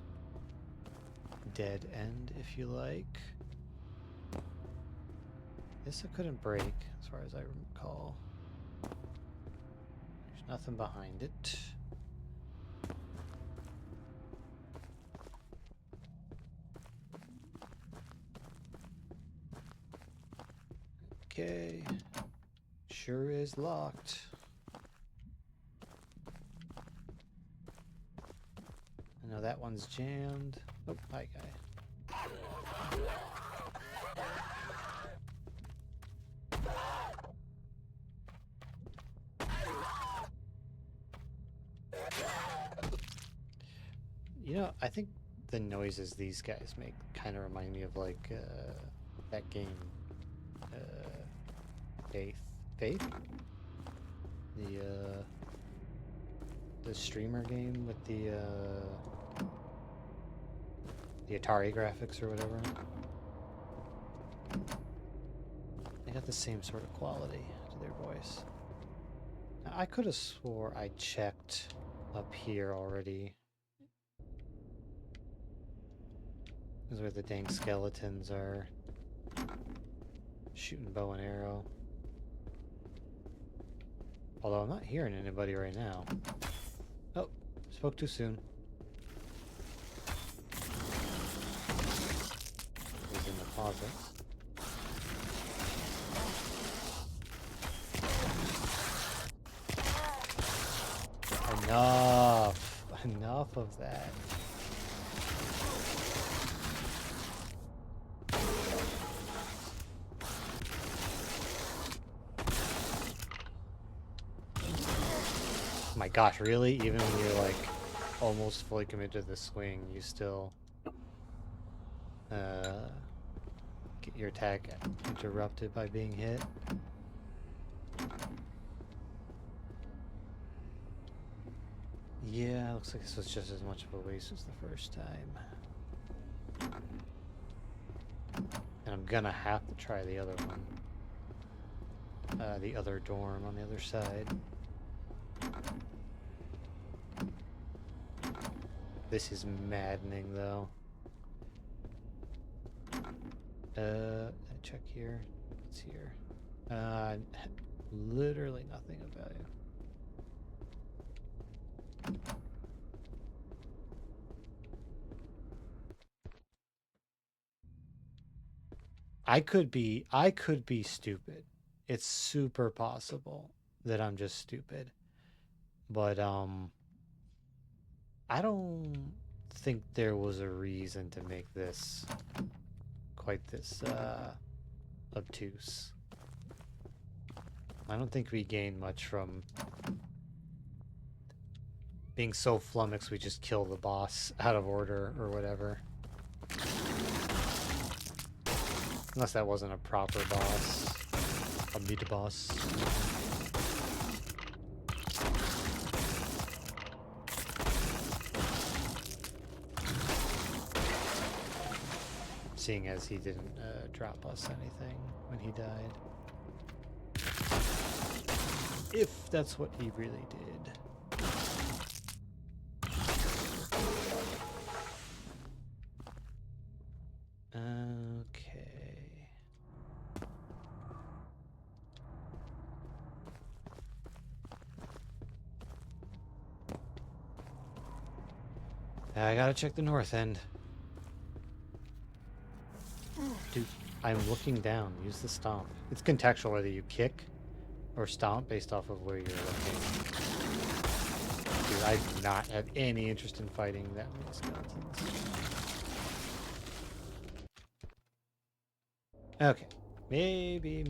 dead end, if you like. This I couldn't break, as far as I recall. There's nothing behind it. Okay. Sure is locked. I know that one's jammed. Oh, hi, guy. You know, I think the noises these guys make kind of remind me of like that game, Faith? The streamer game with the Atari graphics or whatever. They got the same sort of quality to their voice. Now, I could have swore I checked up here already. This is where the dang skeletons are shooting bow and arrow. Although I'm not hearing anybody right now. Oh, spoke too soon. He's in the closets. Enough! Enough of that. My gosh, really? Even when you're like almost fully committed to the swing, you still get your attack interrupted by being hit. Yeah, looks like this was just as much of a waste as the first time. And I'm gonna have to try the other one. The other dorm on the other side. This is maddening, though. Check here. What's here? Literally nothing of value. I could be stupid. It's super possible that I'm just stupid. But I don't think there was a reason to make this quite this obtuse. I don't think we gain much from being so flummoxed we just kill the boss out of order or whatever. Unless that wasn't a proper boss. A mid-boss. Seeing as he didn't drop us anything when he died. If that's what he really did. Okay. I gotta check the north end. Dude, I'm looking down. Use the stomp. It's contextual whether you kick or stomp based off of where you're looking. Dude, I do not have any interest in fighting that many skeletons. Okay. Maybe.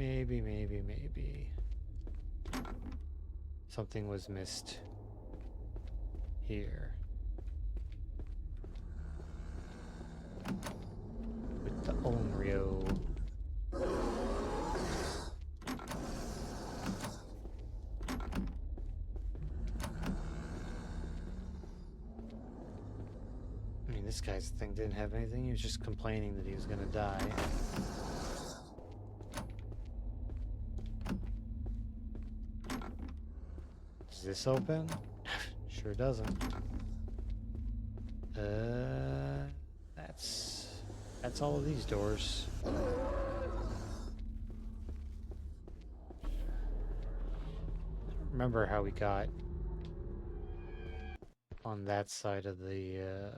Something was missed here. With the Onryo. I mean, this guy's thing didn't have anything. He was just complaining that he was gonna die. Does this open? Sure doesn't. That's all of these doors. I don't remember how we got on that side of the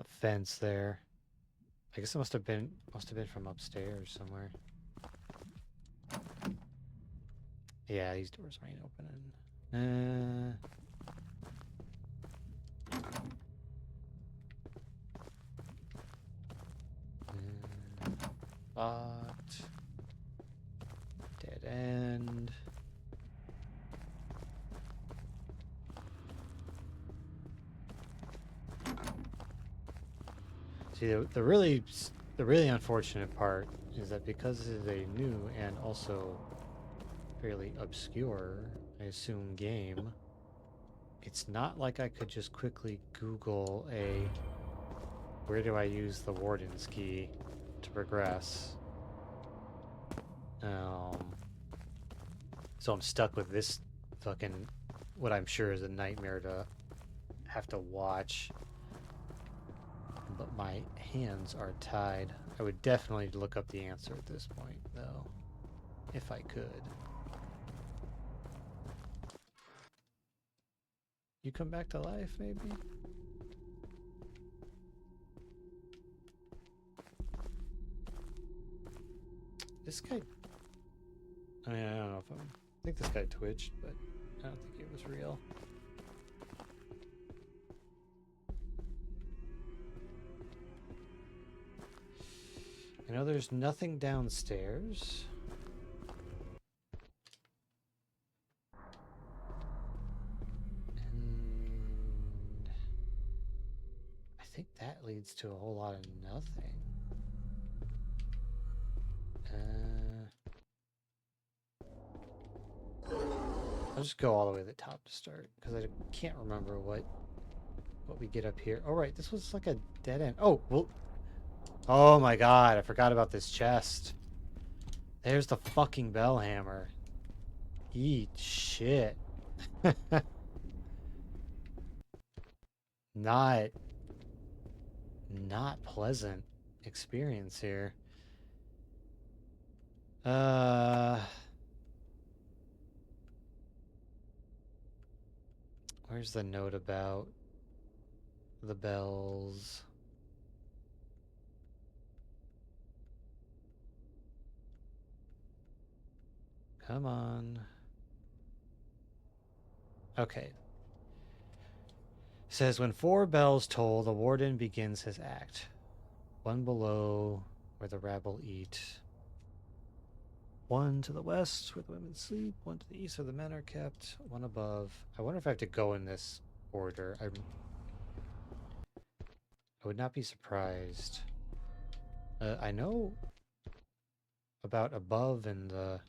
fence there. I guess it must have been from upstairs somewhere. Yeah, these doors ain't opening. Locked. Dead end. See, the really unfortunate part is that because this is a new and also fairly obscure, I assume, game, it's not like I could just quickly Google where do I use the warden's key to progress. So I'm stuck with this fucking, what I'm sure is a nightmare to have to watch. But my hands are tied. I would definitely look up the answer at this point, though, if I could. You come back to life, maybe? This guy... I mean, I don't know if I think this guy twitched, but I don't think it was real. I know there's nothing downstairs. And I think that leads to a whole lot of nothing. I'll just go all the way to the top to start, because I can't remember what we get up here. Oh, right, this was like a dead end. Oh, well... Oh my god, I forgot about this chest. There's the fucking bell hammer. Eat shit. not pleasant experience here. Where's the note about the bells? Come on. Okay. It says when 4 bells toll, the warden begins his act. One below where the rabble eat. One to the west where the women sleep. One to the east where the men are kept. One above. I wonder if I have to go in this order. I would not be surprised. I know about above and the...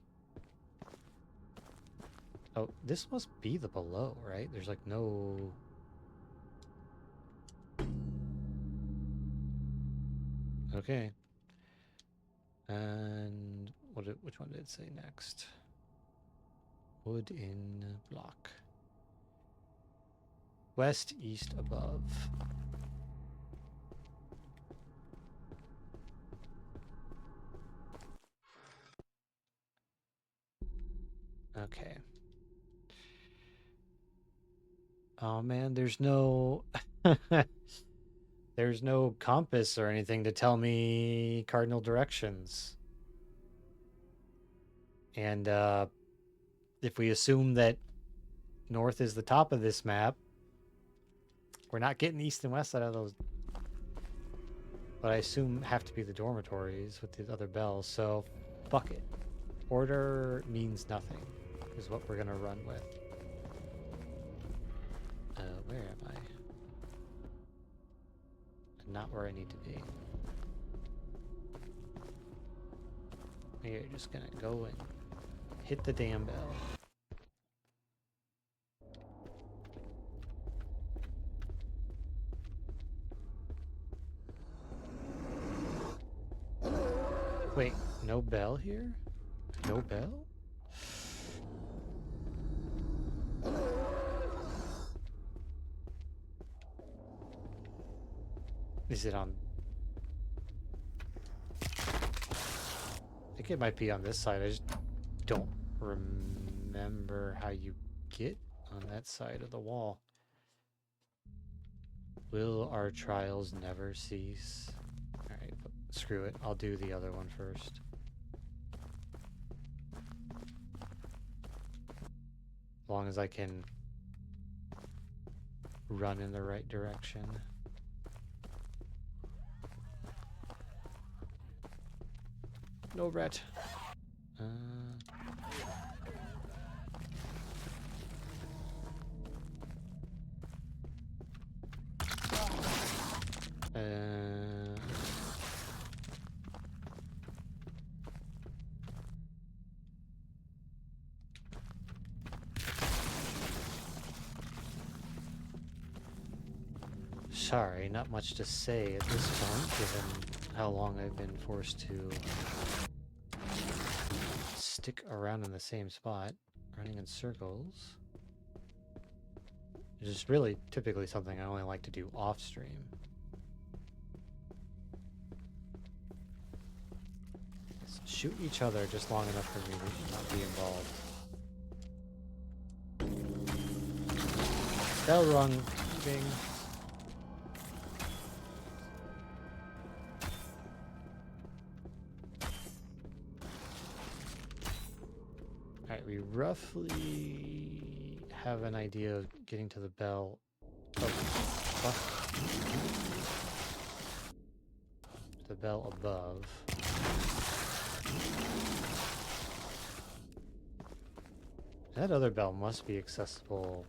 Oh, this must be the below, right? There's like no... Okay. And which one did it say next? Wood in block. West, east, above. Okay. Oh man, there's no there's no compass or anything to tell me cardinal directions. And if we assume that north is the top of this map, we're not getting east and west out of those. But I assume have to be the dormitories with the other bells, so fuck it. Order means nothing, is what we're gonna run with. Where am I? Not where I need to be. You're just gonna go and hit the damn bell. Wait, no bell here? No bell? Is it on... I think it might be on this side. I just don't remember how you get on that side of the wall. Will our trials never cease? Alright, screw it. I'll do the other one first. As long as I can run in the right direction. No rat. Sorry, not much to say at this point, given how long I've been forced to stick around in the same spot, running in circles. Which is really typically something I only like to do off stream. Let's shoot each other just long enough for me to not be involved. Bell rung, bing. Alright, we roughly have an idea of getting to the bell. Oh, fuck. The bell above. That other bell must be accessible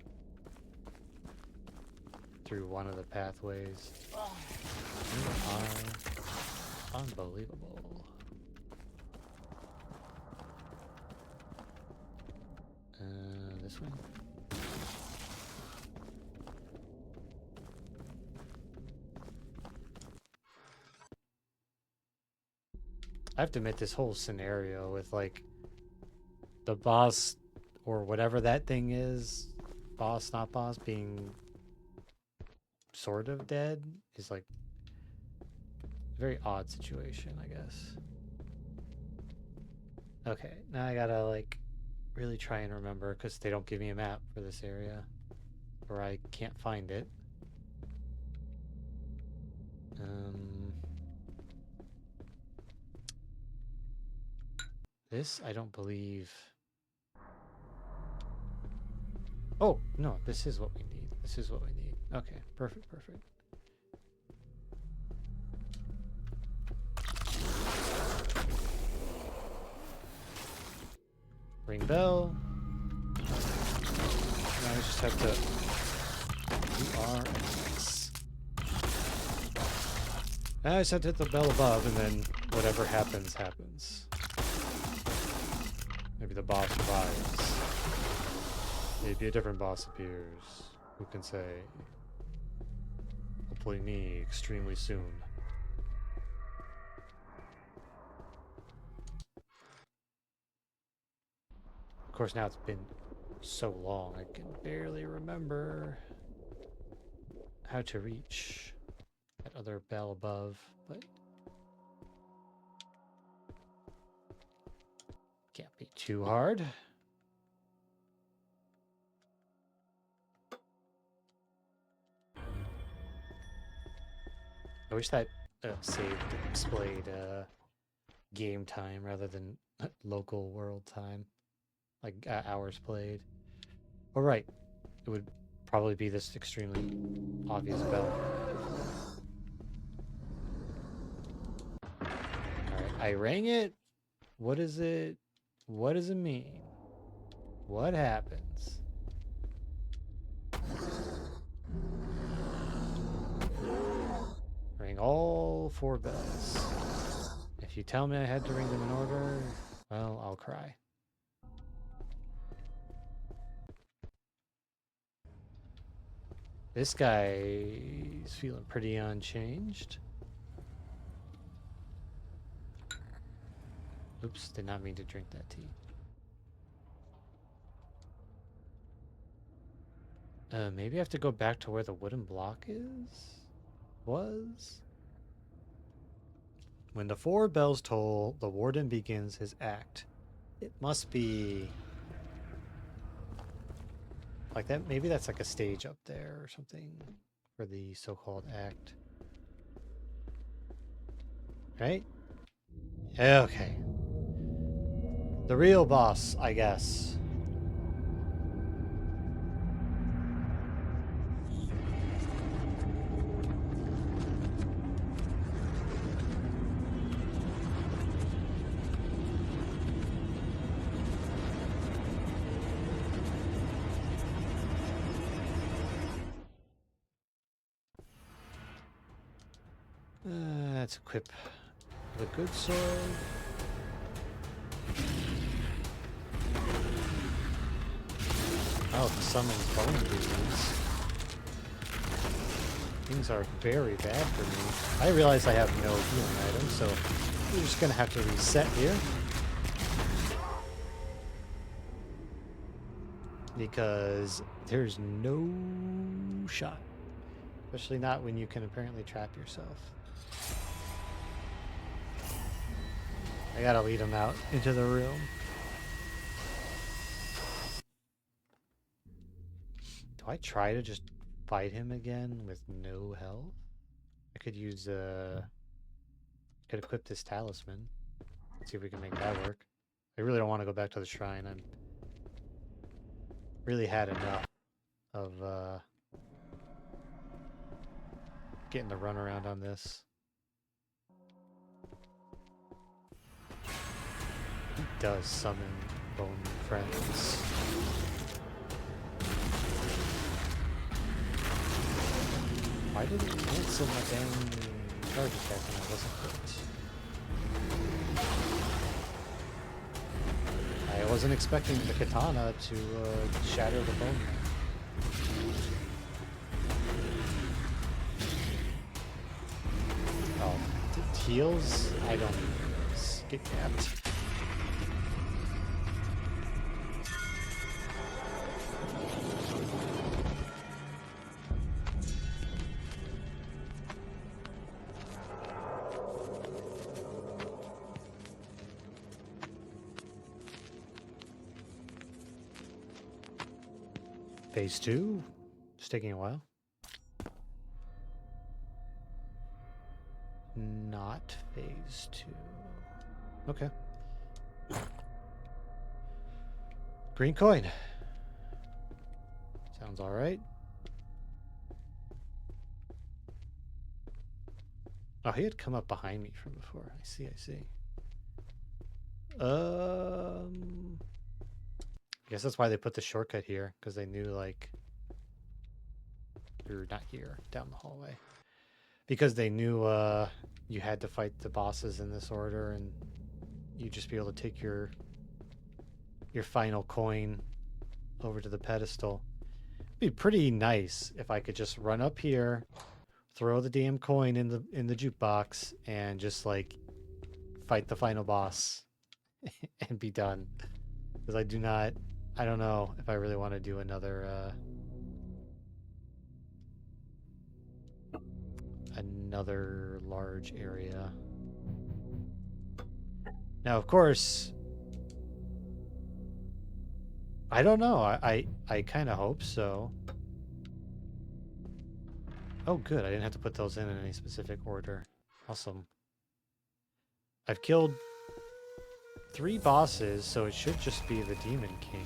through one of the pathways. You are unbelievable. This way? I have to admit, this whole scenario with, like, the boss or whatever that thing is, boss, not boss, being sort of dead is like a very odd situation, I guess. Okay, now I gotta like really try and remember because they don't give me a map for this area, or I can't find it. This I don't believe. Oh no, this is what we need. This is what we need. Okay, perfect, perfect. Ring bell. Now I just have to. We are at X. Now I just have to hit the bell above, and then whatever happens, happens. Maybe the boss survives. Maybe a different boss appears. Who can say? Hopefully me, extremely soon. Of course, now it's been so long, I can barely remember how to reach that other bell above, but can't be too hard. I wish that saved displayed game time rather than local world time, like hours played. All right, it would probably be this extremely obvious bell. All right, I rang it. What is it? What does it mean? What happens? Ring all 4 bells. If you tell me I had to ring them in order, well, I'll cry. This guy is feeling pretty unchanged. Oops, did not mean to drink that tea. Maybe I have to go back to where the wooden block was? When the 4 bells toll, the warden begins his act. It must be like that. Maybe that's like a stage up there or something for the so-called act. Right? Okay. The real boss, I guess. Let's equip the good sword. Oh, the summons bone demons. Things are very bad for me. I realize I have no healing items, so we're just gonna have to reset here. Because there's no shot. Especially not when you can apparently trap yourself. I gotta lead him out into the room. Do I try to just fight him again with no health? I could use could equip this talisman. See if we can make that work. I really don't want to go back to the shrine. I'm really had enough of getting the runaround on this. He does summon bone friends. Why did it cancel my dang charge attack when I wasn't hit? I wasn't expecting the katana to shatter the bone. Oh, it heals? I don't need this. Get capped. Phase 2? It's taking a while. Not phase 2. Okay. Green coin. Sounds all right. Oh, he had come up behind me from before. I see, I see. I guess that's why they put the shortcut here, because they knew, like, you're not here, down the hallway. Because they knew you had to fight the bosses in this order, and you'd just be able to take your final coin over to the pedestal. It'd be pretty nice if I could just run up here, throw the damn coin in the jukebox, and just like fight the final boss and be done. Because I don't know if I really want to do another large area. Now, of course, I don't know. I kind of hope so. Oh, good. I didn't have to put those in any specific order. Awesome. I've killed 3 bosses, so it should just be the Demon King.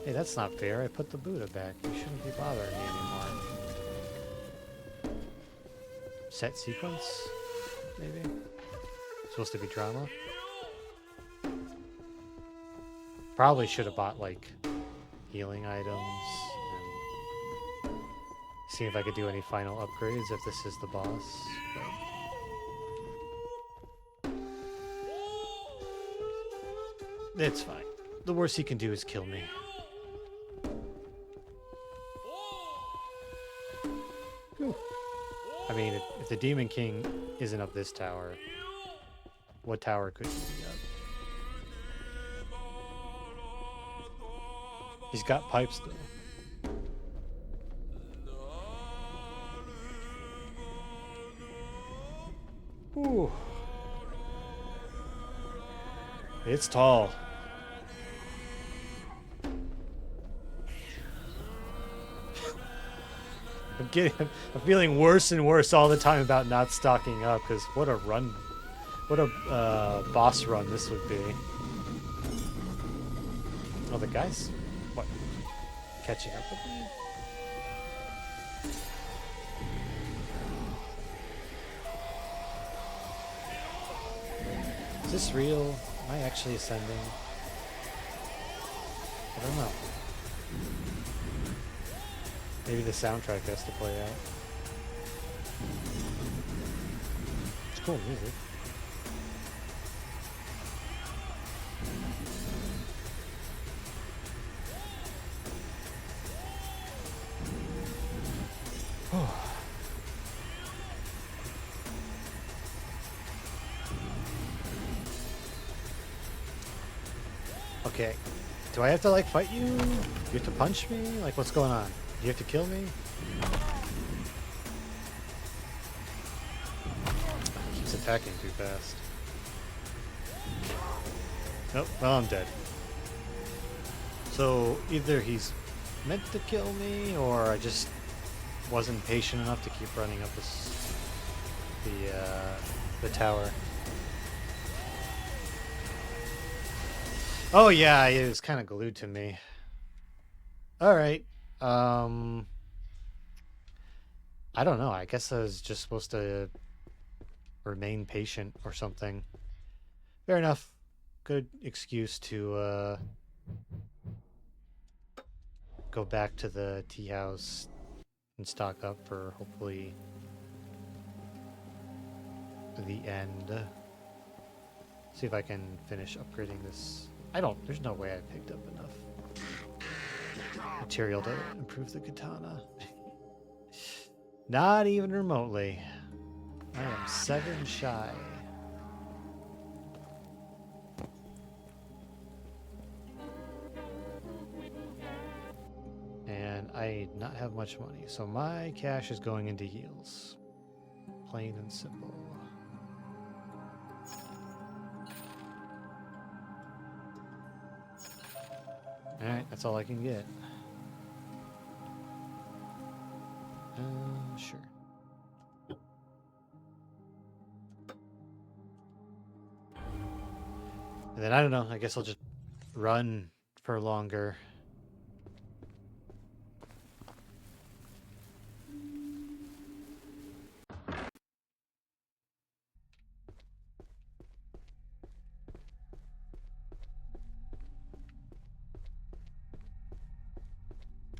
Hey, that's not fair. I put the Buddha back. You shouldn't be bothering me anymore. Set sequence? Maybe? Supposed to be drama? Probably should have bought, like, healing items. And see if I could do any final upgrades if this is the boss. But it's fine. The worst he can do is kill me. Whew. I mean, if the Demon King isn't up this tower, what tower could he be up? He's got pipes, though. Ooh. It's tall. I'm feeling worse and worse all the time about not stocking up, because what a boss run this would be. Oh, the guy's, what, catching up with me? Is this real? Am I actually ascending? I don't know. Maybe the soundtrack has to play out. It's cool music. Okay. Do I have to, like, fight you? Do you have to punch me? Like, what's going on? Do you have to kill me? He keeps attacking too fast. Nope. Well, I'm dead. So, either he's meant to kill me, or I just wasn't patient enough to keep running up the tower. Oh yeah, it was kind of glued to me. All right. I don't know. I guess I was just supposed to remain patient or something. Fair enough. Good excuse to go back to the tea house and stock up for hopefully the end. See if I can finish upgrading this. There's no way I picked up enough material to improve the katana. Not even remotely. I am 7 shy. And I not have much money, so my cash is going into heals. Plain and simple. Alright, that's all I can get. Sure. And then I don't know, I guess I'll just run for longer.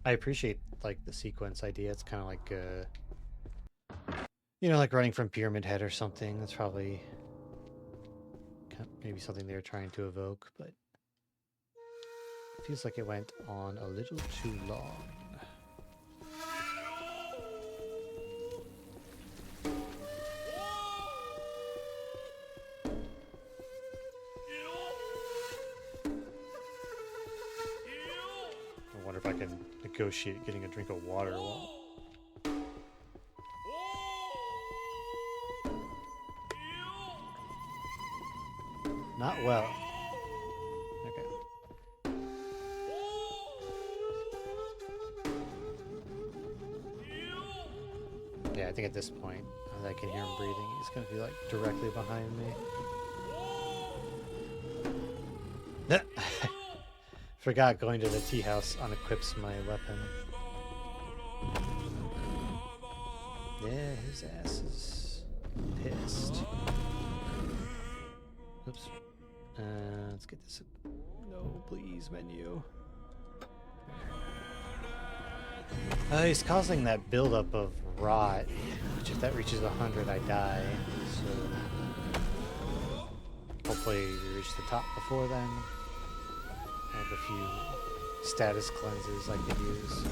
I appreciate like the sequence idea. It's kind of like you know, like running from Pyramid Head or something. That's probably maybe something they were trying to evoke, but it feels like it went on a little too long. I wonder if I can negotiate getting a drink of water while... Not well. Okay. Yeah, I think at this point, I can hear him breathing. He's gonna be like directly behind me. Forgot going to the tea house unequips my weapon. Yeah, his ass is pissed. Oops. Let's get this. No, please, menu. He's causing that buildup of rot, which if that reaches 100, I die. So hopefully we reach the top before then. I have a few status cleanses I could use.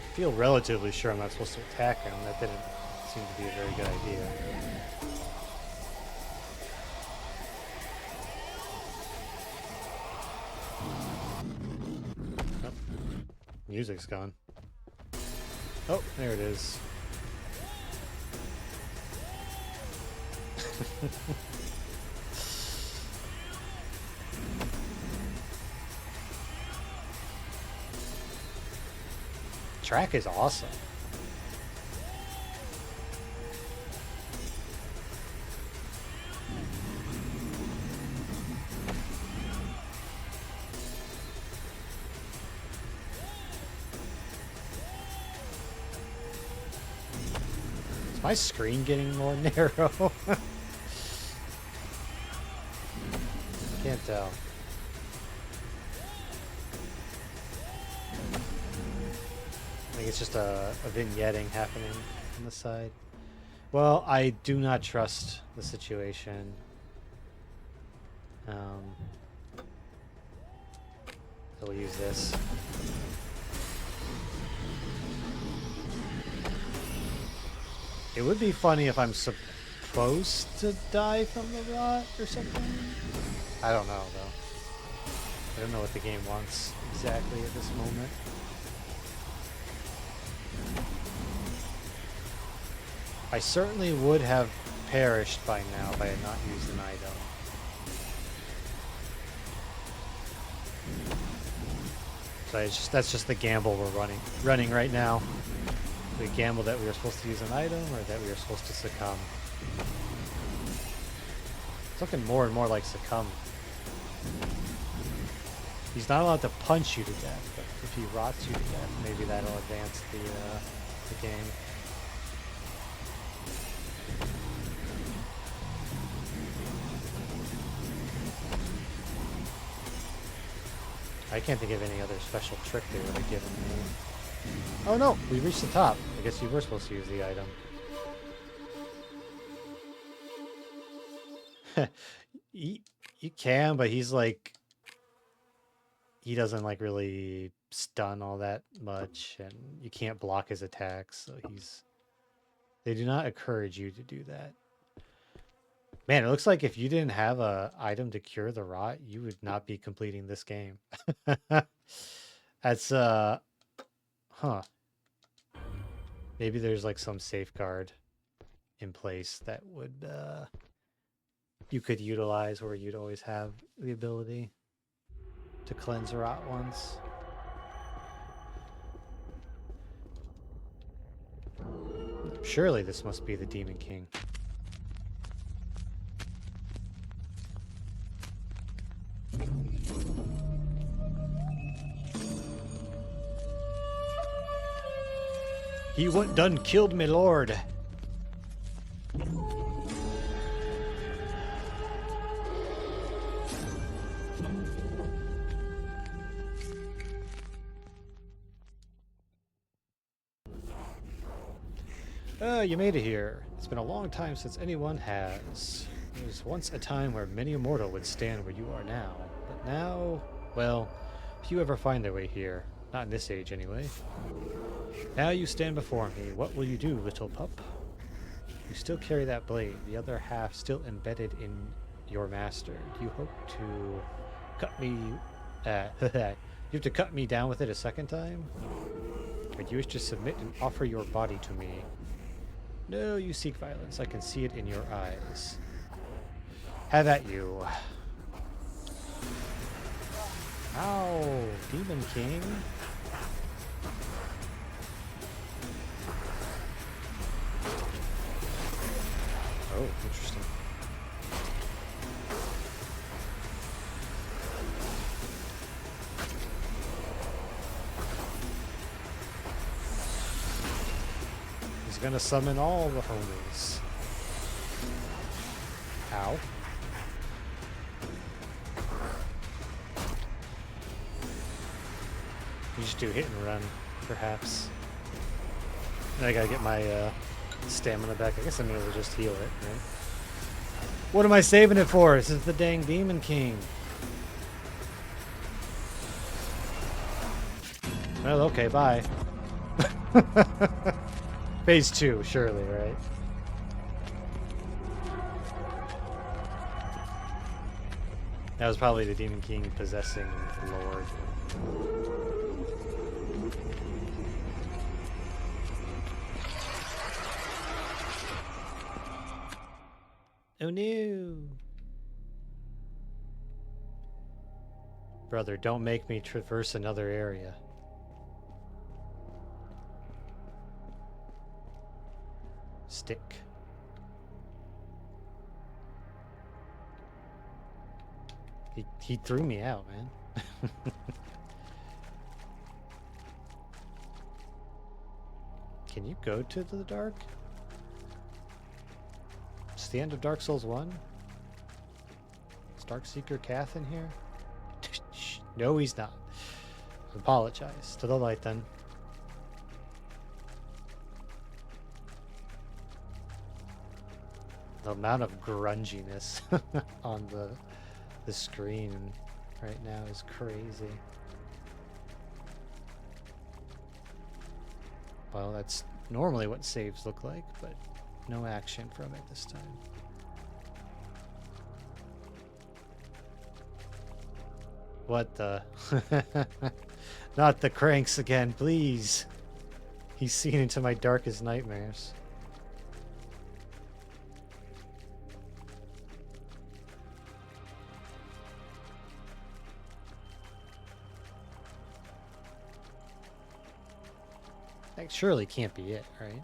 I feel relatively sure I'm not supposed to attack him. That didn't seem to be a very good idea. Oh, music's gone. Oh, there it is. Track is awesome. Is my screen getting more narrow? Can't tell. I think it's just a vignetting happening on the side. Well, I do not trust the situation. So we'll use this. It would be funny if I'm supposed to die from the rot or something. I don't know, though. I don't know what the game wants exactly at this moment. I certainly would have perished by now if I had not used an item. So that's just the gamble we're running right now. We gamble that we were supposed to use an item or that we were supposed to succumb. It's looking more and more like succumb. He's not allowed to punch you to death, but if he rots you to death, maybe that'll advance the game. I can't think of any other special trick they would have given me. Oh no, we reached the top. I guess you were supposed to use the item. You can, but he's like... He doesn't like really stun all that much, and you can't block his attacks, so they do not encourage you to do that. Man, it looks like if you didn't have a item to cure the rot, you would not be completing this game. That's huh. Maybe there's like some safeguard in place that would you could utilize where you'd always have the ability. to cleanse rot ones. Surely this must be the Demon King. He went done killed me lord. You made it here. It's been a long time since anyone has. There was once a time where many a mortal would stand where you are now. But now, well, few ever find their way here. Not in this age, anyway. Now you stand before me. What will you do, little pup? You still carry that blade, the other half still embedded in your master. Do you hope to cut me... you have to cut me down with it a second time? Or do you wish to submit and offer your body to me? No, you seek violence. I can see it in your eyes. Have at you. Ow, Demon King. Oh, interesting. He's gonna summon all the homies. Ow. You just do hit and run, perhaps. I gotta get my stamina back. I guess I'm gonna just heal it, right? What am I saving it for? This is the dang Demon King. Well, okay, bye. Phase 2, surely, right? That was probably the Demon King possessing the Lord. Oh no! Brother, don't make me traverse another area. Stick. He threw me out, man. Can you go to the dark? It's the end of Dark Souls 1? Is Darkseeker Cath in here? No, he's not. Apologize. To the light, then. The amount of grunginess on the screen right now is crazy. Well, that's normally what saves look like, but no action from it this time. What the? Not the cranks again, please. He's seen into my darkest nightmares. That surely can't be it, right?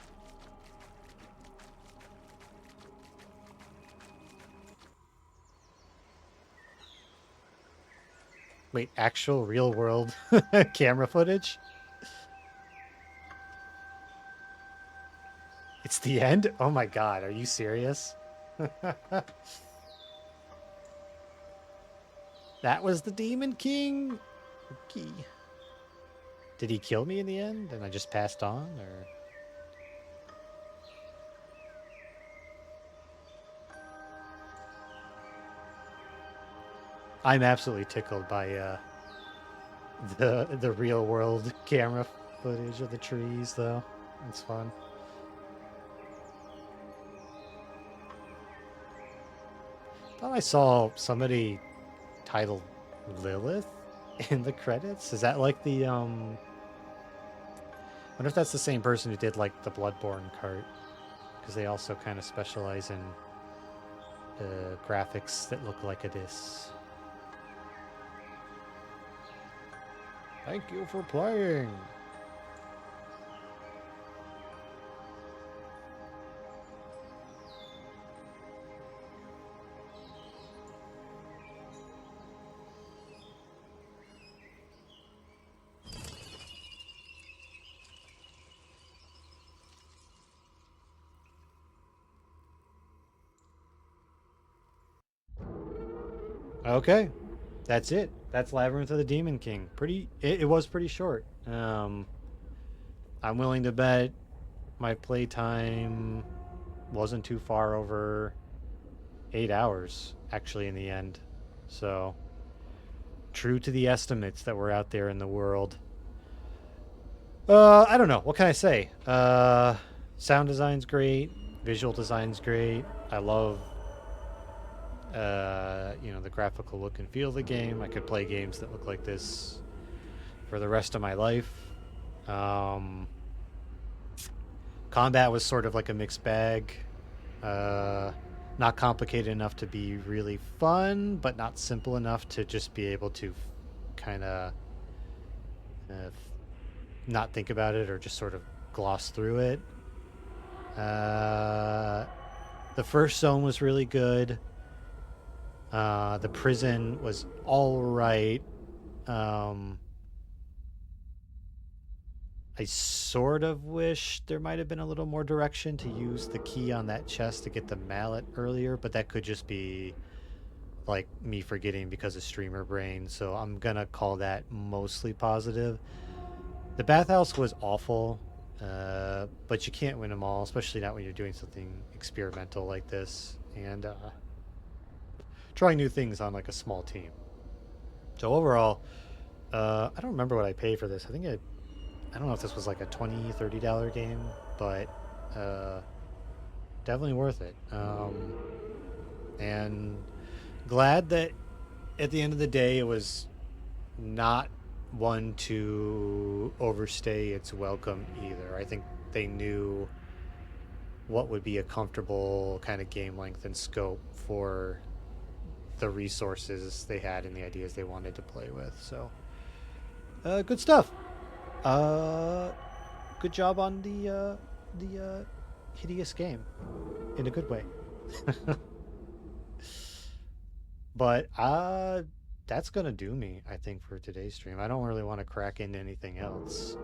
Wait, actual real world camera footage? It's the end? Oh my god, are you serious? That was the Demon King? Okay. Did he kill me in the end and I just passed on, or? I'm absolutely tickled by the real world camera footage of the trees, though. It's fun. Thought I saw somebody titled Lilith in the credits. Is that like the I wonder if that's the same person who did like the Bloodborne cart, because they also kind of specialize in graphics that look like this. Thank you for playing. Okay, that's it. That's Labyrinth of the Demon King. It was pretty short. I'm willing to bet my playtime wasn't too far over 8 hours, actually, in the end. So, true to the estimates that were out there in the world. I don't know. What can I say? Sound design's great. Visual design's great. I love, the graphical look and feel of the game. I could play games that look like this for the rest of my life. Um, Combat was sort of like a mixed bag. Uh, Not complicated enough to be really fun, but not simple enough to just be able to kind of not think about it or just sort of gloss through it. Uh, the first zone was really good. The prison was all right. Um, I sort of wish there might have been a little more direction to use the key on that chest to get the mallet earlier, but that could just be like me forgetting because of streamer brain. So I'm gonna call that mostly positive. The bathhouse was awful, but you can't win them all, especially not when you're doing something experimental like this and trying new things on like a small team. So overall, I don't remember what I paid for this. I don't know if this was like a $20, $30 game, but uh, definitely worth it. And glad that at the end of the day, it was not one to overstay its welcome either. I think they knew what would be a comfortable kind of game length and scope for the resources they had and the ideas they wanted to play with. So, good stuff. Uh, Good job on the hideous game in a good way. But that's gonna do me, I think, for today's stream. I don't really want to crack into anything else.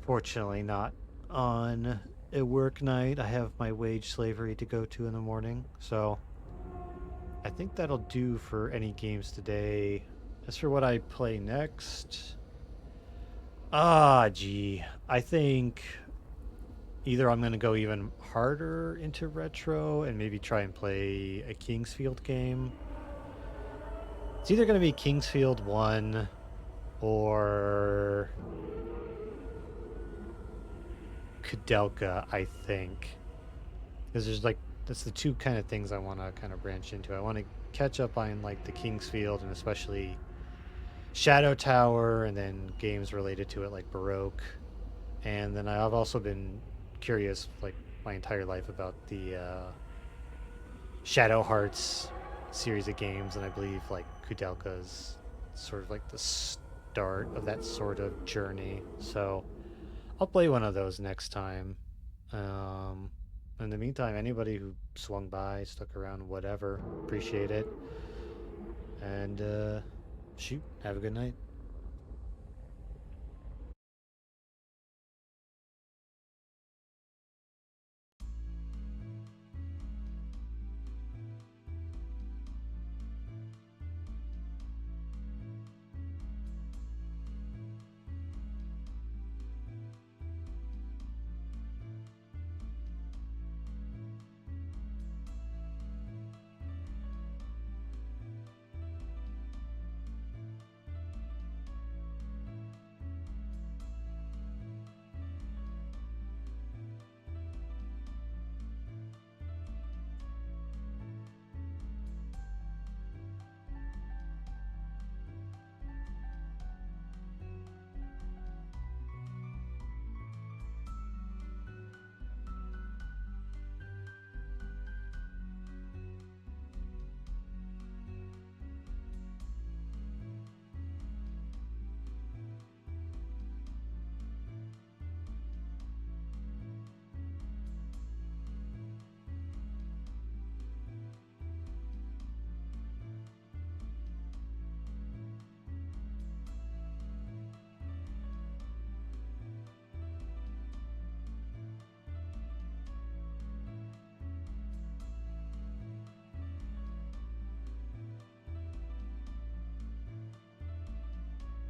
Fortunately, not on a work night. I have my wage slavery to go to in the morning, so I think that'll do for any games today. As for what I play next, gee, I think either I'm gonna go even harder into retro and maybe try and play a Kingsfield game. It's either gonna be Kingsfield 1 or Kudelka, I think. Because there's like that's the two kind of things I want to kind of branch into. I want to catch up on like the Kingsfield and especially Shadow Tower, and then games related to it like Baroque. And then I've also been curious like my entire life about the Shadow Hearts series of games, and I believe like Kudelka's sort of like the start of that sort of journey. So I'll play one of those next time. Um, in the meantime, anybody who swung by, stuck around, whatever, appreciate it. And shoot, have a good night.